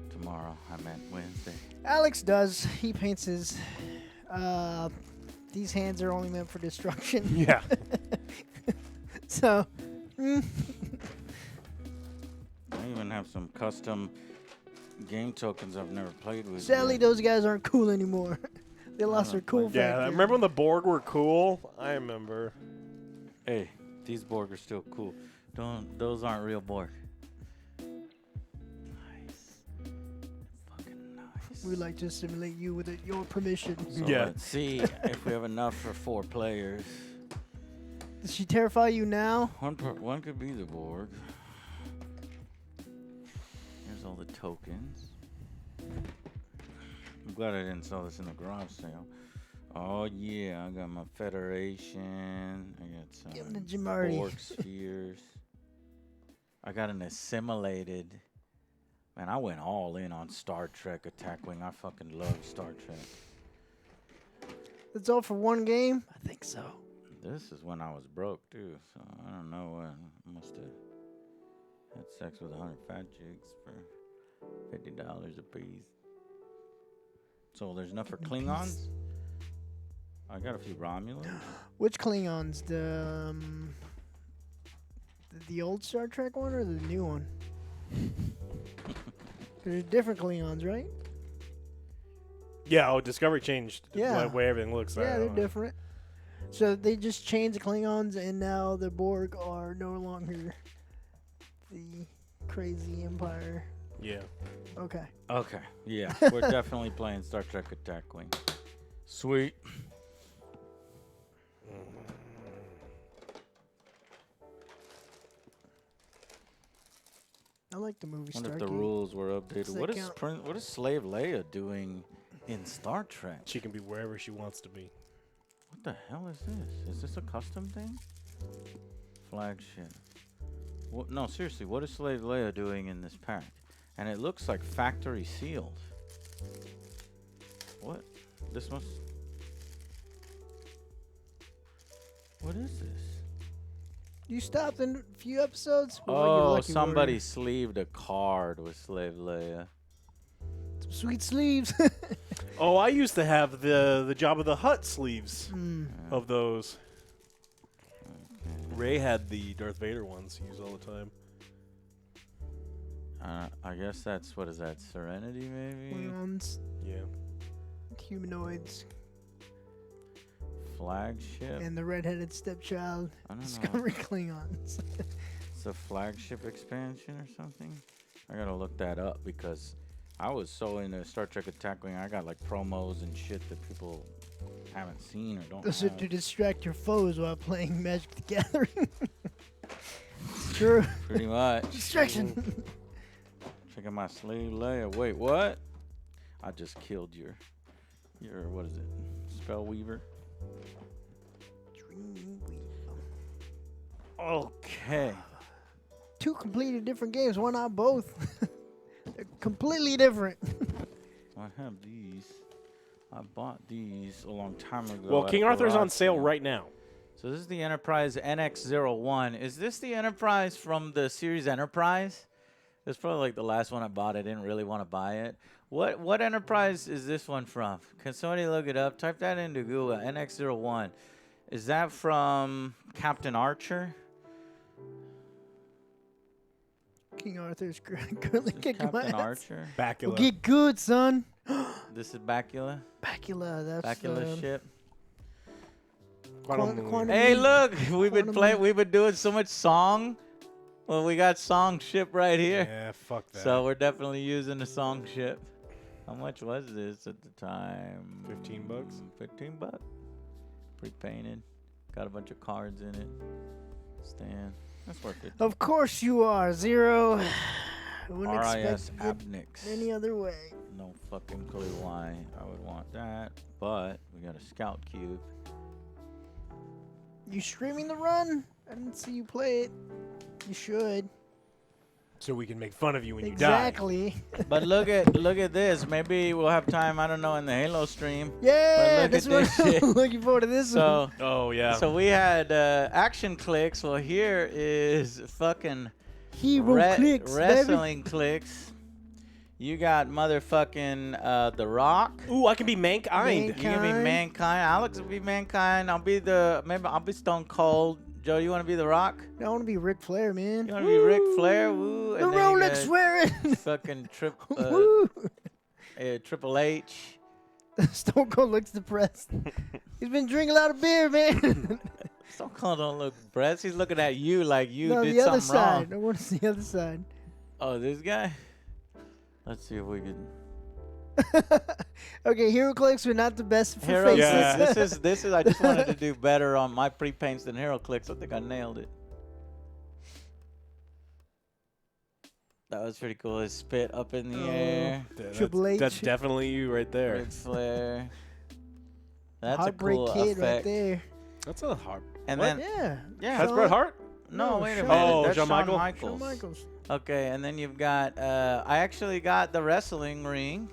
Tomorrow, I meant Wednesday. Alex does. He paints his. These hands are only meant for destruction. Yeah. So. I even have some custom game tokens I've never played with. Sadly, yet. those guys aren't cool anymore. They lost their cool Yeah, factor. remember when the Borg were cool? I remember. Hey, these Borg are still cool. Those aren't real Borg. Nice. Fucking nice. We like to simulate you with your permission. So Yeah. let's see if we have enough for 4 players. Does she terrify you now? One could be the Borg. Here's all the tokens. I'm glad I didn't sell this in the garage sale. Oh yeah, I got my Federation. I got Give 'em to some Jamarty. Borg spheres. I got an assimilated. Man, I went all in on Star Trek Attack Wing. I fucking love Star Trek. That's all for one game? I think so. This is when I was broke too, so I don't know when. I must have had sex with 100 fat chicks for $50 a piece. So there's enough for Klingons. I got a few Romulans. Which Klingons? The old Star Trek one or the new one? There's different Klingons, right? Yeah, Discovery changed Yeah. the way everything looks. Yeah, they're different. So they just changed the Klingons, and now the Borg are no longer the crazy Empire. Yeah. Okay. Okay, yeah, we're definitely playing Star Trek Attack Wing. Sweet. I like the movie Wonder if Stargate. the rules were updated. Does What that is count? what is Slave Leia doing in Star Trek? She can be wherever she wants to be. What the hell is this? Is this a custom thing? Flagship. What, no, seriously, what is Slave Leia doing in this pack? And it looks like factory sealed. What? This must... What is this? You stopped in a few episodes? Well, you're Oh, lucky, somebody warrior. sleeved a card with Slave Leia. Sweet sleeves. Oh, I used to have the Jabba the Hutt sleeves of those. Ray had the Darth Vader ones he used all the time. I guess that's, what is that, Serenity maybe? Klingons, Yeah. humanoids, Flagship? and the redheaded stepchild. I don't know. Discovery Klingons. It's a flagship expansion or something? I gotta look that up because I was so into Star Trek Attack Wing. I got like promos and shit that people haven't seen or don't Those are have. to distract your foes while playing Magic the Gathering. It's true. Pretty much. Distraction. Checking my sleeve layer. Wait, what? I just killed your what is it? Spellweaver. Okay. Two completely different games. Why not both? They're completely different. So I have these. I bought these a long time ago. Well, at King a Arthur's on garage sale sale. right now. So this is the Enterprise NX-01. Is this the Enterprise from the series Enterprise? It's probably like the last one I bought. I didn't really want to buy it. What Enterprise is this one from? Can somebody look it up? Type that into Google. NX-01. Is that from Captain Archer? King Arthur's currently Is kicking my Captain ass. Archer? Bacula. Well, get good, son. This is Bacula. Bacula. That's Bacula ship. Quantum Hey, Leap. look, we've been Quantum playing. Leap. We've been doing so much song. Well, we got song ship right here. Yeah, fuck that. So we're definitely using the song ship. How much was this at the time? $15. 15 bucks. Pre-painted. Got a bunch of cards in it. Stand. That's worth it. Of course you are, Zero. I wouldn't RIS expect it Abnix. any other way. No fucking clue why I would want that. But we got a scout cube. You streaming the run? I didn't see you play it. You should. So we can make fun of you when Exactly. But look at this. Maybe we'll have time, I don't know, in the Halo stream. Yeah, look that's at what this I'm shit. looking forward to this one. So you die. Oh, yeah. so we had action clicks. Well, here is fucking Hero clicks, baby. wrestling clicks. You got motherfucking The Rock. Ooh, I can be mankind. You can be Mankind. Mankind. Alex will be Mankind. I'll be Stone Cold. Joe, you want to be The Rock? I want to be Ric Flair, man. You want to be Ric Flair? Woo. The And then you Rolex got wearing. fucking Woo. Triple H. Stone Cold looks depressed. He's been drinking a lot of beer, man. Stone Cold don't look depressed. He's looking at you like you No, did the other something wrong. side. I want to see the other side. Oh, this guy? Let's see if we can. Okay, hero clicks were not the best for Hero faces. Yeah. this is I just wanted to do better on my pre-paints than hero clicks. I think I nailed it. That was pretty cool. His spit up in the Oh. air. Triple H. That's definitely you right there. Ric Flair. That's Heartbreak a cool Kid effect. right there. That's a hard. And What? then Yeah. yeah, That's Shawn- Bret Hart? no, No, wait a Shawn- minute. Oh, That's Shawn Shawn Michaels? Michaels. Shawn Michaels. Okay, and then you've got I actually got the wrestling ring,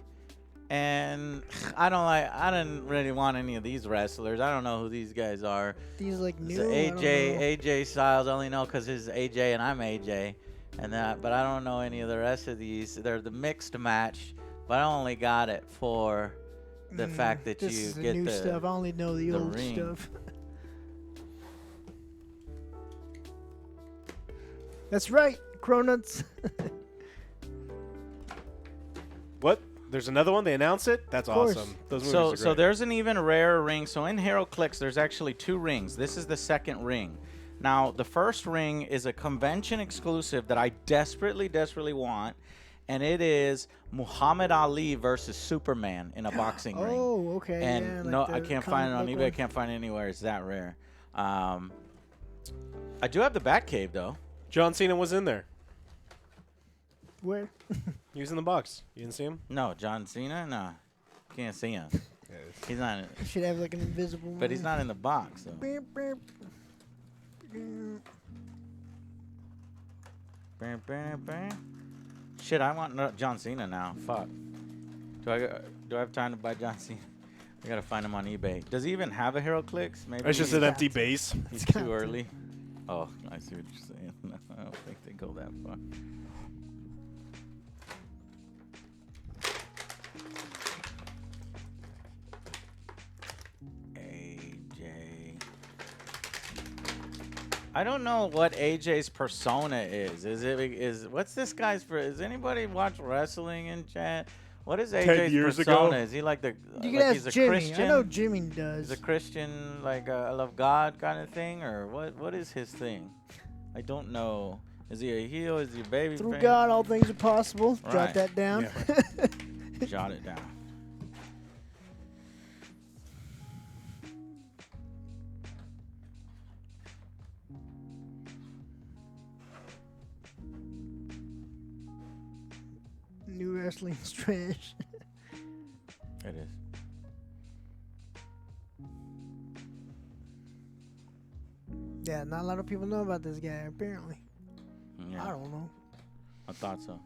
and I didn't really want any of these wrestlers. I don't know who these guys are. These like It's new. I don't know. AJ Styles. I only know because his AJ and I'm AJ, and that. But I don't know any of the rest of these. They're the mixed match, but I only got it for the fact that this you is the get new the stuff. I only know the old ring. stuff. That's right, Cronuts. What? There's another one? They announce it? That's course. awesome. Those movies So are so great. there's an even rarer ring. So in HeroClix, there's actually 2 rings. This is the second ring. Now the first ring is a convention exclusive that I desperately want, and it is Muhammad Ali versus Superman in a boxing ring. Oh, okay. And yeah, like no, the I can't find it on comic eBay. book I one. can't find it anywhere. It's that rare. I do have the Batcave though. John Cena was in there. Where? He was in the box. You didn't see him? No, John Cena. No, can't see him. He's not. You should have like an invisible one. But he's not in the box. So. Beep, beep. Bam, bam, bam. Shit, I want John Cena now. Fuck. Do I have time to buy John Cena? I gotta find him on eBay. Does he even have a HeroClix? Maybe It's just he's, an empty base. he's It's too got to. early. Oh, I see what you're saying. No, I don't think they go that far. I don't know what AJ's persona is. What's this guy's Is anybody watch wrestling in chat? What is AJ's years persona? ago? Is he like the You can like ask he's a Jimmy. Christian? I know Jimmy does. He's a Christian, like I love God kind of thing, or what is his thing? I don't know. Is he a heel? Is he a baby? Through face? God, all things are possible. Jot Right. that down. Jot it down. New wrestling's trash. It is. Yeah, not a lot of people know about this guy, apparently. Yeah, I don't know. I thought so.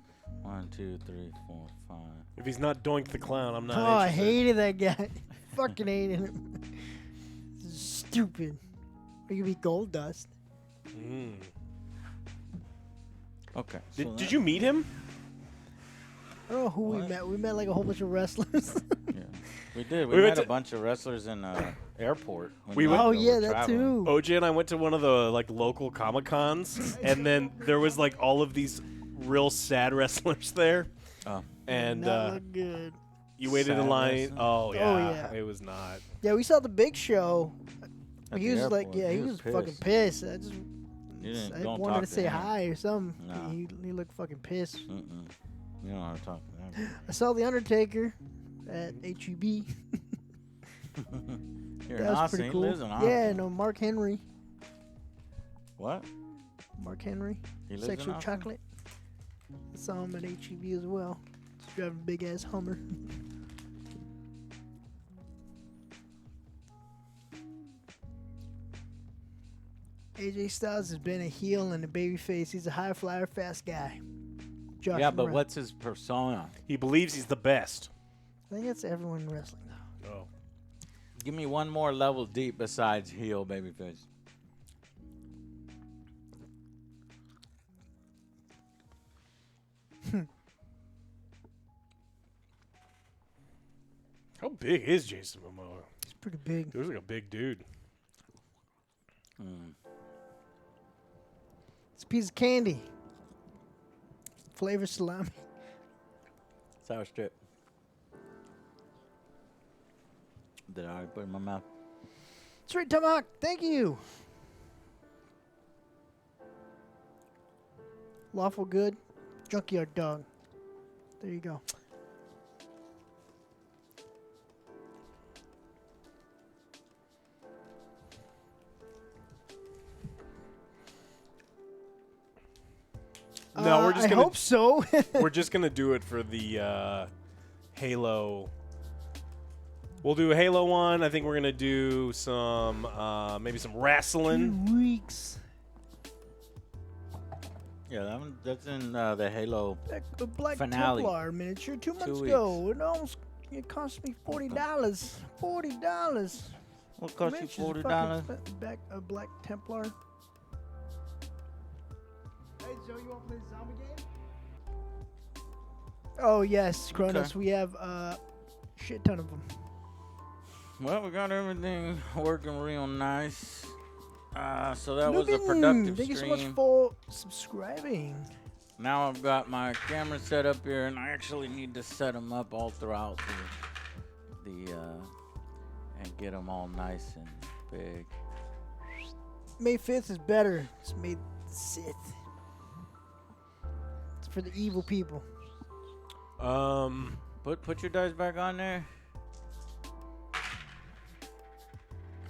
1, 2, 3, 4, 5. If he's not Doink the Clown, I'm not Oh, I interested. hated that guy. Fucking hated him. Stupid. He could be Gold Dust. Mm. Okay. Did you meet him? I don't know who we What? met. We met like a whole bunch of wrestlers. Yeah, we did. We We went met a to- bunch of wrestlers in airport. when We we went- Oh were yeah, that traveling. too. OJ and I went to one of the like local Comic Cons, and then there was like all of these real sad wrestlers there, Oh. and Not look good. you waited in Sad line. wrestling? Oh yeah, yeah. it was not. Yeah, we saw the Big Show. At He the was like, airport. yeah, he was fucking pissed. I just, I don't wanted talk to to say him. hi or something. No. He looked fucking pissed. Mm-mm. You don't know how to talk to them. I saw the Undertaker at HEB. You're That in was Austin. pretty He cool. lives in Austin. Yeah, no, Mark Henry. What? Mark Henry. He lives Sexual in Austin? Chocolate. I saw him at HEB as well. He's driving a big ass Hummer. AJ Styles has been a heel and a babyface. He's a high flyer, fast guy. Josh Yeah, but Morant. what's his persona? He believes he's the best. I think that's everyone in wrestling though. Oh. Give me one more level deep besides heel babyface. How big is Jason Momoa? He's pretty big. He looks like a big dude. It's a piece of candy. Flavor salami. Sour strip. Did I already put it in my mouth? Straight tomahawk. Thank you. Lawful good. Junkyard dog. There you go. No, we're just I gonna hope so. we're just gonna do it for the Halo. We'll do a Halo one. I think we're gonna do some maybe some wrestling. 2 weeks. Yeah, that's in the Halo. The Black Finale. Templar miniature 2 months 2 ago. It cost me $40. $40. What cost you Miniature's $40? fucking Back a Black Templar. Hey Joe, you want to play the zombie game? Oh yes, Kronos. Okay. We have a shit ton of them. Well, we got everything working real nice. So that was a productive Thank you so much stream. for subscribing. Now I've got my camera set up here, and I actually need to set them up all throughout the and get them all nice and big. May 5th is better. It's May 6th. It's for the evil people. Put your dice back on there.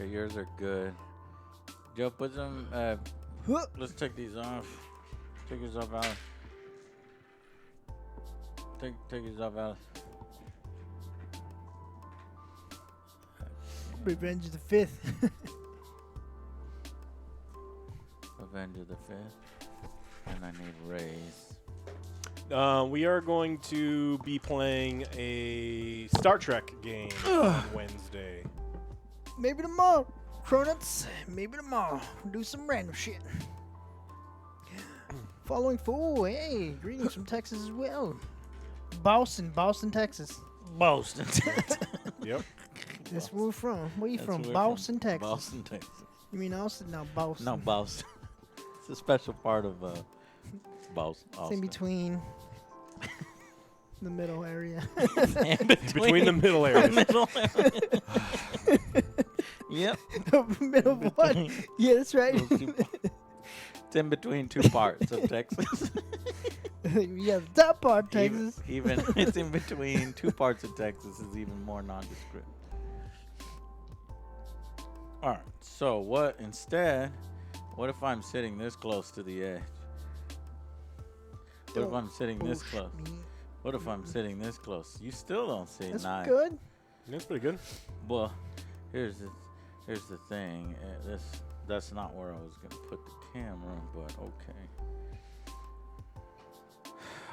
Okay, yours are good. Joe, put some. Huh. Let's take these off. Take yours off, Alice. Take yours off, Alice. Revenge of the 5th. Avenger the 5th. And I need Rays. We are going to be playing a Star Trek game on Wednesday. Maybe tomorrow. Cronuts, maybe tomorrow. Do some random shit. Following fool, hey, greetings from Texas as well. Boston, Texas. Boston. Yep. That's where we're from. Where you That's from? where we're Boston, Texas. Boston, Texas. You mean Austin? No, Boston. No, Boston. It's a special part of Boston. It's in between the middle area. In Between the middle areas. middle area. Yep. middle of what? Yeah, that's right. Those two it's in between two parts of Texas. Yeah, the top part, Texas. Even it's in between two parts of Texas is even more nondescript. All right. So what instead? What if I'm sitting this close to the edge? What if I'm sitting this Push close? me. What if I'm sitting this close? You still don't see That's nice. good. That's pretty good. Well, here's the thing. That's not where I was gonna put the camera, but okay.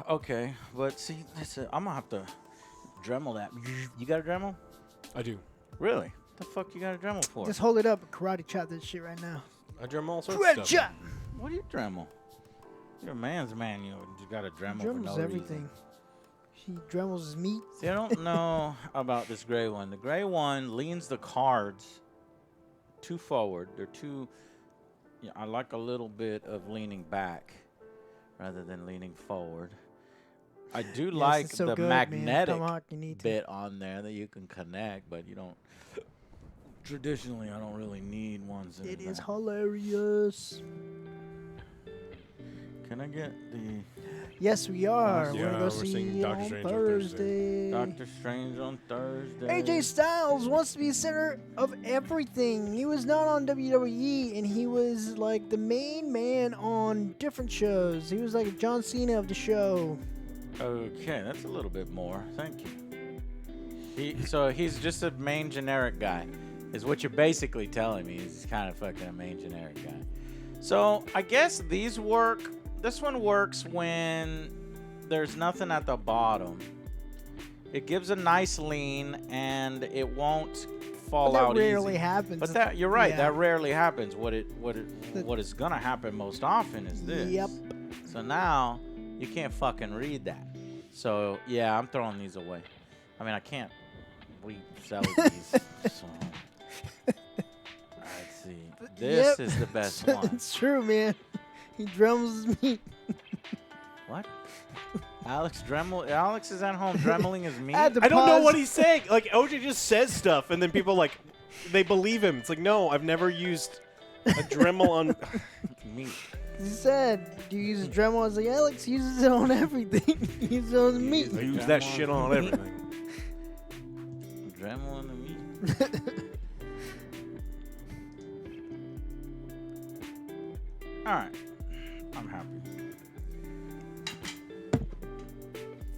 Okay, but see, I'm gonna have to Dremel that. You got a Dremel? I do. Really? The fuck you got a Dremel for? Just hold it up and karate chop that shit right now. I drum all sorts Karate of stuff. chop. What do you Dremel? You're a man's man. You got a Dremel for no Dremels everything. He dremels his meat. reason. See, I don't know about this gray one. The gray one leans the cards too forward. They're too. Yeah, I like a little bit of leaning back rather than leaning forward. I do Yes, like it's so the good, man. magnetic Tomahawk, you need to. bit on there that you can connect, but you don't. Traditionally, I don't really need ones. It in is that. hilarious. Can I get the Yes, we are. Yeah, We're gonna we're go seeing see Doctor on Strange on Thursday. Doctor Strange on Thursday? AJ Styles wants to be center of everything. He was not on WWE, and he was like the main man on different shows. He was like John Cena of the show. Okay, that's a little bit more. Thank you. So he's just a main generic guy, is what you're basically telling me. He's kind of fucking a main generic guy. So I guess these work. This one works when there's nothing at the bottom. It gives a nice lean, and it won't fall But that out rarely easy. happens. But that you're right. Yeah. That rarely happens. What is gonna happen most often is this. Yep. So now you can't fucking read that. So yeah, I'm throwing these away. I mean, I can't resell these. So let's see. This Yep. is the best one. It's true, man. He drums his meat. What? Alex is at home dremeling his meat. I had to I don't know pause. what he's saying. Like OJ just says stuff, and then people like they believe him. It's like, no, I've never used a Dremel on. Meat. He said, "Do you use a Dremel?" I was like, "Alex uses it on everything. He uses it on his meat." I use that shit on everything. Dremeling the meat. All right. I'm happy.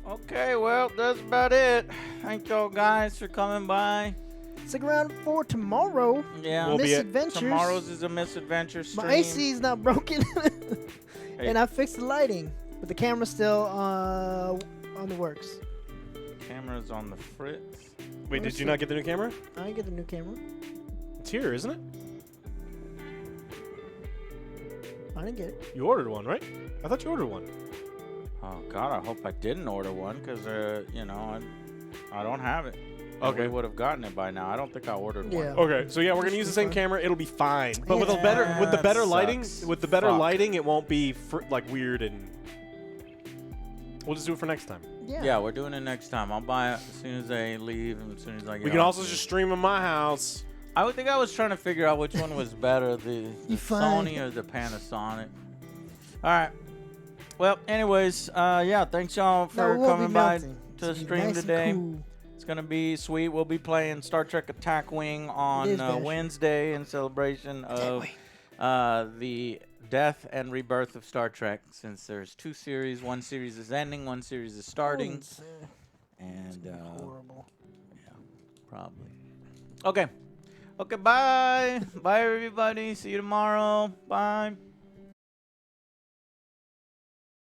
Okay, well, that's about it. Thank y'all guys for coming by. Stick around for tomorrow. Yeah, We'll be at- Misadventures. tomorrow's is a misadventure stream. My AC is not broken, Hey. and I fixed the lighting, but the camera's still on the works. Camera's on the fritz. Wait, did you not get the new camera? I didn't get the new camera. It's here, isn't it? I didn't get it. You ordered one, right? I thought you ordered one. Oh God, I hope I didn't order one because you know I don't have it. Okay. We would have gotten it by now. I don't think I ordered Yeah. one. Okay, so yeah, we're gonna use the same Fine. camera. It'll be fine. But with the Yeah, better that lighting, sucks. with the better Fuck. lighting, it won't be like weird and. We'll just do it for next time. Yeah. We're doing it next time. I'll buy it as soon as I leave and as soon as I get We can off also here. just stream in my house. I would think I was trying to figure out which one was better, the fine. Sony or the Panasonic. All right. Well, anyways, yeah, thanks y'all for No, it won't coming be by melting. to the It's gonna be stream nice and today. cool. It's gonna be sweet. We'll be playing Star Trek Attack Wing on is better. Wednesday in celebration of the death and rebirth of Star Trek. Since there's two series, one series is ending, one series is starting, It's, and horrible. probably. Okay. Okay. Bye. Bye, everybody. See you tomorrow. Bye.